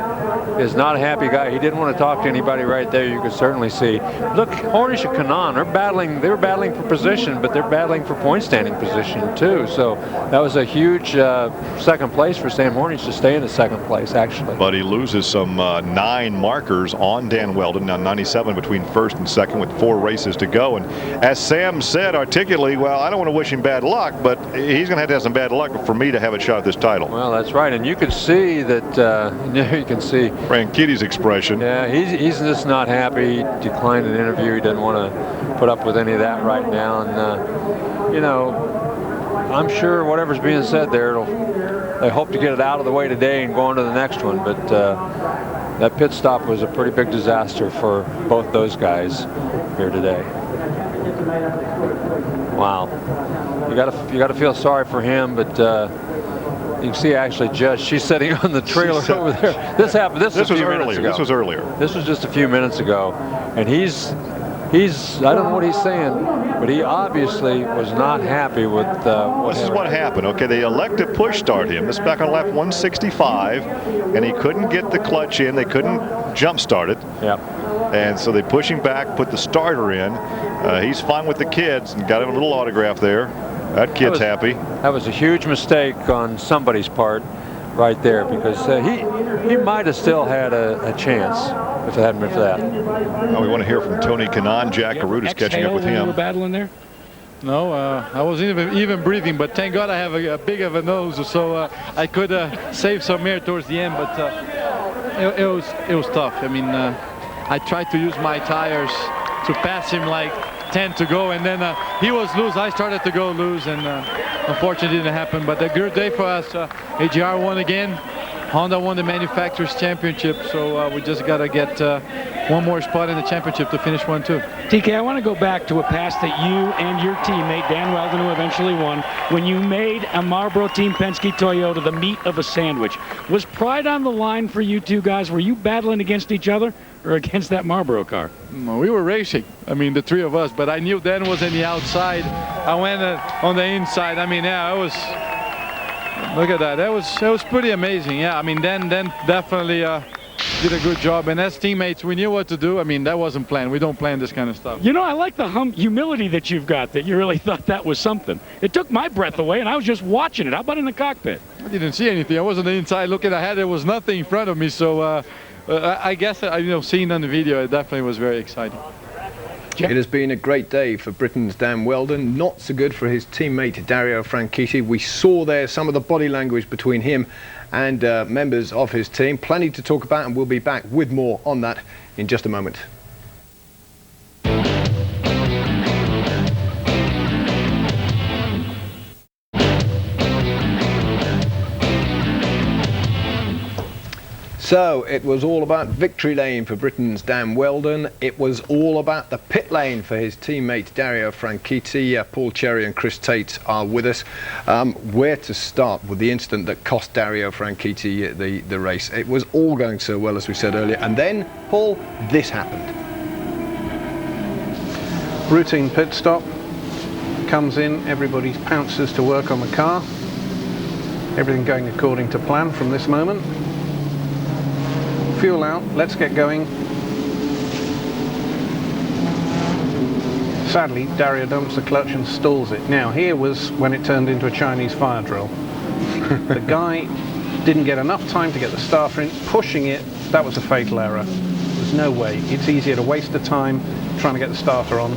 is not a happy guy. He didn't want to talk to anybody right there. You could certainly see. Look, Hornish and Kanaan, they were battling for position, but they're battling for point standing position too. So that was a huge second place for Sam Hornish to stay in the second place, actually. But he loses some 9 markers on Dan Weldon, now 97 between first and second with 4 races to go. And as Sam said articulately, well, I don't want to wish him bad luck, but he's going to have some bad luck for me to have a shot at this title. Well, that's right, and you can see that. You can see Franchitti's expression. Yeah, he's just not happy. He declined an interview. He doesn't want to put up with any of that right now. And you know, I'm sure whatever's being said there, they hope to get it out of the way today and go on to the next one. But that pit stop was a pretty big disaster for both those guys here today. Wow. You got to feel sorry for him, but you can see actually Judge, she's sitting on the trailer over there. This happened. This was a few minutes ago. This was earlier. This was just a few minutes ago, and he's I don't know what he's saying, but he obviously was not happy with what This is what happened. Okay, they elect to push start him. This is back on lap 165, and he couldn't get the clutch in. They couldn't jump start it. Yep. And so they push him back, put the starter in. He's fine with the kids and got him a little autograph there. That kid's happy. That was a huge mistake on somebody's part right there, because he might have still had a chance if it hadn't been for that. Well, we want to hear from Tony Kanaan. Jack Garuda's catching up with him. You were battling there? No, I wasn't even breathing, but thank God I have a big of a nose, so I could save some air towards the end, but it was tough. I mean, I tried to use my tires to pass him like 10 to go, and then he was loose. I started to go loose, and unfortunately it didn't happen. But a good day for us. AGR won again. Honda won the Manufacturers Championship, so we just got to get one more spot in the championship to finish 1-2. TK, I want to go back to a pass that you and your teammate, Dan Weldon, who eventually won, when you made a Marlboro Team Penske Toyota the meat of a sandwich. Was pride on the line for you two guys? Were you battling against each other, or against that Marlboro car? No, we were racing. I mean, the three of us. But I knew Dan was on the outside. I went on the inside. I mean, yeah, it was. Look at that. That was pretty amazing. Yeah, I mean, Dan definitely did a good job. And as teammates, we knew what to do. I mean, that wasn't planned. We don't plan this kind of stuff. You know, I like the humility that you've got, that you really thought that was something. It took my breath away, and I was just watching it. How about in the cockpit? I didn't see anything. I was on the inside looking ahead. There was nothing in front of me. So I guess, seeing on the video, it definitely was very exciting. It has been a great day for Britain's Dan Wheldon, not so good for his teammate Dario Franchitti. We saw there some of the body language between him and members of his team. Plenty to talk about, and we'll be back with more on that in just a moment. So it was all about victory lane for Britain's Dan Wheldon. It was all about the pit lane for his teammate Dario Franchitti. Paul Cherry and Chris Tate are with us. Where to start with the incident that cost Dario Franchitti the race? It was all going so well, as we said earlier, and then, Paul, this happened. Routine pit stop. Comes in, everybody pounces to work on the car. Everything going according to plan from this moment. Fuel out, let's get going. Sadly, Dario dumps the clutch and stalls it. Now, here was when it turned into a Chinese fire drill. The guy didn't get enough time to get the starter in. Pushing it, that was a fatal error. There's no way. It's easier to waste the time trying to get the starter on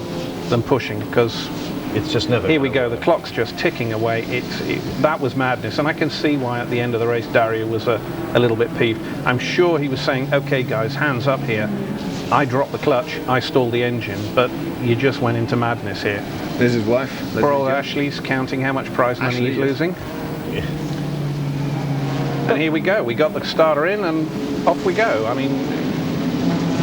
than pushing, because it's just never. Here we go. The clock's just ticking away. That was madness, and I can see why at the end of the race Dario was a little bit peeved. I'm sure he was saying, "Okay, guys, hands up here. I dropped the clutch. I stalled the engine, but you just went into madness here." There's his wife. Poor old Ashley's counting how much prize money he's losing. Yeah. And here we go. We got the starter in, and off we go. I mean,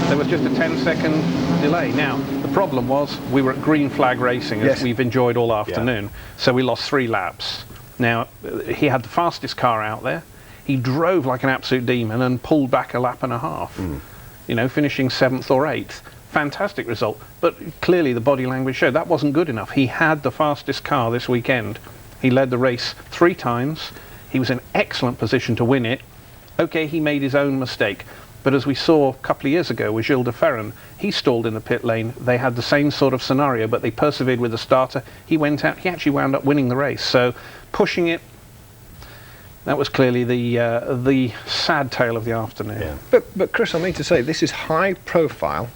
there was just a 10-second delay. Now, the problem was we were at green flag racing, as we've enjoyed all afternoon, so we lost 3 laps. Now, he had the fastest car out there. He drove like an absolute demon and pulled back a lap and a half, you know, finishing 7th or 8th. Fantastic result, but clearly the body language showed that wasn't good enough. He had the fastest car this weekend. He led the race 3 times. He was in excellent position to win it. Okay, he made his own mistake. But as we saw a couple of years ago with Gilles de Ferran, he stalled in the pit lane. They had the same sort of scenario, but they persevered with the starter. He went out. He actually wound up winning the race. So pushing it, that was clearly the sad tale of the afternoon. Yeah. But Chris, I mean to say, this is high-profile,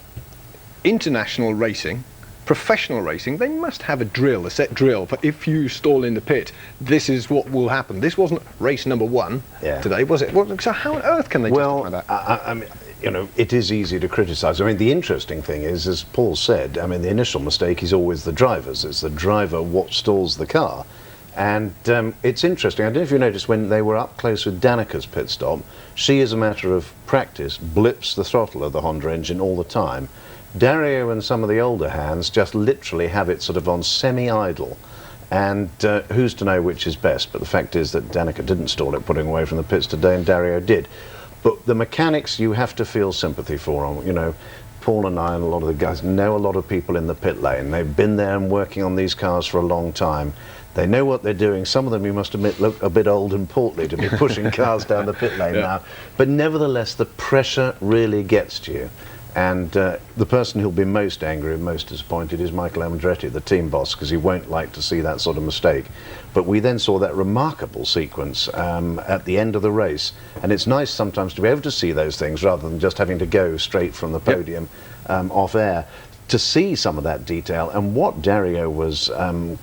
international racing, professional racing. They must have a set drill. But if you stall in the pit, this is what will happen. This wasn't race number 1 today, was it? So how on earth can they justify that? I mean, you know, it is easy to criticise. I mean, the interesting thing is, as Paul said, I mean, the initial mistake is always the driver's. It's the driver what stalls the car. And it's interesting. I don't know if you noticed when they were up close with Danica's pit stop, she, as a matter of practice, blips the throttle of the Honda engine all the time. Dario and some of the older hands just literally have it sort of on semi-idle, and who's to know which is best, but the fact is that Danica didn't stall it putting away from the pits today, and Dario did. But the mechanics you have to feel sympathy for them. You know, Paul and I and a lot of the guys know a lot of people in the pit lane. They've been there and working on these cars for a long time. They know what they're doing. Some of them, you must admit, look a bit old and portly to be pushing cars down the pit lane now. But nevertheless, the pressure really gets to you. And the person who'll be most angry and most disappointed is Michael Andretti, the team boss, because he won't like to see that sort of mistake. But we then saw that remarkable sequence at the end of the race, and it's nice sometimes to be able to see those things rather than just having to go straight from the podium off air, to see some of that detail. And what Dario was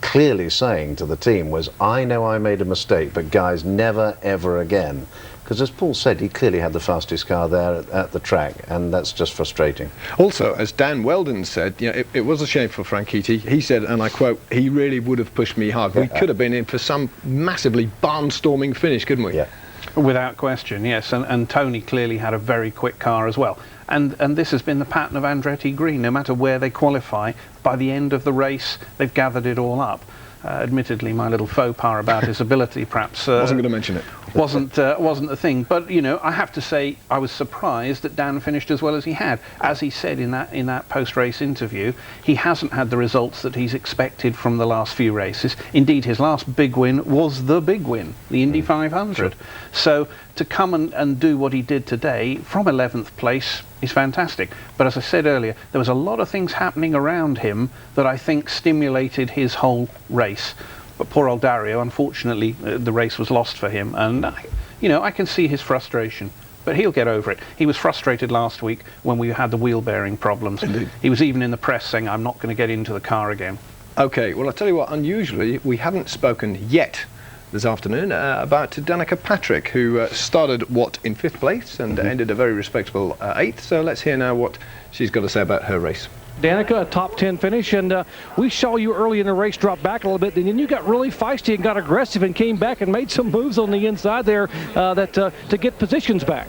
clearly saying to the team was, I know I made a mistake, but guys, never ever again. Because as Paul said, he clearly had the fastest car there at the track, and that's just frustrating. Also, as Dan Wheldon said, you know, it was a shame for Franchitti. He said, and I quote, he really would have pushed me hard. We could have been in for some massively barnstorming finish, couldn't we? Yeah. Without question, yes. And Tony clearly had a very quick car as well. And this has been the pattern of Andretti Green. No matter where they qualify, by the end of the race, they've gathered it all up. Admittedly, my little faux pas about his ability perhaps wasn't going to mention it. wasn't the thing. But you know, I have to say I was surprised that Dan finished as well as he had. As he said in that post-race interview, he hasn't had the results that he's expected from the last few races. Indeed, his last big win was the big win, the Indy 500. Sure. So to come and do what he did today from 11th place is fantastic. But as I said earlier, there was a lot of things happening around him that I think stimulated his whole race. But poor old Dario, unfortunately, the race was lost for him, and you know, I can see his frustration. But he'll get over it. He was frustrated last week when we had the wheel bearing problems. Indeed. He was even in the press saying, "I'm not going to get into the car again." Okay, well, I'll tell you what, unusually, we haven't spoken yet this afternoon about Danica Patrick, who started, in 5th place and ended a very respectable 8th. So let's hear now what she's got to say about her race. Danica, a top 10 finish, and we saw you early in the race drop back a little bit, and then you got really feisty and got aggressive and came back and made some moves on the inside there to get positions back.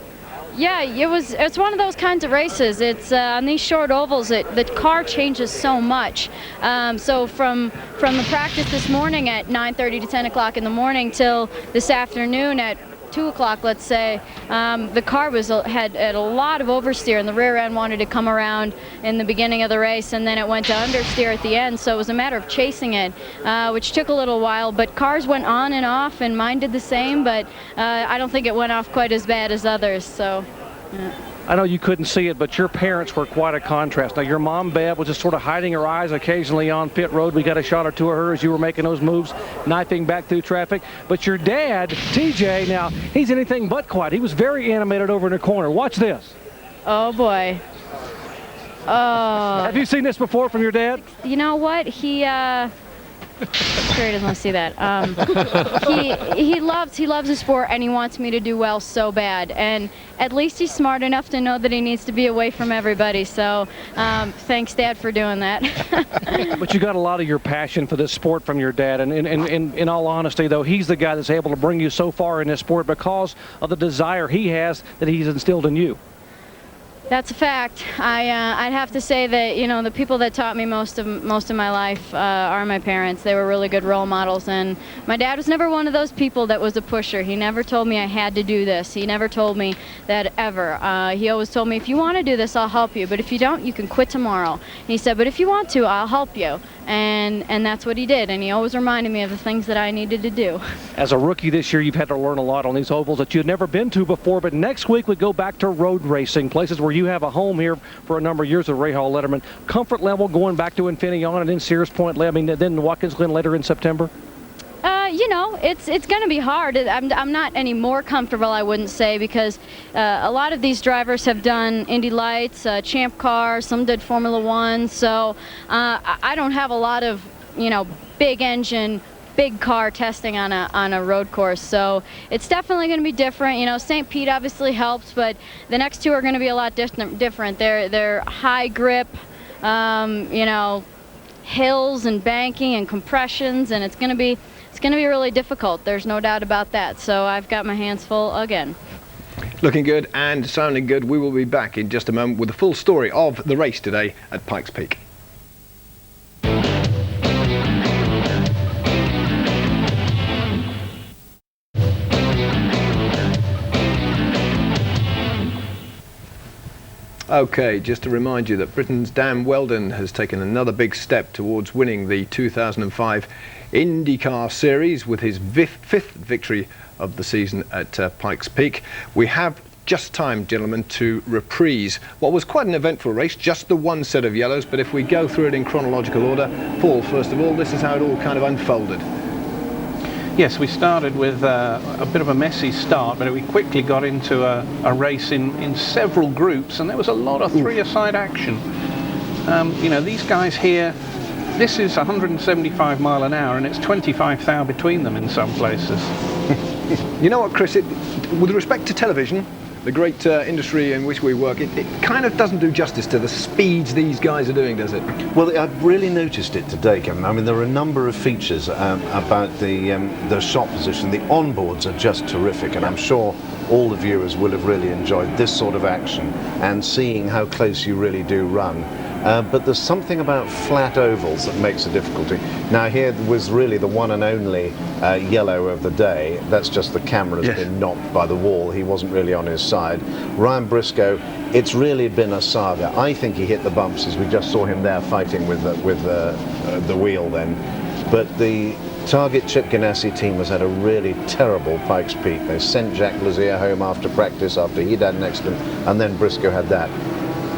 Yeah, it's one of those kinds of races. It's on these short ovals, the car changes so much. So from the practice this morning at 9:30 to 10 o'clock in the morning till this afternoon at 2 o'clock, let's say, the car had a lot of oversteer, and the rear end wanted to come around in the beginning of the race, and then it went to understeer at the end. So it was a matter of chasing it, which took a little while. But cars went on and off, and mine did the same. But I don't think it went off quite as bad as others. So. Yeah. I know you couldn't see it, but your parents were quite a contrast. Now, your mom, Bev, was just sort of hiding her eyes occasionally on pit road. We got a shot or two of her as you were making those moves, knifing back through traffic. But your dad, TJ, now, he's anything but quiet. He was very animated over in the corner. Watch this. Oh, boy. Oh. Have you seen this before from your dad? You know what? Sure, he doesn't want to see that. He loves the sport, and he wants me to do well so bad. And at least he's smart enough to know that he needs to be away from everybody. So thanks, Dad, for doing that. But you got a lot of your passion for this sport from your dad. And in all honesty, though, he's the guy that's able to bring you so far in this sport because of the desire he has that he's instilled in you. That's a fact. I'd have to say that, you know, the people that taught me most of my life are my parents. They were really good role models, and my dad was never one of those people that was a pusher. He never told me I had to do this. He never told me that ever. He always told me, if you want to do this, I'll help you, but if you don't, you can quit tomorrow. And he said, but if you want to, I'll help you. And that's what he did, and he always reminded me of the things that I needed to do. As a rookie this year, you've had to learn a lot on these ovals that you'd never been to before, but next week we go back to road racing, places where you have a home here for a number of years with Ray Hall Letterman. Comfort level going back to Infineon and then Sears Point, I mean, then Watkins Glen later in September? You know, it's going to be hard. I'm not any more comfortable, I wouldn't say, because a lot of these drivers have done Indy Lights, Champ Cars, some did Formula One, so I don't have a lot of, you know, big engine, big car testing on a road course, so it's definitely going to be different. You know, St. Pete obviously helps, but the next two are going to be a lot different. They're high grip, you know, hills and banking and compressions, and it's going to be really difficult. There's no doubt about that. So I've got my hands full again. Looking good and sounding good. We will be back in just a moment with the full story of the race today at Pikes Peak. Okay, just to remind you that Britain's Dan Wheldon has taken another big step towards winning the 2005 IndyCar Series with his fifth victory of the season at Pikes Peak. We have just time, gentlemen, to reprise what was quite an eventful race, just the one set of yellows, but if we go through it in chronological order, Paul, first of all, this is how it all kind of unfolded. Yes, we started with a bit of a messy start, but we quickly got into a race in several groups, and there was a lot of three-a-side action. You know, these guys here, this is 175 mile an hour, and it's 25,000 between them in some places. You know what, Chris, with respect to television, the great industry in which we work, it kind of doesn't do justice to the speeds these guys are doing, does it? Well, I've really noticed it today, Kevin. I mean, there are a number of features about the shot position. The onboards are just terrific, and I'm sure all the viewers will have really enjoyed this sort of action and seeing how close you really do run but there's something about flat ovals that makes a difficulty. Now here was really the one and only yellow of the day. That's just the camera's been knocked by the wall. He wasn't really on his side. Ryan Briscoe, it's really been a saga. I think he hit the bumps as we just saw him there fighting with the wheel then. But the Target Chip Ganassi team has had a really terrible Pikes Peak. They sent Jacques Lazier home after practice after he'd had an accident, and then Briscoe had that.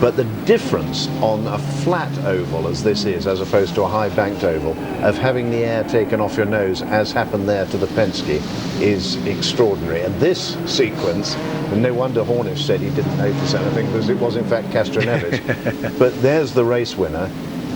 But the difference on a flat oval as this is, as opposed to a high banked oval, of having the air taken off your nose, as happened there to the Penske, is extraordinary. And this sequence, and no wonder Hornish said he didn't notice anything, because it was in fact Castroneves. But there's the race winner.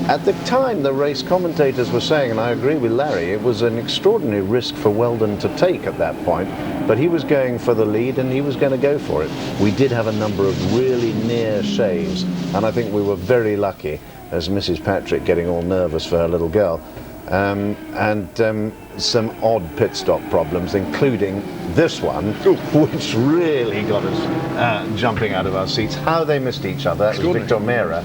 At the time, the race commentators were saying, and I agree with Larry, it was an extraordinary risk for Weldon to take at that point, but he was going for the lead and he was going to go for it. We did have a number of really near shaves, and I think we were very lucky, as Mrs. Patrick getting all nervous for her little girl, and some odd pit stop problems, including this one, which really got us jumping out of our seats. How they missed each other. It was Victor Mera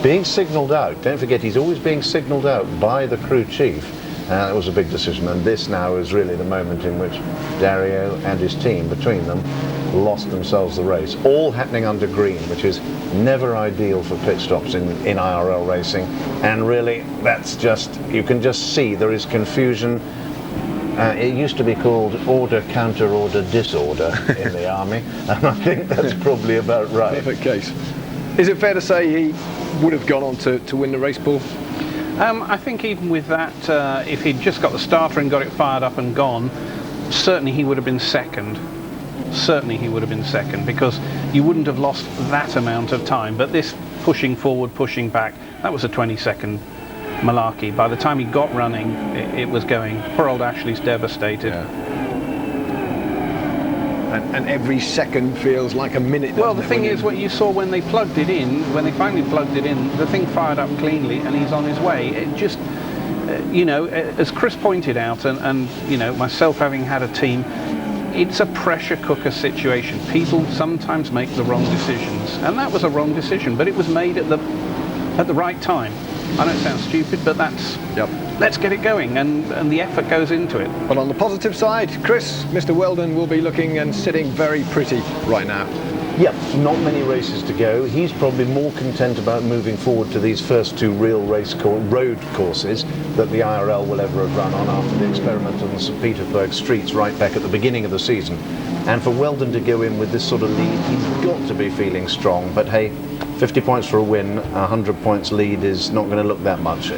being signalled out. Don't forget, he's always being signalled out by the crew chief. It was a big decision, and this now is really the moment in which Dario and his team, between them, lost themselves the race. All happening under green, which is never ideal for pit stops in IRL racing. And really, that's just, you can just see there is confusion. It used to be called order, counter order, disorder in the army, and I think that's probably about right. Perfect case. Is it fair to say he would have gone on to win the race, Paul? I think even with that, if he'd just got the starter and got it fired up and gone, certainly he would have been second. Certainly he would have been second, because you wouldn't have lost that amount of time. But this pushing forward, pushing back, that was a 20-second malarkey. By the time he got running, it was going. Poor old Ashley's devastated. Yeah. And every second feels like a minute. Well, the thing is, what you saw when they plugged it in, when they finally plugged it in, the thing fired up cleanly and he's on his way. It just, you know, as Chris pointed out, and you know, myself having had a team, it's a pressure cooker situation. People sometimes make the wrong decisions, and that was a wrong decision, but it was made at the right time. I know it sounds stupid, but that's, let's get it going, and the effort goes into it. But on the positive side, Chris, Mr. Weldon will be looking and sitting very pretty right now. Yep, not many races to go. He's probably more content about moving forward to these first two real road courses that the IRL will ever have run on after the experiment on the St. Petersburg streets right back at the beginning of the season. And for Weldon to go in with this sort of lead, he's got to be feeling strong. But hey, 50 points for a win, 100 points lead is not going to look that much.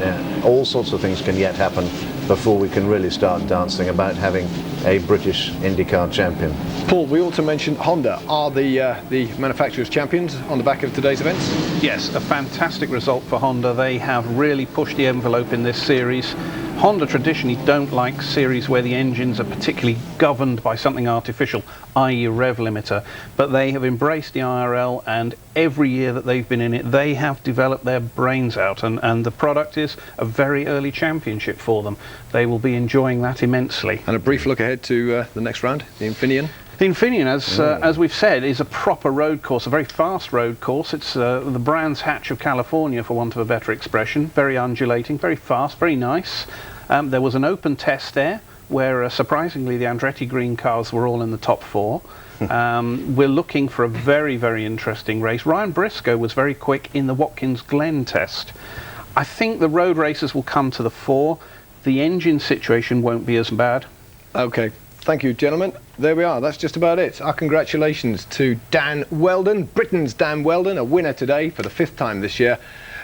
All sorts of things can yet happen before we can really start dancing about having a British IndyCar champion. Paul, we also mentioned Honda are the manufacturers' champions on the back of today's events. Yes, a fantastic result for Honda. They have really pushed the envelope in this series. Honda traditionally don't like series where the engines are particularly governed by something artificial, i.e. a rev limiter, but they have embraced the IRL, and every year that they've been in it, they have developed their brains out, and the product is a very early championship for them. They will be enjoying that immensely. And a brief look ahead to the next round, the Infineon. The Infineon, as we've said, is a proper road course, a very fast road course. It's the Brands Hatch of California, for want of a better expression. Very undulating, very fast, very nice. There was an open test there where, surprisingly, the Andretti Green cars were all in the top 4. We're looking for a very, very interesting race. Ryan Briscoe was very quick in the Watkins Glen test. I think the road races will come to the fore. The engine situation won't be as bad. Okay. Thank you, gentlemen. There we are. That's just about it. Our congratulations to Dan Weldon, Britain's Dan Weldon, a winner today for the 5th time this year.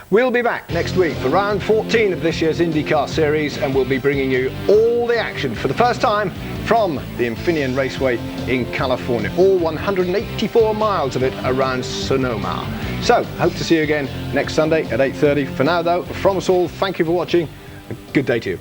We'll be back next week for round 14 of this year's IndyCar Series, and we'll be bringing you all the action for the first time from the Infineon Raceway in California. All 184 miles of it around Sonoma. So, hope to see you again next Sunday at 8:30. For now, though, from us all, thank you for watching. A good day to you.